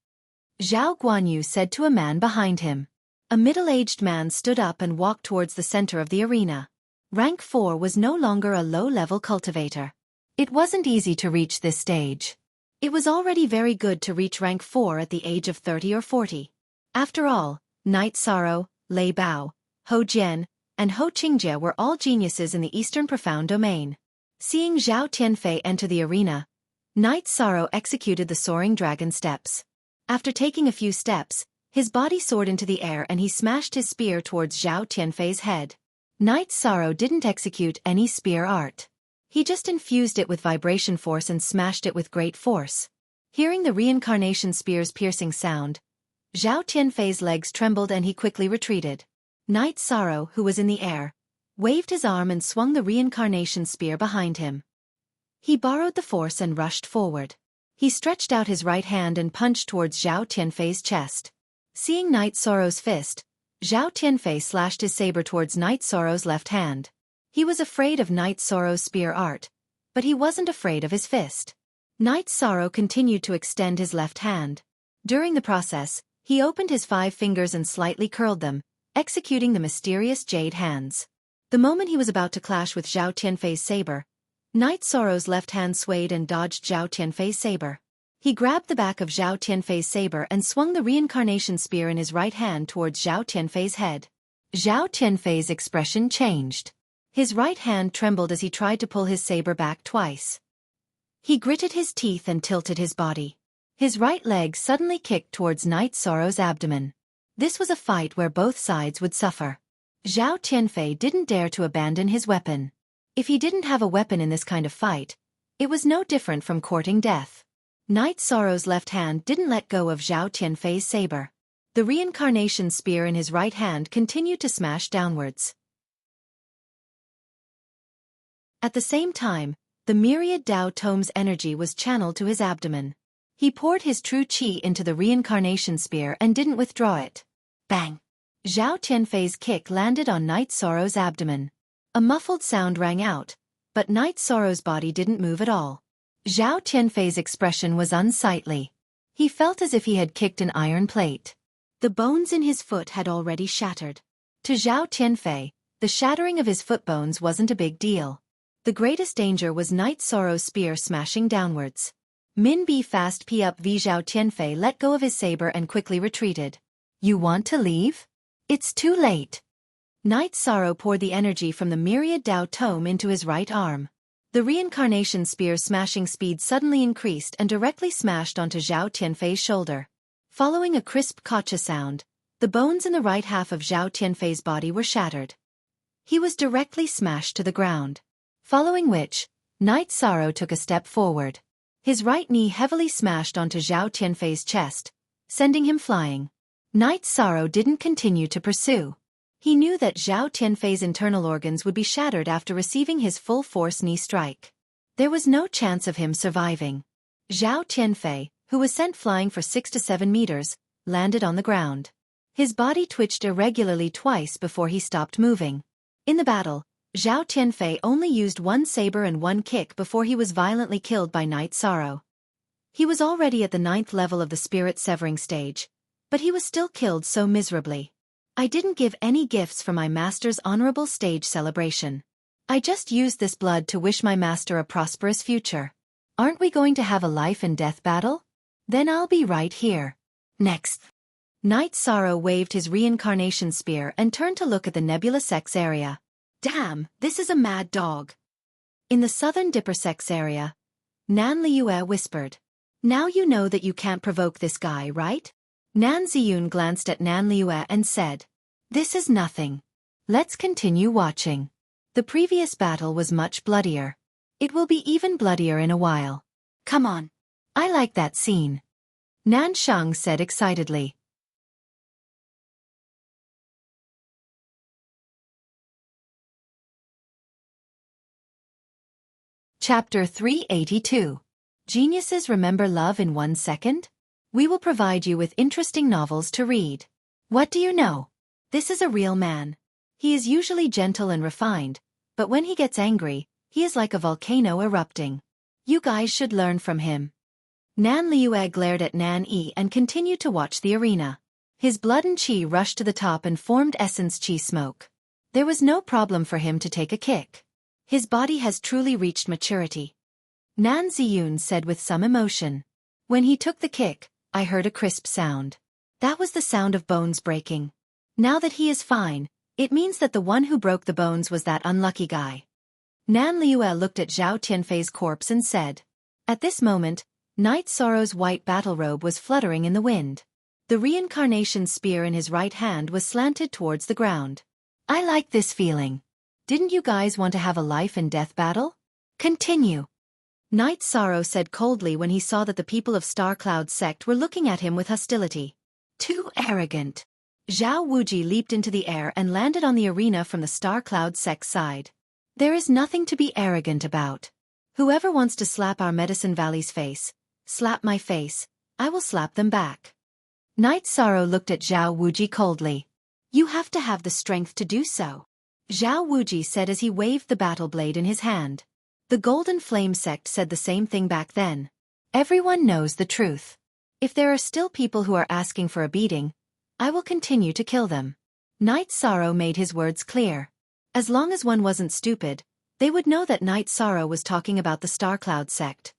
Zhao Guanyu said to a man behind him. A middle-aged man stood up and walked towards the center of the arena. Rank 4 was no longer a low-level cultivator. It wasn't easy to reach this stage. It was already very good to reach rank 4 at the age of 30 or 40. After all, Night Sorrow, Lei Bao, Ho Jian, and Ho Qingjie were all geniuses in the Eastern Profound Domain. Seeing Zhao Tianfei enter the arena, Night Sorrow executed the soaring dragon steps. After taking a few steps, his body soared into the air and he smashed his spear towards Zhao Tianfei's head. Night Sorrow didn't execute any spear art. He just infused it with vibration force and smashed it with great force. Hearing the reincarnation spear's piercing sound, Zhao Tianfei's legs trembled and he quickly retreated. Night Sorrow, who was in the air, waved his arm and swung the reincarnation spear behind him. He borrowed the force and rushed forward. He stretched out his right hand and punched towards Zhao Tianfei's chest. Seeing Night Sorrow's fist, Zhao Tianfei slashed his saber towards Night Sorrow's left hand. He was afraid of Night Sorrow's spear art, but he wasn't afraid of his fist. Night Sorrow continued to extend his left hand. During the process, he opened his 5 fingers and slightly curled them, executing the mysterious jade hands. The moment he was about to clash with Zhao Tianfei's saber, Night Sorrow's left hand swayed and dodged Zhao Tianfei's saber. He grabbed the back of Zhao Tianfei's saber and swung the reincarnation spear in his right hand towards Zhao Tianfei's head. Zhao Tianfei's expression changed. His right hand trembled as he tried to pull his saber back twice. He gritted his teeth and tilted his body. His right leg suddenly kicked towards Night Sorrow's abdomen. This was a fight where both sides would suffer. Zhao Tianfei didn't dare to abandon his weapon. If he didn't have a weapon in this kind of fight, it was no different from courting death. Night Sorrow's left hand didn't let go of Zhao Tianfei's saber. The reincarnation spear in his right hand continued to smash downwards. At the same time, the myriad Dao Tome's energy was channeled to his abdomen. He poured his true qi into the reincarnation spear and didn't withdraw it. Bang! Zhao Tianfei's kick landed on Night Sorrow's abdomen. A muffled sound rang out, but Night Sorrow's body didn't move at all. Zhao Tianfei's expression was unsightly. He felt as if he had kicked an iron plate. The bones in his foot had already shattered. To Zhao Tianfei, the shattering of his foot bones wasn't a big deal. The greatest danger was Night Sorrow's spear smashing downwards. Min Bi fast P up V Zhao Tianfei let go of his saber and quickly retreated. You want to leave? It's too late. Night Sorrow poured the energy from the myriad Dao Tome into his right arm. The reincarnation spear's smashing speed suddenly increased and directly smashed onto Zhao Tianfei's shoulder. Following a crisp kacha sound, the bones in the right half of Zhao Tianfei's body were shattered. He was directly smashed to the ground. Following which, Night Sorrow took a step forward. His right knee heavily smashed onto Zhao Tianfei's chest, sending him flying. Night Sorrow didn't continue to pursue. He knew that Zhao Tianfei's internal organs would be shattered after receiving his full-force knee strike. There was no chance of him surviving. Zhao Tianfei, who was sent flying for 6 to 7 meters, landed on the ground. His body twitched irregularly twice before he stopped moving. In the battle, Zhao Tianfei only used one saber and one kick before he was violently killed by Night Sorrow. He was already at the 9th level of the spirit severing stage, but he was still killed so miserably. I didn't give any gifts for my master's honorable stage celebration. I just used this blood to wish my master a prosperous future. Aren't we going to have a life and death battle? Then I'll be right here. Next. Night Sorrow waved his reincarnation spear and turned to look at the Nebula Sex area. Damn, this is a mad dog. In the southern Dipper Sex area, Nan Liue whispered. Now you know that you can't provoke this guy, right? Nan Ziyun glanced at Nan Liue and said, This is nothing. Let's continue watching. The previous battle was much bloodier. It will be even bloodier in a while. Come on. I like that scene. Nan Shang said excitedly. Chapter 382. Geniuses remember love in 1 second? We will provide you with interesting novels to read. What do you know? This is a real man. He is usually gentle and refined, but when he gets angry, he is like a volcano erupting. You guys should learn from him. Nan Liue glared at Nan Yi and continued to watch the arena. His blood and qi rushed to the top and formed essence qi smoke. There was no problem for him to take a kick. His body has truly reached maturity. Nan Ziyun said with some emotion. When he took the kick, I heard a crisp sound. That was the sound of bones breaking. Now that he is fine, it means that the one who broke the bones was that unlucky guy. Nan Liue looked at Zhao Tianfei's corpse and said. At this moment, Night Sorrow's white battle robe was fluttering in the wind. The reincarnation spear in his right hand was slanted towards the ground. I like this feeling. Didn't you guys want to have a life and death battle? Continue. Night Sorrow said coldly when he saw that the people of Star Cloud's sect were looking at him with hostility. Too arrogant. Zhao Wuji leaped into the air and landed on the arena from the Star Cloud sect's side. There is nothing to be arrogant about. Whoever wants to slap our Medicine Valley's face, slap my face, I will slap them back. Night Sorrow looked at Zhao Wuji coldly. You have to have the strength to do so. Zhao Wuji said as he waved the battle blade in his hand. The Golden Flame sect said the same thing back then. Everyone knows the truth. If there are still people who are asking for a beating, I will continue to kill them. Night Sorrow made his words clear. As long as one wasn't stupid, they would know that Night Sorrow was talking about the Star Cloud sect.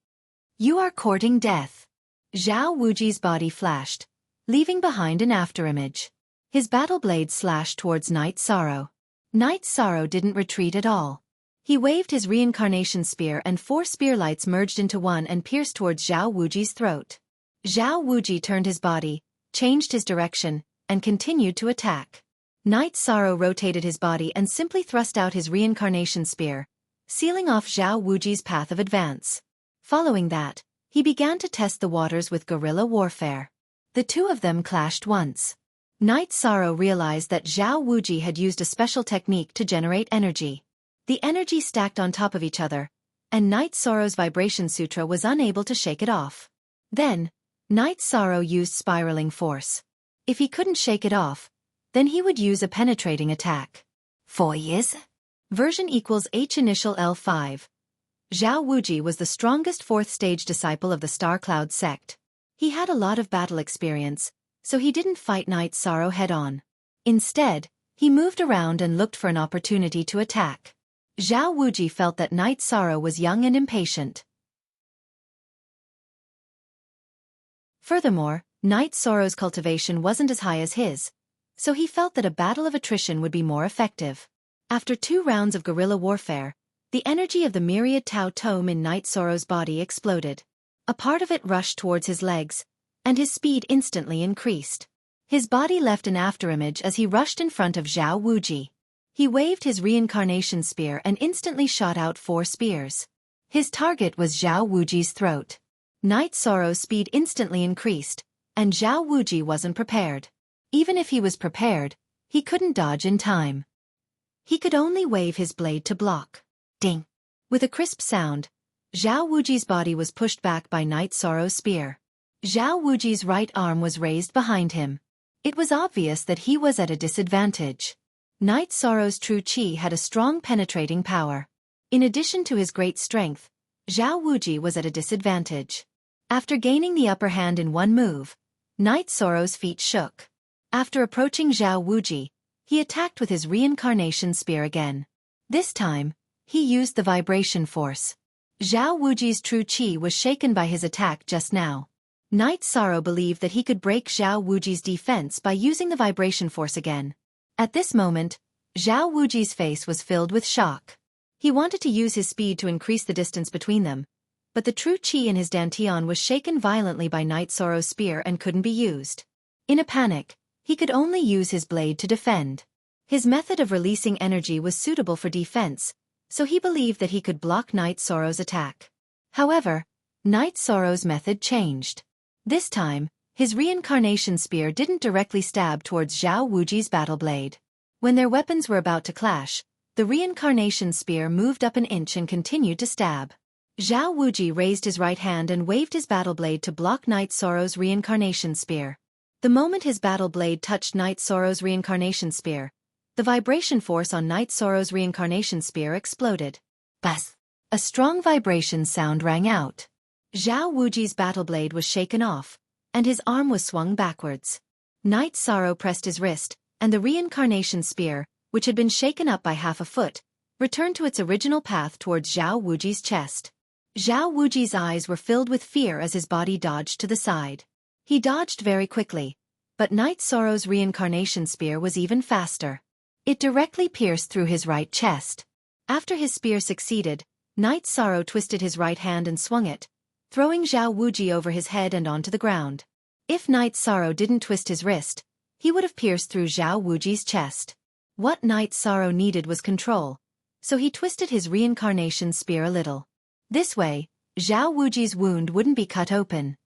You are courting death. Zhao Wuji's body flashed, leaving behind an afterimage. His battle blade slashed towards Night Sorrow. Night Sorrow didn't retreat at all. He waved his reincarnation spear and 4 spear lights merged into one and pierced towards Zhao Wuji's throat. Zhao Wuji turned his body, changed his direction, and continued to attack. Night Sorrow rotated his body and simply thrust out his reincarnation spear, sealing off Zhao Wuji's path of advance. Following that, he began to test the waters with guerrilla warfare. The two of them clashed once. Night Sorrow realized that Zhao Wuji had used a special technique to generate energy. The energy stacked on top of each other, and Night Sorrow's vibration sutra was unable to shake it off. Then, Night Sorrow used spiraling force. If he couldn't shake it off, then he would use a penetrating attack. 4 years? Version equals H initial L5. Zhao Wuji was the strongest 4th stage disciple of the Star Cloud sect. He had a lot of battle experience, so he didn't fight Night Sorrow head-on. Instead, he moved around and looked for an opportunity to attack. Zhao Wuji felt that Night Sorrow was young and impatient. Furthermore, Night Sorrow's cultivation wasn't as high as his, so he felt that a battle of attrition would be more effective. After 2 rounds of guerrilla warfare, the energy of the myriad Tao Tome in Night Sorrow's body exploded. A part of it rushed towards his legs, and his speed instantly increased. His body left an afterimage as he rushed in front of Zhao Wuji. He waved his reincarnation spear and instantly shot out 4 spears. His target was Zhao Wuji's throat. Night Sorrow's speed instantly increased, and Zhao Wuji wasn't prepared. Even if he was prepared, he couldn't dodge in time. He could only wave his blade to block. Ding! With a crisp sound, Zhao Wuji's body was pushed back by Night Sorrow's spear. Zhao Wuji's right arm was raised behind him. It was obvious that he was at a disadvantage. Night Sorrow's true chi had a strong penetrating power. In addition to his great strength, Zhao Wuji was at a disadvantage. After gaining the upper hand in one move, Night Sorrow's feet shook. After approaching Zhao Wuji, he attacked with his reincarnation spear again. This time, he used the vibration force. Zhao Wuji's true chi was shaken by his attack just now. Night Sorrow believed that he could break Zhao Wuji's defense by using the vibration force again. At this moment, Zhao Wuji's face was filled with shock. He wanted to use his speed to increase the distance between them, but the true chi in his dantian was shaken violently by Night Sorrow's spear and couldn't be used. In a panic, he could only use his blade to defend. His method of releasing energy was suitable for defense, so he believed that he could block Night Sorrow's attack. However, Night Sorrow's method changed. This time, his reincarnation spear didn't directly stab towards Zhao Wuji's battle blade. When their weapons were about to clash, the reincarnation spear moved up an inch and continued to stab. Zhao Wuji raised his right hand and waved his battle blade to block Night Sorrow's reincarnation spear. The moment his battle blade touched Night Sorrow's reincarnation spear, the vibration force on Night Sorrow's reincarnation spear exploded. Buzz! A strong vibration sound rang out. Zhao Wuji's battle blade was shaken off, and his arm was swung backwards. Night Sorrow pressed his wrist, and the reincarnation spear, which had been shaken up by half a foot, returned to its original path towards Zhao Wuji's chest. Zhao Wuji's eyes were filled with fear as his body dodged to the side. He dodged very quickly, but Night Sorrow's reincarnation spear was even faster. It directly pierced through his right chest. After his spear succeeded, Night Sorrow twisted his right hand and swung it, throwing Zhao Wuji over his head and onto the ground. If Night Sorrow didn't twist his wrist, he would have pierced through Zhao Wuji's chest. What Night Sorrow needed was control, so he twisted his reincarnation spear a little. This way, Zhao Wuji's wound wouldn't be cut open.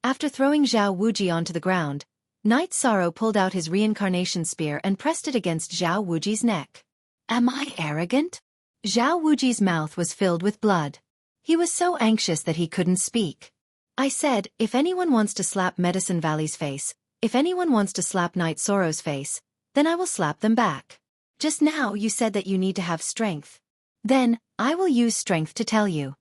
After throwing Zhao Wuji onto the ground, Night Sorrow pulled out his reincarnation spear and pressed it against Zhao Wuji's neck. Am I arrogant? Zhao Wuji's mouth was filled with blood. He was so anxious that he couldn't speak. I said, if anyone wants to slap Medicine Valley's face, if anyone wants to slap Night Sorrow's face, then I will slap them back. Just now you said that you need to have strength. Then, I will use strength to tell you.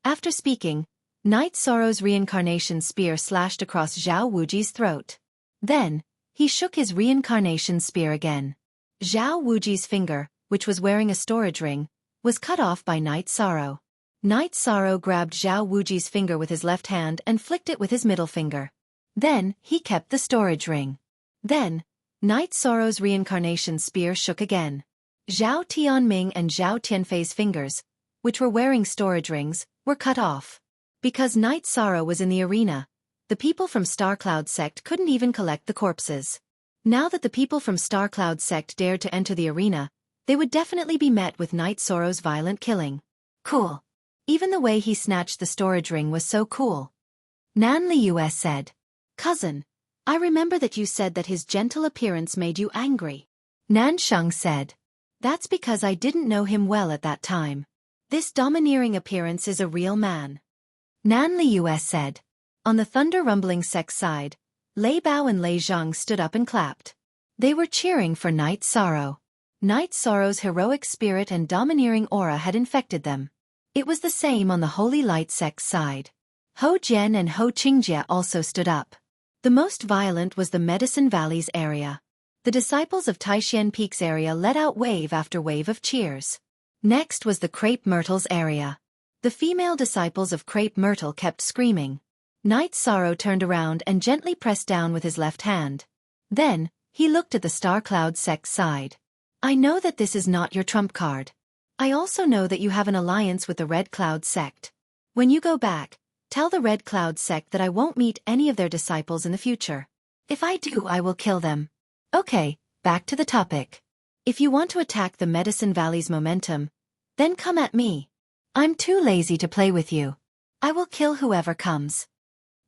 After speaking, Night Sorrow's reincarnation spear slashed across Zhao Wuji's throat. Then, he shook his reincarnation spear again. Zhao Wuji's finger, which was wearing a storage ring, was cut off by Night Sorrow. Night Sorrow grabbed Zhao Wuji's finger with his left hand and flicked it with his middle finger. Then, he kept the storage ring. Then, Night Sorrow's reincarnation spear shook again. Zhao Tianming and Zhao Tianfei's fingers, which were wearing storage rings, were cut off. Because Night Sorrow was in the arena, the people from Star Cloud Sect couldn't even collect the corpses. Now that the people from Star Cloud Sect dared to enter the arena, they would definitely be met with Night Sorrow's violent killing. Cool. Even the way he snatched the storage ring was so cool. Nan Liu said, "Cousin, I remember that you said that his gentle appearance made you angry." Nan Sheng said, "That's because I didn't know him well at that time. This domineering appearance is a real man." Nan Liu said. On the thunder rumbling sect side, Lei Bao and Lei Zhang stood up and clapped. They were cheering for Night Sorrow. Night Sorrow's heroic spirit and domineering aura had infected them. It was the same on the Holy Light sect side. Ho Jian and Ho Qingjie also stood up. The most violent was the Medicine Valleys area. The disciples of Taishan Peaks area let out wave after wave of cheers. Next was the Crepe Myrtles area. The female disciples of Crepe Myrtle kept screaming. Night Sorrow turned around and gently pressed down with his left hand. Then, he looked at the Star Cloud sect side. "I know that this is not your trump card. I also know that you have an alliance with the Red Cloud sect. When you go back, tell the Red Cloud sect that I won't meet any of their disciples in the future. If I do, I will kill them." Okay, back to the topic. If you want to attack the Medicine Valley's momentum, then come at me. I'm too lazy to play with you. I will kill whoever comes.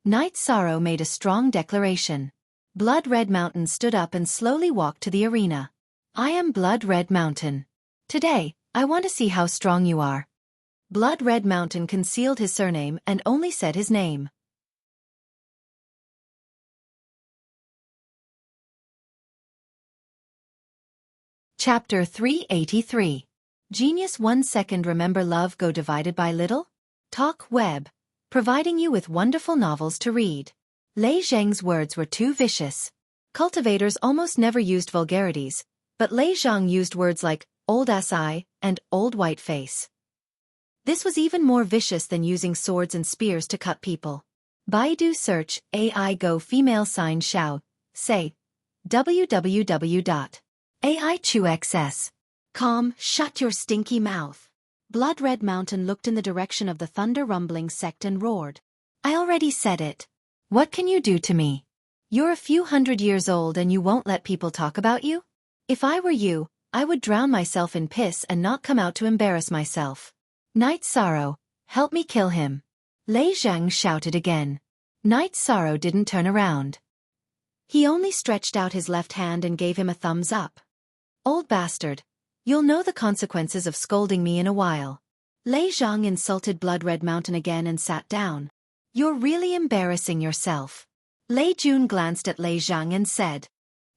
Night Sorrow made a strong declaration. Blood Red Mountain stood up and slowly walked to the arena. "I am Blood Red Mountain. Today, I want to see how strong you are." Blood Red Mountain concealed his surname and only said his name. Chapter 383. Genius 1 second. Remember love go divided by little? Talk Web. Providing you with wonderful novels to read. Lei Zhang's words were too vicious. Cultivators almost never used vulgarities, but Lei Zhang used words like old ass eye and old white face. This was even more vicious than using swords and spears to cut people. Baidu search AI Go female sign Xiao, say www.aichuxs.com. Shut your stinky mouth. Blood Red Mountain looked in the direction of the thunder rumbling sect and roared. "I already said it. What can you do to me? You're a few hundred years old and you won't let people talk about you? If I were you, I would drown myself in piss and not come out to embarrass myself. Night Sorrow, help me kill him." Lei Zhang shouted again. Night Sorrow didn't turn around. He only stretched out his left hand and gave him a thumbs up. "Old bastard, you'll know the consequences of scolding me in a while." Lei Zhang insulted Blood Red Mountain again and sat down. "You're really embarrassing yourself." Lei Jun glanced at Lei Zhang and said,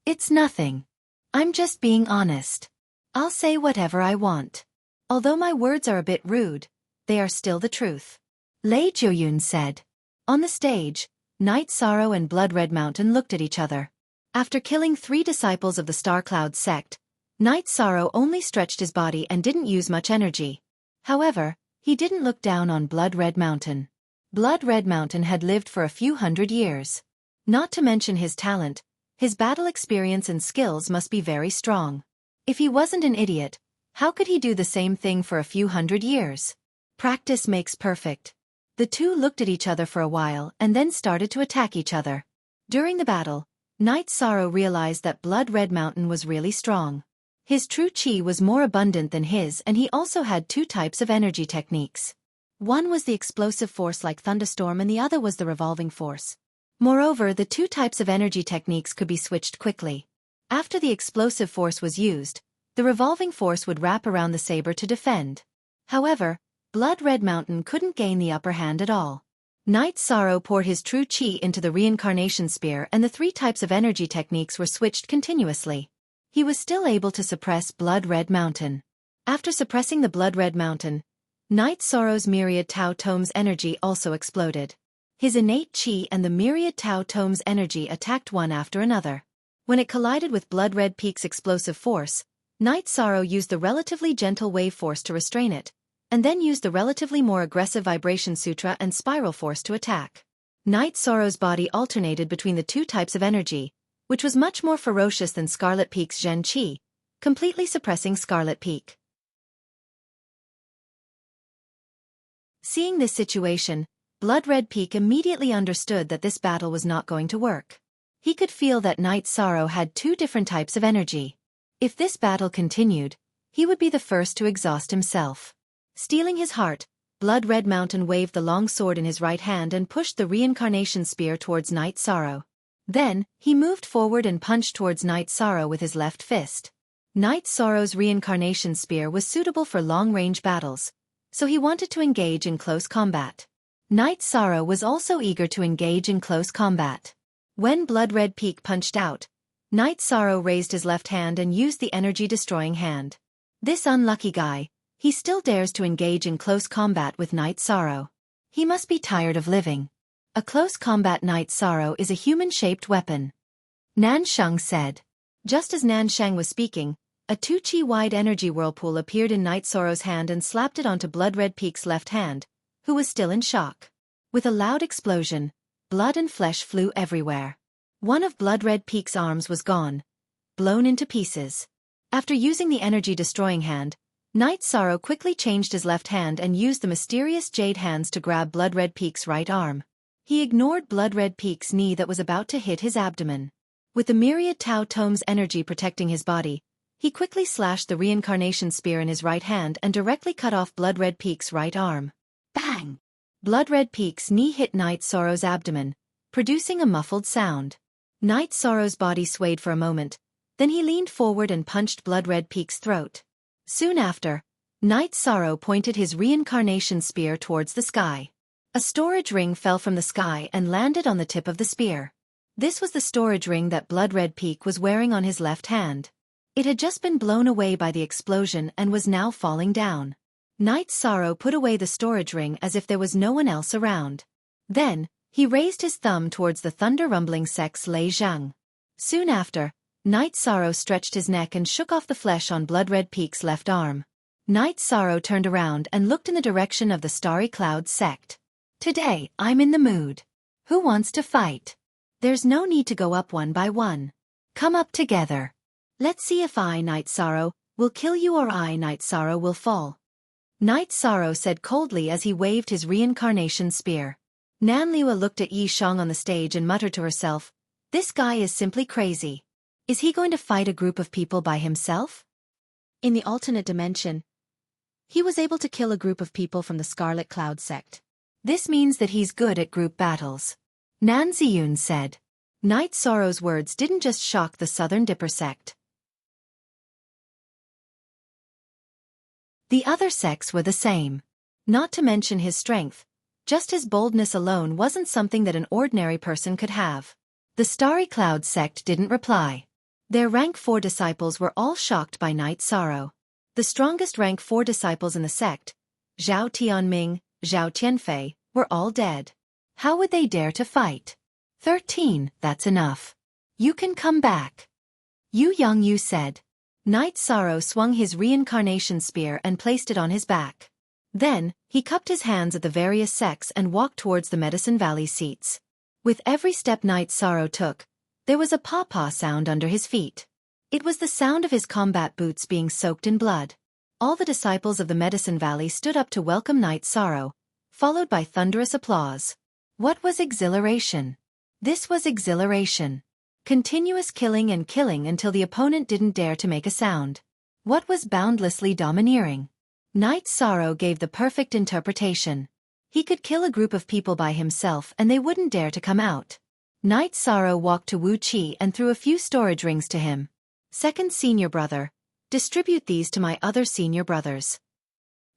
"It's nothing. I'm just being honest. I'll say whatever I want. Although my words are a bit rude, they are still the truth." Lei Jiuyun said. On the stage, Night Sorrow and Blood Red Mountain looked at each other. After killing 3 disciples of the Star Cloud sect, Night Sorrow only stretched his body and didn't use much energy. However, he didn't look down on Blood Red Mountain. Blood Red Mountain had lived for a few hundred years. Not to mention his talent, his battle experience and skills must be very strong. If he wasn't an idiot, how could he do the same thing for a few hundred years? Practice makes perfect. The two looked at each other for a while and then started to attack each other. During the battle, Night Sorrow realized that Blood Red Mountain was really strong. His true chi was more abundant than his, and he also had 2 types of energy techniques. One was the explosive force like thunderstorm and the other was the revolving force. Moreover, the 2 types of energy techniques could be switched quickly. After the explosive force was used, the revolving force would wrap around the saber to defend. However, Blood Red Mountain couldn't gain the upper hand at all. Night Sorrow poured his true chi into the reincarnation spear and the 3 types of energy techniques were switched continuously. He was still able to suppress Blood Red Mountain. After suppressing the Blood Red Mountain, Night Sorrow's myriad Tao Tomes energy also exploded. His innate chi and the myriad Tao Tomes energy attacked one after another. When it collided with Blood Red Peak's explosive force, Night Sorrow used the relatively gentle wave force to restrain it, and then used the relatively more aggressive Vibration Sutra and Spiral Force to attack. Night Sorrow's body alternated between the two types of energy, which was much more ferocious than Scarlet Peak's Zhen Qi, completely suppressing Scarlet Peak. Seeing this situation, Blood Red Peak immediately understood that this battle was not going to work. He could feel that Night Sorrow had two different types of energy. If this battle continued, he would be the first to exhaust himself. Stealing his heart, Blood Red Mountain waved the long sword in his right hand and pushed the reincarnation spear towards Night Sorrow. Then, he moved forward and punched towards Night Sorrow with his left fist. Night Sorrow's reincarnation spear was suitable for long-range battles, so he wanted to engage in close combat. Night Sorrow was also eager to engage in close combat. When Blood Red Peak punched out, Night Sorrow raised his left hand and used the energy-destroying hand. This unlucky guy, he still dares to engage in close combat with Night Sorrow. He must be tired of living. A close combat Night Sorrow is a human-shaped weapon. Nan Sheng said. Just as Nan Sheng was speaking, a 2-chi-wide energy whirlpool appeared in Night Sorrow's hand and slapped it onto Blood Red Peak's left hand, who was still in shock. With a loud explosion, blood and flesh flew everywhere. One of Blood Red Peak's arms was gone, blown into pieces. After using the energy-destroying hand, Night Sorrow quickly changed his left hand and used the mysterious jade hands to grab Blood Red Peak's right arm. He ignored Blood Red Peak's knee that was about to hit his abdomen. With the myriad Tao Tome's energy protecting his body, he quickly slashed the reincarnation spear in his right hand and directly cut off Blood Red Peak's right arm. Bang! Blood Red Peak's knee hit Night Sorrow's abdomen, producing a muffled sound. Night Sorrow's body swayed for a moment, then he leaned forward and punched Blood Red Peak's throat. Soon after, Night Sorrow pointed his reincarnation spear towards the sky. A storage ring fell from the sky and landed on the tip of the spear. This was the storage ring that Blood Red Peak was wearing on his left hand. It had just been blown away by the explosion and was now falling down. Night Sorrow put away the storage ring as if there was no one else around. Then, he raised his thumb towards the thunder-rumbling sex Lei Zhang. Soon after, Night Sorrow stretched his neck and shook off the flesh on Blood Red Peak's left arm. Night Sorrow turned around and looked in the direction of the Starry Cloud sect. Today, I'm in the mood. Who wants to fight? There's no need to go up one by one. Come up together. Let's see if I, Night Sorrow, will kill you or I, Night Sorrow, will fall. Night Sorrow said coldly as he waved his reincarnation spear. Nan Liua looked at Yi Shang on the stage and muttered to herself, "This guy is simply crazy. Is he going to fight a group of people by himself?" In the alternate dimension, he was able to kill a group of people from the Scarlet Cloud sect. This means that he's good at group battles. Nan Ziyun said. Night Sorrow's words didn't just shock the Southern Dipper sect. The other sects were the same. Not to mention his strength, just his boldness alone wasn't something that an ordinary person could have. The Starry Cloud sect didn't reply. Their rank 4 disciples were all shocked by Night Sorrow. The strongest rank 4 disciples in the sect, Zhao Tianming, Zhao Tianfei, were all dead. How would they dare to fight? 13, that's enough. You can come back. Yu Yongyu said. Night Sorrow swung his reincarnation spear and placed it on his back. Then, he cupped his hands at the various sects and walked towards the Medicine Valley seats. With every step Night Sorrow took, there was a paw-paw sound under his feet. It was the sound of his combat boots being soaked in blood. All the disciples of the Medicine Valley stood up to welcome Night Sorrow, followed by thunderous applause. What was exhilaration? This was exhilaration. Continuous killing and killing until the opponent didn't dare to make a sound. What was boundlessly domineering? Night Sorrow gave the perfect interpretation. He could kill a group of people by himself and they wouldn't dare to come out. Night Sorrow walked to Wu Qi and threw a few storage rings to him. Second senior brother, distribute these to my other senior brothers.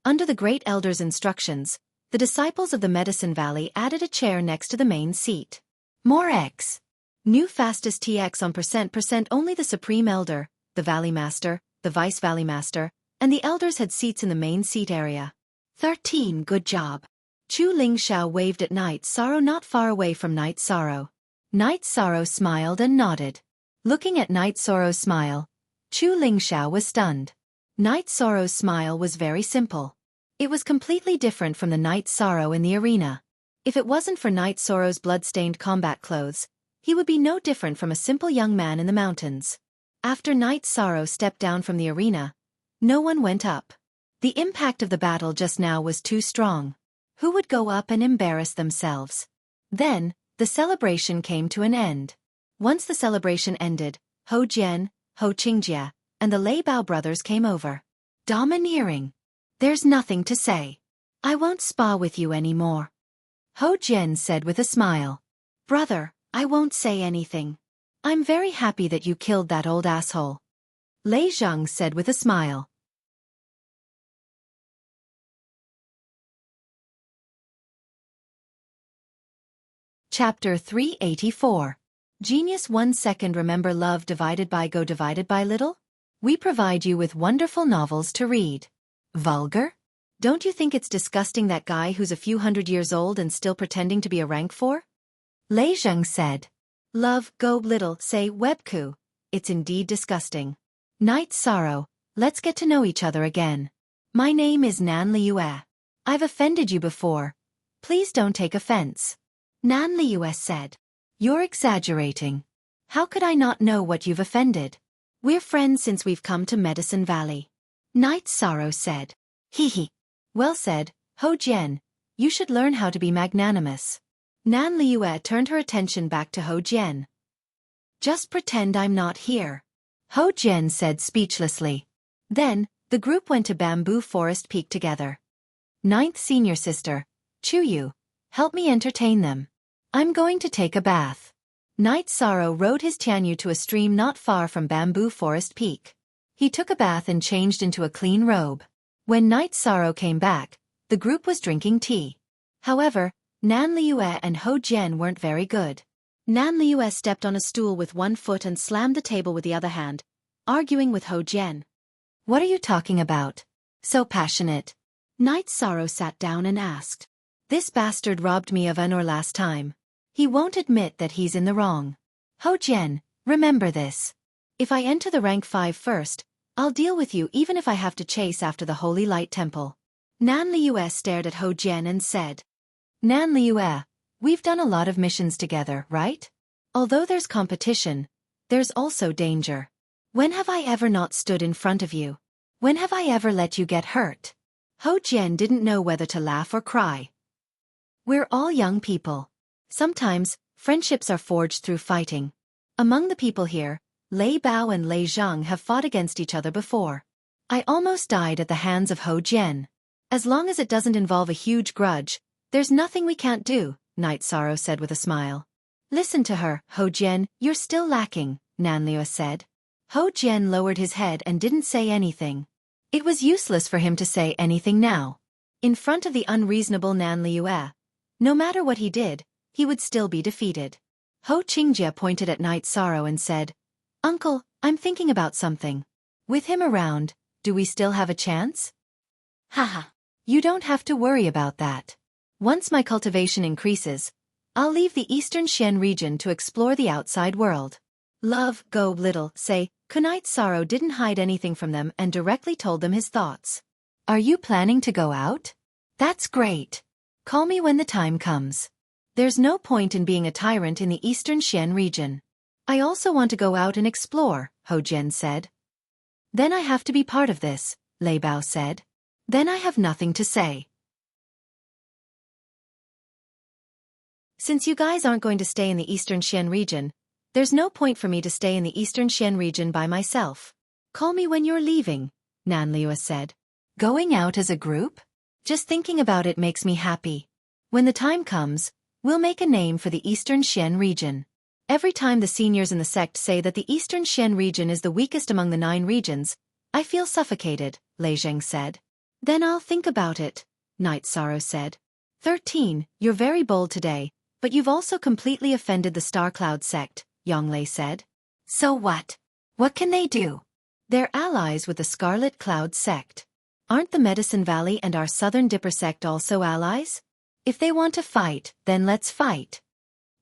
Under the Great Elder's instructions, the disciples of the Medicine Valley added a chair next to the main seat. More X. New fastest TX on %. Only the Supreme Elder, the Valley Master, the Vice Valley Master, and the Elders had seats in the main seat area. 13, good job. Chu Lingxiao waved at Night Sorrow not far away from Night Sorrow. Night Sorrow smiled and nodded. Looking at Night Sorrow's smile, Chu Lingxiao was stunned. Night Sorrow's smile was very simple. It was completely different from the Night Sorrow in the arena. If it wasn't for Night Sorrow's blood-stained combat clothes, he would be no different from a simple young man in the mountains. After Night Sorrow stepped down from the arena, no one went up. The impact of the battle just now was too strong. Who would go up and embarrass themselves? Then, the celebration came to an end. Once the celebration ended, Hou Jian, Hou Qingjie, and the Lei Bao brothers came over. Domineering. There's nothing to say. I won't spa with you anymore. Hou Jian said with a smile. Brother, I won't say anything. I'm very happy that you killed that old asshole. Lei Zhang said with a smile. Chapter 384. Genius 1 second. Remember love divided by go divided by little? We provide you with wonderful novels to read. Vulgar? Don't you think it's disgusting that guy who's a few hundred years old and still pretending to be a rank 4? Lei Zheng said. Love, go little, say webku. It's indeed disgusting. Night Sorrow, let's get to know each other again. My name is Nan Liue. I've offended you before. Please don't take offense. Nan Liue said. You're exaggerating. How could I not know what you've offended? We're friends since we've come to Medicine Valley. Night Sorrow said. Hee hee. Well said, Hou Jian. You should learn how to be magnanimous. Nan Liue turned her attention back to Hou Jian. Just pretend I'm not here. Hou Jian said speechlessly. Then, the group went to Bamboo Forest Peak together. Ninth senior sister, Chuyu, help me entertain them. I'm going to take a bath. Night Sorrow rode his Tianyu to a stream not far from Bamboo Forest Peak. He took a bath and changed into a clean robe. When Night Sorrow came back, the group was drinking tea. However, Nan Liue and Hou Jian weren't very good. Nan Liue stepped on a stool with one foot and slammed the table with the other hand, arguing with Hou Jian. What are you talking about? So passionate. Night Sorrow sat down and asked. This bastard robbed me of honor last time. He won't admit that he's in the wrong. Hou Jian, remember this. If I enter the rank 5 first, I'll deal with you even if I have to chase after the Holy Light Temple. Nan Liue stared at Hou Jian and said. Nan Liue, we've done a lot of missions together, right? Although there's competition, there's also danger. When have I ever not stood in front of you? When have I ever let you get hurt? Hou Jian didn't know whether to laugh or cry. We're all young people. Sometimes, friendships are forged through fighting. Among the people here, Lei Bao and Lei Zhang have fought against each other before. I almost died at the hands of Hou Jian. As long as it doesn't involve a huge grudge, there's nothing we can't do, Night Sorrow said with a smile. Listen to her, Hou Jian, you're still lacking, Nan Liue said. Hou Jian lowered his head and didn't say anything. It was useless for him to say anything now. In front of the unreasonable Nan Liue, no matter what he did, he would still be defeated. Hou Qingjie pointed at Night Sorrow and said, Uncle, I'm thinking about something. With him around, do we still have a chance? Haha. You don't have to worry about that. Once my cultivation increases, I'll leave the Eastern Xian region to explore the outside world. Love, go little, say, Night Sorrow didn't hide anything from them and directly told them his thoughts. Are you planning to go out? That's great. Call me when the time comes. There's no point in being a tyrant in the Eastern Xian region. I also want to go out and explore, Hou Jian said. Then I have to be part of this, Lei Bao said. Then I have nothing to say. Since you guys aren't going to stay in the Eastern Xian region, there's no point for me to stay in the Eastern Xian region by myself. Call me when you're leaving, Nan Liue said. Going out as a group? Just thinking about it makes me happy. When the time comes, we'll make a name for the Eastern Xian region. Every time the seniors in the sect say that the Eastern Xian region is the weakest among the 9 regions, I feel suffocated, Lei Zheng said. Then I'll think about it, Night Sorrow said. 13, you're very bold today, but you've also completely offended the Star Cloud sect, Yonglei said. So what? What can they do? They're allies with the Scarlet Cloud sect. Aren't the Medicine Valley and our Southern Dipper sect also allies? If they want to fight, then let's fight.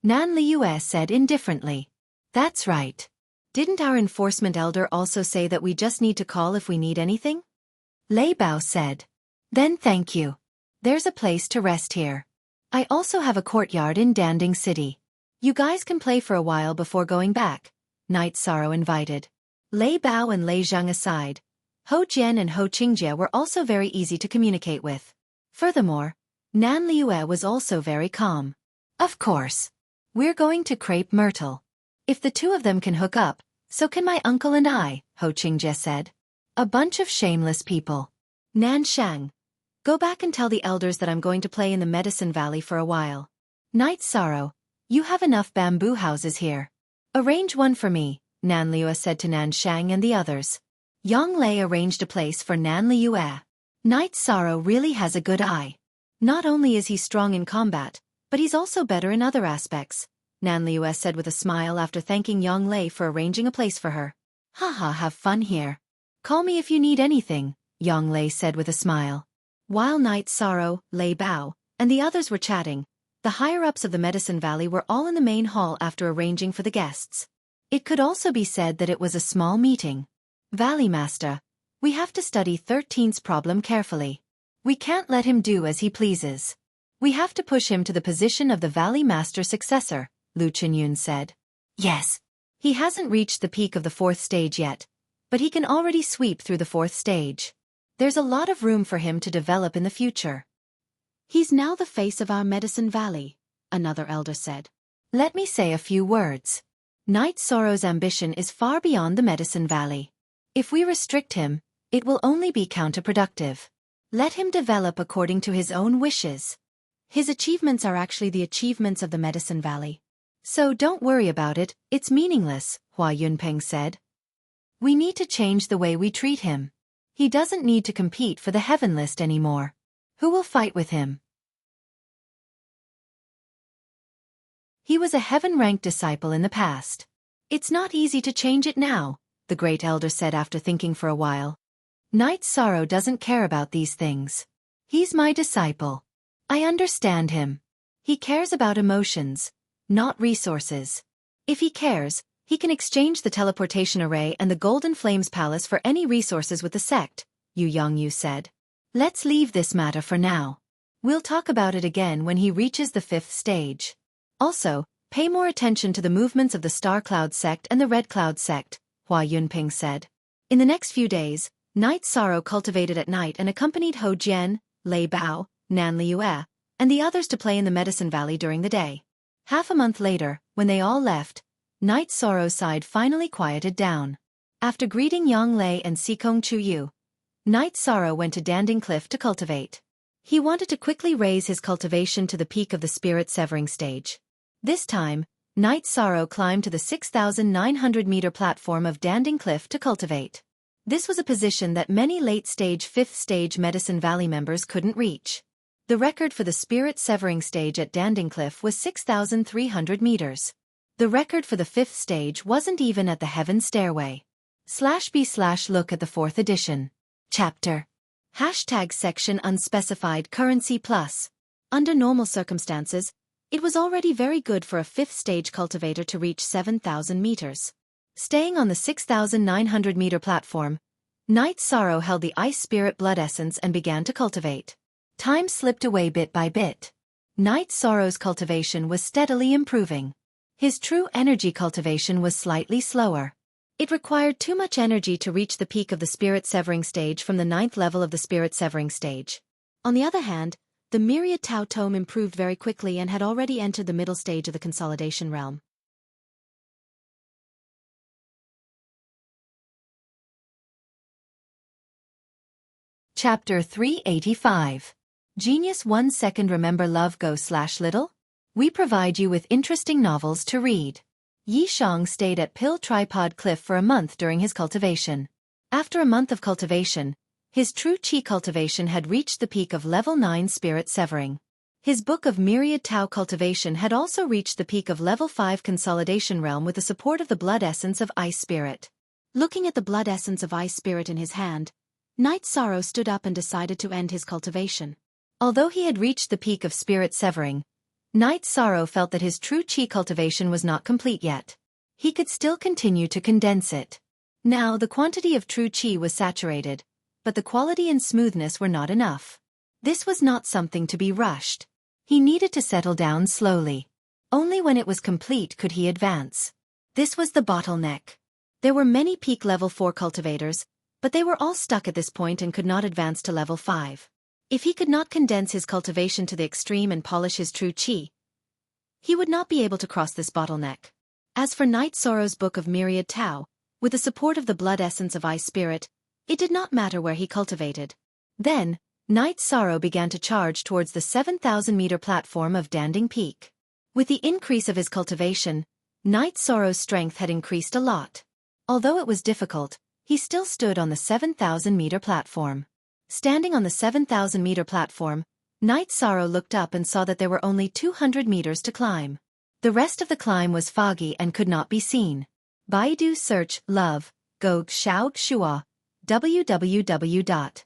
Nan Liue said indifferently. That's right. Didn't our enforcement elder also say that we just need to call if we need anything? Lei Bao said. Then thank you. There's a place to rest here. I also have a courtyard in Danding City. You guys can play for a while before going back, Night Sorrow invited. Lei Bao and Lei Zhang aside, Ho Jian and Ho Qingjie were also very easy to communicate with. Furthermore, Nan Liue was also very calm. Of course. We're going to Crepe Myrtle. If the two of them can hook up, so can my uncle and I, Ho Qingjie said. A bunch of shameless people. Nan Shang. Go back and tell the elders that I'm going to play in the Medicine Valley for a while. Night Sorrow, you have enough bamboo houses here. Arrange one for me, Nan Liue said to Nan Shang and the others. Yang Lei arranged a place for Nan Liue. Night Sorrow really has a good eye. Not only is he strong in combat, but he's also better in other aspects, Nan Liue said with a smile after thanking Yang Lei for arranging a place for her. Haha, have fun here. Call me if you need anything, Yang Lei said with a smile. While Night Sorrow, Lei Bao, and the others were chatting, the higher-ups of the Medicine Valley were all in the main hall after arranging for the guests. It could also be said that it was a small meeting. Valley Master, we have to study 13's problem carefully. We can't let him do as he pleases. We have to push him to the position of the Valley Master successor, Lu Qinyun said. Yes. He hasn't reached the peak of the 4th stage yet, but he can already sweep through the 4th stage. There's a lot of room for him to develop in the future. He's now the face of our Medicine Valley, another elder said. Let me say a few words. Night Sorrow's ambition is far beyond the Medicine Valley. If we restrict him, it will only be counterproductive. Let him develop according to his own wishes. His achievements are actually the achievements of the Medicine Valley. So don't worry about it, it's meaningless, Hua Yunpeng said. We need to change the way we treat him. He doesn't need to compete for the Heaven List anymore. Who will fight with him? He was a heaven-ranked disciple in the past. It's not easy to change it now, the great elder said after thinking for a while. Night Sorrow doesn't care about these things. He's my disciple. I understand him. He cares about emotions, not resources. If he cares, he can exchange the teleportation array and the Golden Flames Palace for any resources with the sect, Yu Yongyu said. Let's leave this matter for now. We'll talk about it again when he reaches the 5th stage. Also, pay more attention to the movements of the Star Cloud sect and the Red Cloud sect, Hua Yunping said. In the next few days, Night Sorrow cultivated at night and accompanied Ho Jian, Lei Bao, Nan Liue, and the others to play in the Medicine Valley during the day. Half a month later, when they all left, Night Sorrow's side finally quieted down. After greeting Yang Lei and Sikong Chuyu, Night Sorrow went to Danding Cliff to cultivate. He wanted to quickly raise his cultivation to the peak of the Spirit Severing stage. This time, Night Sorrow climbed to the 6,900-meter platform of Danding Cliff to cultivate. This was a position that many late-stage 5th stage Medicine Valley members couldn't reach. The record for the Spirit Severing stage at Danding Cliff was 6,300 meters. The record for the 5th stage wasn't even at the Heaven Stairway. /B/look at the 4th edition. Chapter. #section unspecified currency plus. Under normal circumstances, it was already very good for a 5th stage cultivator to reach 7,000 meters. Staying on the 6,900-meter platform, Night Sorrow held the Ice Spirit Blood Essence and began to cultivate. Time slipped away bit by bit. Night Sorrow's cultivation was steadily improving. His true energy cultivation was slightly slower. It required too much energy to reach the peak of the Spirit Severing stage from the 9th level of the Spirit Severing stage. On the other hand, the Myriad Tau Tome improved very quickly and had already entered the middle stage of the consolidation realm. Chapter 385. Genius 1 Second Remember Love Go/Little? We provide you with interesting novels to read. Yi Shang stayed at Pill Tripod Cliff for a month during his cultivation. After a month of cultivation, his true chi cultivation had reached the peak of level 9 Spirit Severing. His book of Myriad Tau cultivation had also reached the peak of level 5 Consolidation Realm with the support of the Blood Essence of Ice Spirit. Looking at the Blood Essence of Ice Spirit in his hand, Night Sorrow stood up and decided to end his cultivation. Although he had reached the peak of Spirit Severing, Night Sorrow felt that his true chi cultivation was not complete yet. He could still continue to condense it. Now the quantity of true chi was saturated, but the quality and smoothness were not enough. This was not something to be rushed. He needed to settle down slowly. Only when it was complete could he advance. This was the bottleneck. There were many peak level 4 cultivators, but they were all stuck at this point and could not advance to level 5. If he could not condense his cultivation to the extreme and polish his true qi, he would not be able to cross this bottleneck. As for Night Sorrow's Book of Myriad Tao, with the support of the blood essence of Ice Spirit, it did not matter where he cultivated. Then, Night Sorrow began to charge towards the 7,000-meter platform of Danding Peak. With the increase of his cultivation, Night Sorrow's strength had increased a lot. Although it was difficult, he still stood on the 7,000-meter platform. Standing on the 7,000-meter platform, Night Sorrow looked up and saw that there were only 200 meters to climb. The rest of the climb was foggy and could not be seen. Baidu search love, go xiao xua, www.aichux.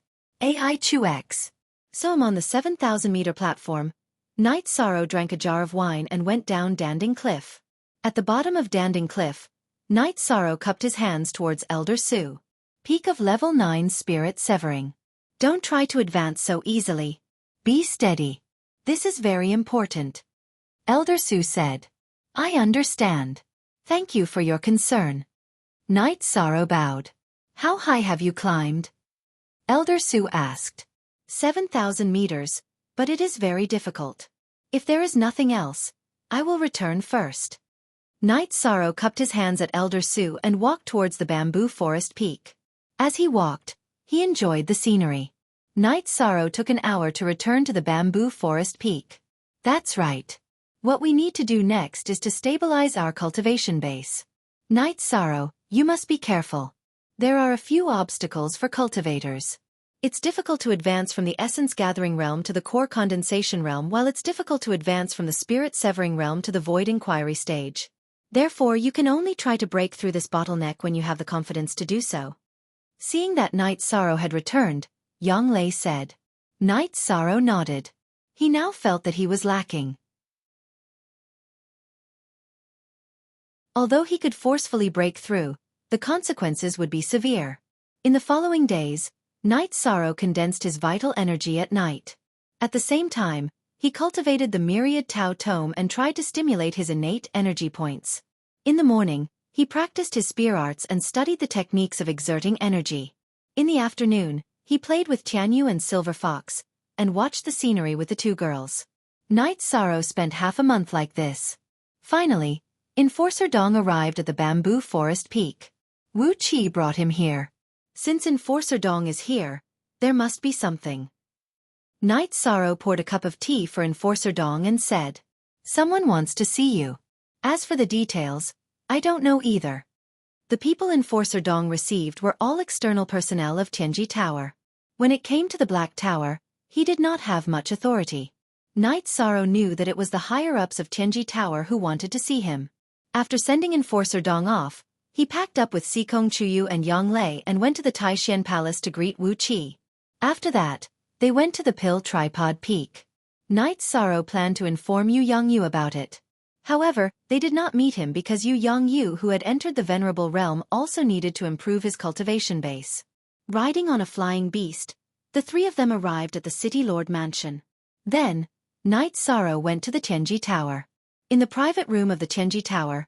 So I'm on the 7,000-meter platform. Night Sorrow drank a jar of wine and went down Danding Cliff. At the bottom of Danding Cliff, Night Sorrow cupped his hands towards Elder Su. Peak of level 9 Spirit Severing. Don't try to advance so easily. Be steady. This is very important. Elder Su said. I understand. Thank you for your concern. Night Sorrow bowed. How high have you climbed? Elder Su asked. 7,000 meters, but it is very difficult. If there is nothing else, I will return first. Night Sorrow cupped his hands at Elder Su and walked towards the bamboo forest peak. As he walked, he enjoyed the scenery. Night Sorrow took an hour to return to the bamboo forest peak. That's right. What we need to do next is to stabilize our cultivation base. Night Sorrow, you must be careful. There are a few obstacles for cultivators. It's difficult to advance from the essence gathering realm to the core condensation realm, while it's difficult to advance from the spirit severing realm to the void inquiry stage. Therefore, you can only try to break through this bottleneck when you have the confidence to do so. Seeing that Night Sorrow had returned, Yang Lei said. Night Sorrow nodded. He now felt that he was lacking. Although he could forcefully break through, the consequences would be severe. In the following days, Night Sorrow condensed his vital energy at night. At the same time, he cultivated the Myriad Tao Tome and tried to stimulate his innate energy points. In the morning, he practiced his spear arts and studied the techniques of exerting energy. In the afternoon, he played with Tianyu and Silver Fox, and watched the scenery with the two girls. Night Sorrow spent half a month like this. Finally, Enforcer Dong arrived at the bamboo forest peak. Wu Qi brought him here. Since Enforcer Dong is here, there must be something. Night Sorrow poured a cup of tea for Enforcer Dong and said, Someone wants to see you. As for the details, I don't know either. The people Enforcer Dong received were all external personnel of Tianji Tower. When it came to the Black Tower, he did not have much authority. Night Sorrow knew that it was the higher-ups of Tianji Tower who wanted to see him. After sending Enforcer Dong off, he packed up with Sikong Chuyu and Yang Lei and went to the Taixian Palace to greet Wu Qi. After that, they went to the Pill Tripod Peak. Night Sorrow planned to inform Yu Yongyu about it. However, they did not meet him because Yu Yongyu, who had entered the Venerable Realm, also needed to improve his cultivation base. Riding on a flying beast, the three of them arrived at the City Lord Mansion. Then, Night Sorrow went to the Tianji Tower. In the private room of the Tianji Tower,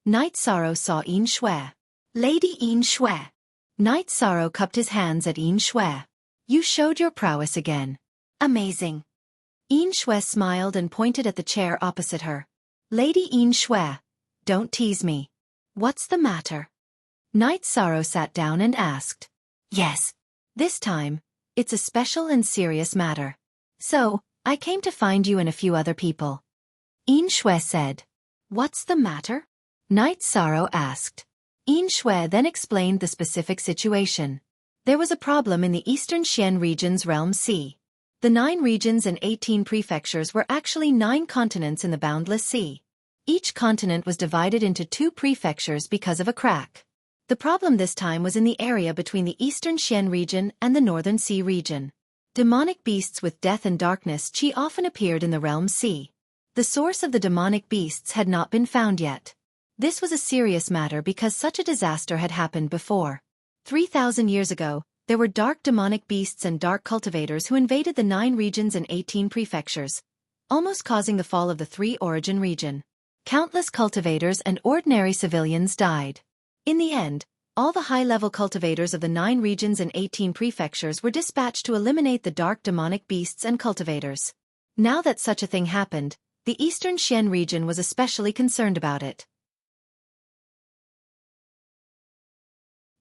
Night Sorrow saw Yin Shui. Lady Yin Shui. Night Sorrow cupped his hands at Yin Shui. You showed your prowess again. Amazing. Yin Shui smiled and pointed at the chair opposite her. Lady Yin Shui, don't tease me. What's the matter? Night Sorrow sat down and asked. Yes. This time, it's a special and serious matter. So, I came to find you and a few other people. Yin Shui said. What's the matter? Night Sorrow asked. Yin Shui then explained the specific situation. There was a problem in the Eastern Xian region's Realm Sea. The 9 regions and 18 prefectures were actually 9 continents in the Boundless Sea. Each continent was divided into 2 prefectures because of a crack. The problem this time was in the area between the Eastern Xian region and the Northern Sea region. Demonic beasts with death and darkness qi often appeared in the Realm Sea. The source of the demonic beasts had not been found yet. This was a serious matter because such a disaster had happened before. 3,000 years ago, there were dark demonic beasts and dark cultivators who invaded the 9 regions and 18 prefectures, almost causing the fall of the 3 origin region. Countless cultivators and ordinary civilians died. In the end, all the high-level cultivators of the 9 regions and 18 prefectures were dispatched to eliminate the dark demonic beasts and cultivators. Now that such a thing happened, the Eastern Xian region was especially concerned about it.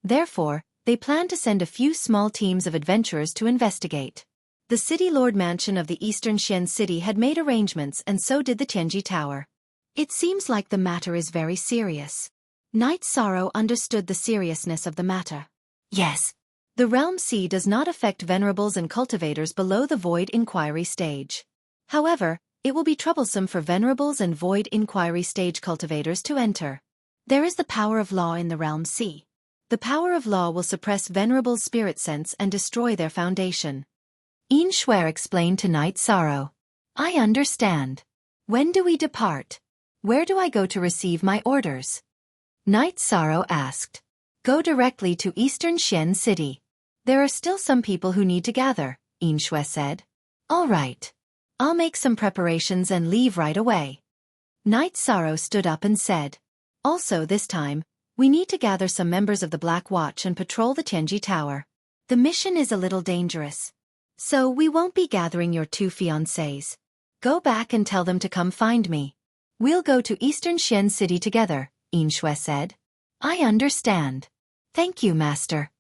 Therefore, they planned to send a few small teams of adventurers to investigate. The City Lord Mansion of the Eastern Xian City had made arrangements, and so did the Tianji Tower. It seems like the matter is very serious. Knight Sorrow understood the seriousness of the matter. Yes. The Realm Sea does not affect venerables and cultivators below the Void Inquiry stage. However, it will be troublesome for venerables and Void Inquiry stage cultivators to enter. There is the power of law in the Realm Sea. The power of law will suppress venerables' spirit sense and destroy their foundation. Yin Shuer explained to Knight Sorrow. I understand. When do we depart? Where do I go to receive my orders? Knight Sorrow asked. Go directly to Eastern Xian City. There are still some people who need to gather, Yin Shuer said. All right. I'll make some preparations and leave right away. Knight Sorrow stood up and said. Also this time, we need to gather some members of the Black Watch and patrol the Tianji Tower. The mission is a little dangerous. So we won't be gathering your 2 fiancés. Go back and tell them to come find me. We'll go to Eastern Xian City together, Yin Shuer said. I understand. Thank you, Master.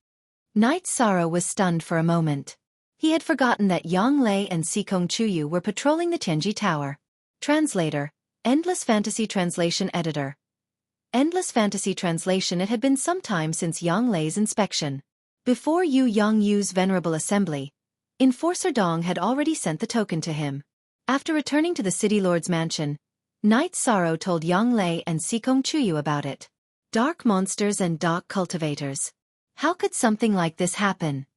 Knight Sorrow was stunned for a moment. He had forgotten that Yang Lei and Xikong Chuyu were patrolling the Tianji Tower. Translator, Endless Fantasy Translation Editor. Endless Fantasy Translation. It had been some time since Yang Lei's inspection. Before Yu Yangyu's Venerable Assembly, Enforcer Dong had already sent the token to him. After returning to the City Lord's mansion, Knight Sorrow told Yang Lei and Xikong Chuyu about it. Dark monsters and dark cultivators. How could something like this happen?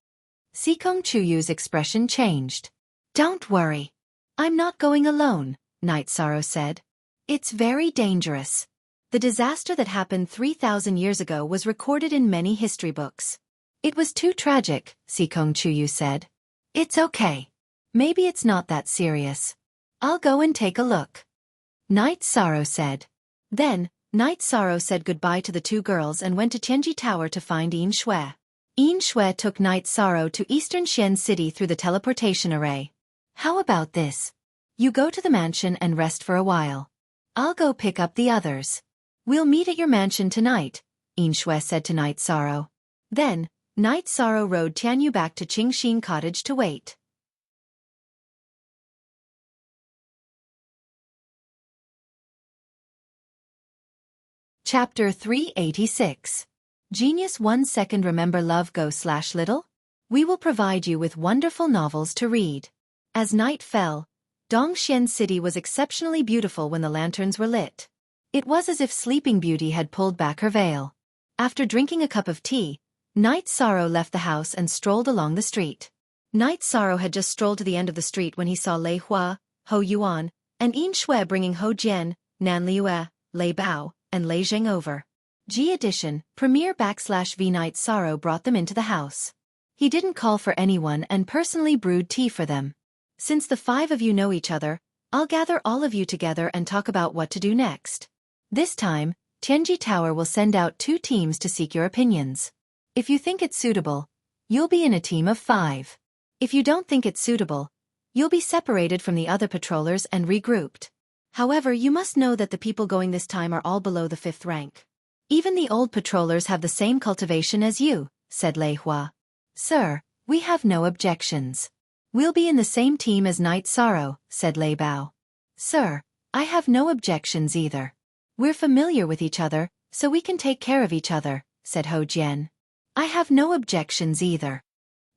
Xikong Chuyu's expression changed. Don't worry. I'm not going alone, Knight Sorrow said. It's very dangerous. The disaster that happened 3,000 years ago was recorded in many history books. It was too tragic, Xikong Chuyu said. It's okay. Maybe it's not that serious. I'll go and take a look. Knight Sorrow said. Then, Knight Sorrow said goodbye to the 2 girls and went to Tianji Tower to find Yin Shuer. Yin Shuer took Knight Sorrow to Eastern Xian City through the teleportation array. How about this? You go to the mansion and rest for a while. I'll go pick up the others. We'll meet at your mansion tonight, Yin Shuer said to Knight Sorrow. Then, Knight Sorrow rode Tianyu back to Qingxin Cottage to wait. Chapter 386. Genius 1 second. Remember love go/little? We will provide you with wonderful novels to read. As night fell, Dongxian City was exceptionally beautiful when the lanterns were lit. It was as if Sleeping Beauty had pulled back her veil. After drinking a cup of tea, Knight Sorrow left the house and strolled along the street. Knight Sorrow had just strolled to the end of the street when he saw Lei Hua, Hou Yuan, and Yin Shuer bringing Hou Jian, Nan Liue, Lei Bao, and Lei Zheng over. G Edition, Premiere/V. Knight Sorrow brought them into the house. He didn't call for anyone and personally brewed tea for them. Since the 5 of you know each other, I'll gather all of you together and talk about what to do next. This time, Tianji Tower will send out 2 teams to seek your opinions. If you think it's suitable, you'll be in a team of 5. If you don't think it's suitable, you'll be separated from the other patrollers and regrouped. However, you must know that the people going this time are all below the 5th rank. Even the old patrollers have the same cultivation as you, said Lei Hua. Sir, we have no objections. We'll be in the same team as Knight Sorrow, said Lei Bao. Sir, I have no objections either. We're familiar with each other, so we can take care of each other, said Hou Jian. I have no objections either.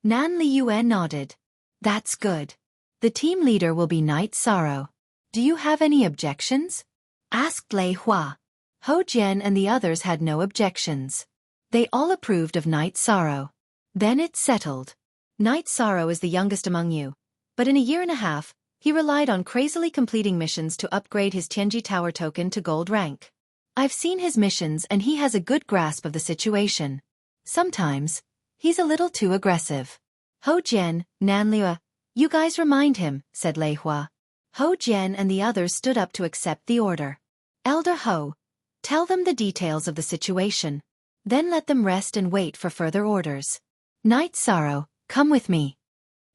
Nan Liue nodded. That's good. The team leader will be Knight Sorrow. Do you have any objections? Asked Lei Hua. Hou Jian and the others had no objections. They all approved of Knight Sorrow. Then it's settled. Knight Sorrow is the youngest among you, but in a year and a half, he relied on crazily completing missions to upgrade his Tianji Tower token to gold rank. I've seen his missions and he has a good grasp of the situation. Sometimes, He's a little too aggressive. Hou Jian, Nanliu, you guys remind him, said Lei Hua. Hou Jian and the others stood up to accept the order. Elder Hou, tell them the details of the situation. Then let them rest and wait for further orders. Night Sorrow, come with me.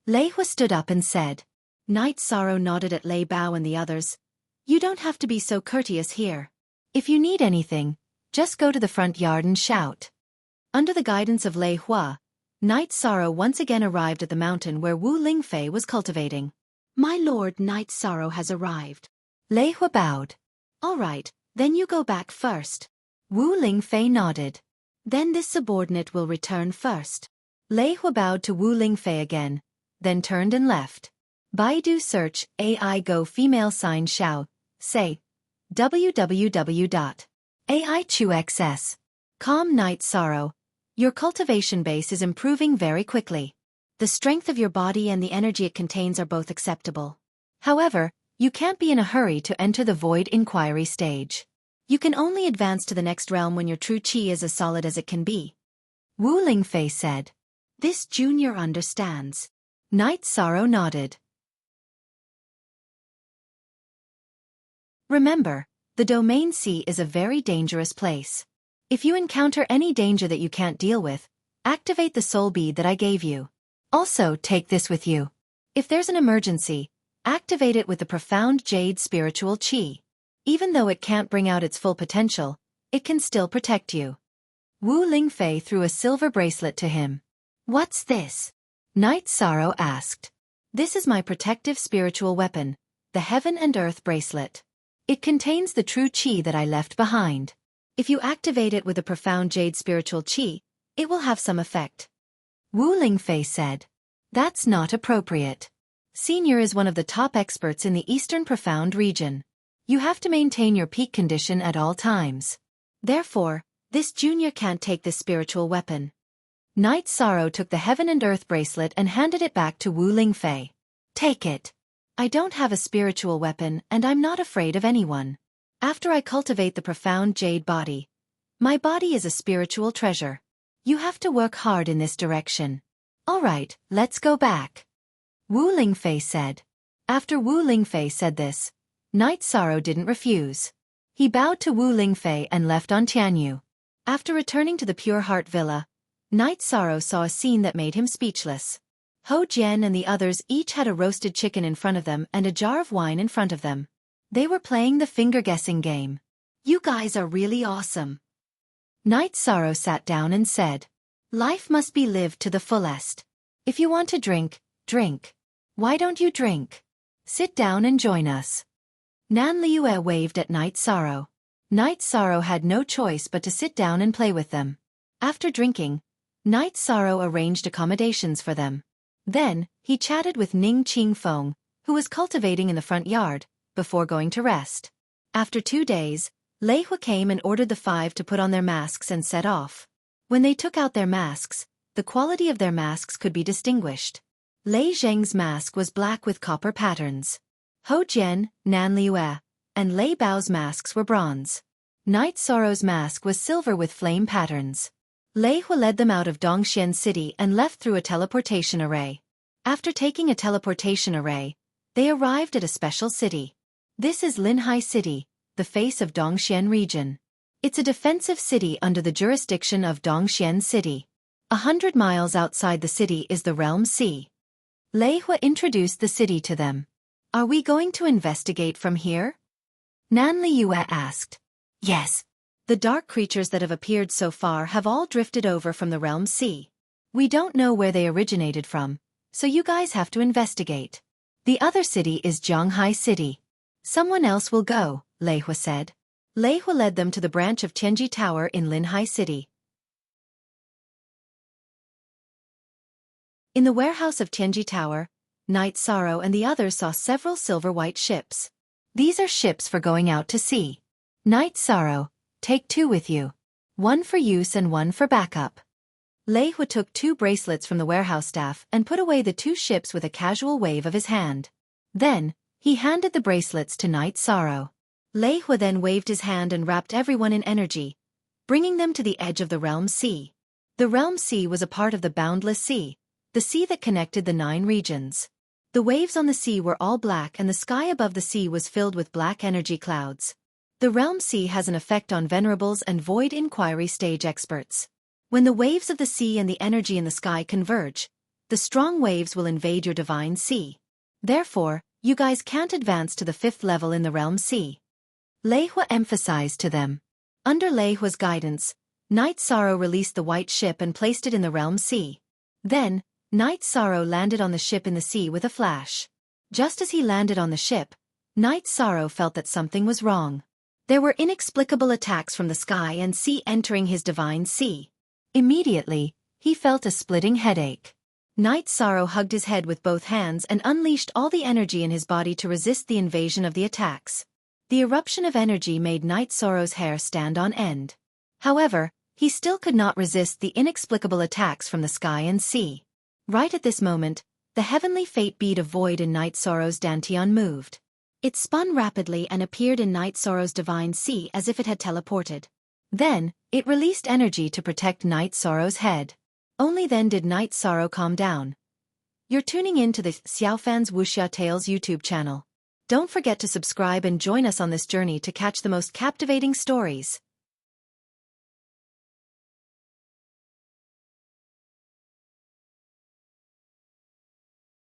Lei Hua stood up and said. Night Sorrow nodded at Lei Bao and the others. You don't have to be so courteous here. If you need anything, just go to the front yard and shout. Under the guidance of Lei Hua, Night Sorrow once again arrived at the mountain where Wu Lingfei was cultivating. My lord, Night Sorrow has arrived. Lei Hua bowed. All right, then you go back first. Wu Lingfei nodded. Then this subordinate will return first. Lei Hua bowed to Wu Lingfei again, then turned and left. Baidu search AI Go female sign Xiao, say www.aichuxs.com. Night Sorrow, your cultivation base is improving very quickly. The strength of your body and the energy it contains are both acceptable. However, you can't be in a hurry to enter the void inquiry stage. You can only advance to the next realm when your true qi is as solid as it can be. Wu Lingfei said. This junior understands. Night Sorrow nodded. Remember, the Domain C is a very dangerous place. If you encounter any danger that you can't deal with, activate the soul bead that I gave you. Also, take this with you. If there's an emergency, activate it with the profound jade spiritual qi. Even though it can't bring out its full potential, it can still protect you. Wu Lingfei threw a silver bracelet to him. What's this? Night Sorrow asked. This is my protective spiritual weapon, the Heaven and Earth bracelet. It contains the true qi that I left behind. If you activate it with a profound jade spiritual qi, it will have some effect. Wu Lingfei said. That's not appropriate. Senior is one of the top experts in the Eastern Profound region. You have to maintain your peak condition at all times. Therefore, this junior can't take this spiritual weapon. Night Sorrow took the Heaven and Earth bracelet and handed it back to Wu Lingfei. Take it. I don't have a spiritual weapon and I'm not afraid of anyone. After I cultivate the profound jade body, my body is a spiritual treasure. You have to work hard in this direction. All right, let's go back. Wu Lingfei said. After Wu Lingfei said this, Night Sorrow didn't refuse. He bowed to Wu Lingfei and left on Tianyu. After returning to the Pure Heart Villa, Night Sorrow saw a scene that made him speechless. Hou Jian and the others each had a roasted chicken in front of them and a jar of wine in front of them. They were playing the finger-guessing game. You guys are really awesome. Night Sorrow sat down and said, Life must be lived to the fullest. If you want to drink, drink. Why don't you drink? Sit down and join us. Nanliu waved at Night Sorrow. Night Sorrow had no choice but to sit down and play with them. After drinking, Night Sorrow arranged accommodations for them. Then, he chatted with Ning Qingfeng, who was cultivating in the front yard, before going to rest. After 2 days, Lei Hua came and ordered the 5 to put on their masks and set off. When they took out their masks, the quality of their masks could be distinguished. Lei Zheng's mask was black with copper patterns. Hou Jian, Nanliu, and Lei Bao's masks were bronze. Night Sorrow's mask was silver with flame patterns. Lei Hua led them out of Dongxian City and left through a teleportation array. After taking a teleportation array, they arrived at a special city. This is Linhai City, the face of Dongxian region. It's a defensive city under the jurisdiction of Dongxian City. 100 miles outside the city is the Realm C. Lei Hua introduced the city to them. Are we going to investigate from here? Nanliu asked. Yes. The dark creatures that have appeared so far have all drifted over from the Realm C. We don't know where they originated from, so you guys have to investigate. The other city is Zhonghai City. Someone else will go, Lei Hua said. Lei Hua led them to the branch of Tianji Tower in Linhai City. In the warehouse of Tianji Tower, Night Sorrow and the others saw several silver-white ships. These are ships for going out to sea. Night Sorrow, take 2 with you. 1 for use and 1 for backup. Lei Hua took 2 bracelets from the warehouse staff and put away the 2 ships with a casual wave of his hand. Then, he handed the bracelets to Night Sorrow. Lei Hua then waved his hand and wrapped everyone in energy, bringing them to the edge of the Realm C. The Realm Sea was a part of the boundless sea, the sea that connected the 9 regions. The waves on the sea were all black and the sky above the sea was filled with black energy clouds. The Realm Sea has an effect on venerables and void inquiry stage experts. When the waves of the sea and the energy in the sky converge, the strong waves will invade your divine sea. Therefore, you guys can't advance to the 5th level in the Realm Sea. Lei Hua emphasized to them. Under Lei Hua's guidance, Night Sorrow released the white ship and placed it in the Realm Sea. Then, Night Sorrow landed on the ship in the sea with a flash. Just as he landed on the ship, Night Sorrow felt that something was wrong. There were inexplicable attacks from the sky and sea entering his divine sea. Immediately, he felt a splitting headache. Night Sorrow hugged his head with both hands and unleashed all the energy in his body to resist the invasion of the attacks. The eruption of energy made Night Sorrow's hair stand on end. However, he still could not resist the inexplicable attacks from the sky and sea. Right at this moment, the heavenly fate bead of void in Night Sorrow's dantian moved. It spun rapidly and appeared in Night Sorrow's divine sea as if it had teleported. Then, it released energy to protect Night Sorrow's head. Only then did Night Sorrow calm down. You're tuning in to the Xiaofan's Wuxia Tales YouTube channel. Don't forget to subscribe and join us on this journey to catch the most captivating stories.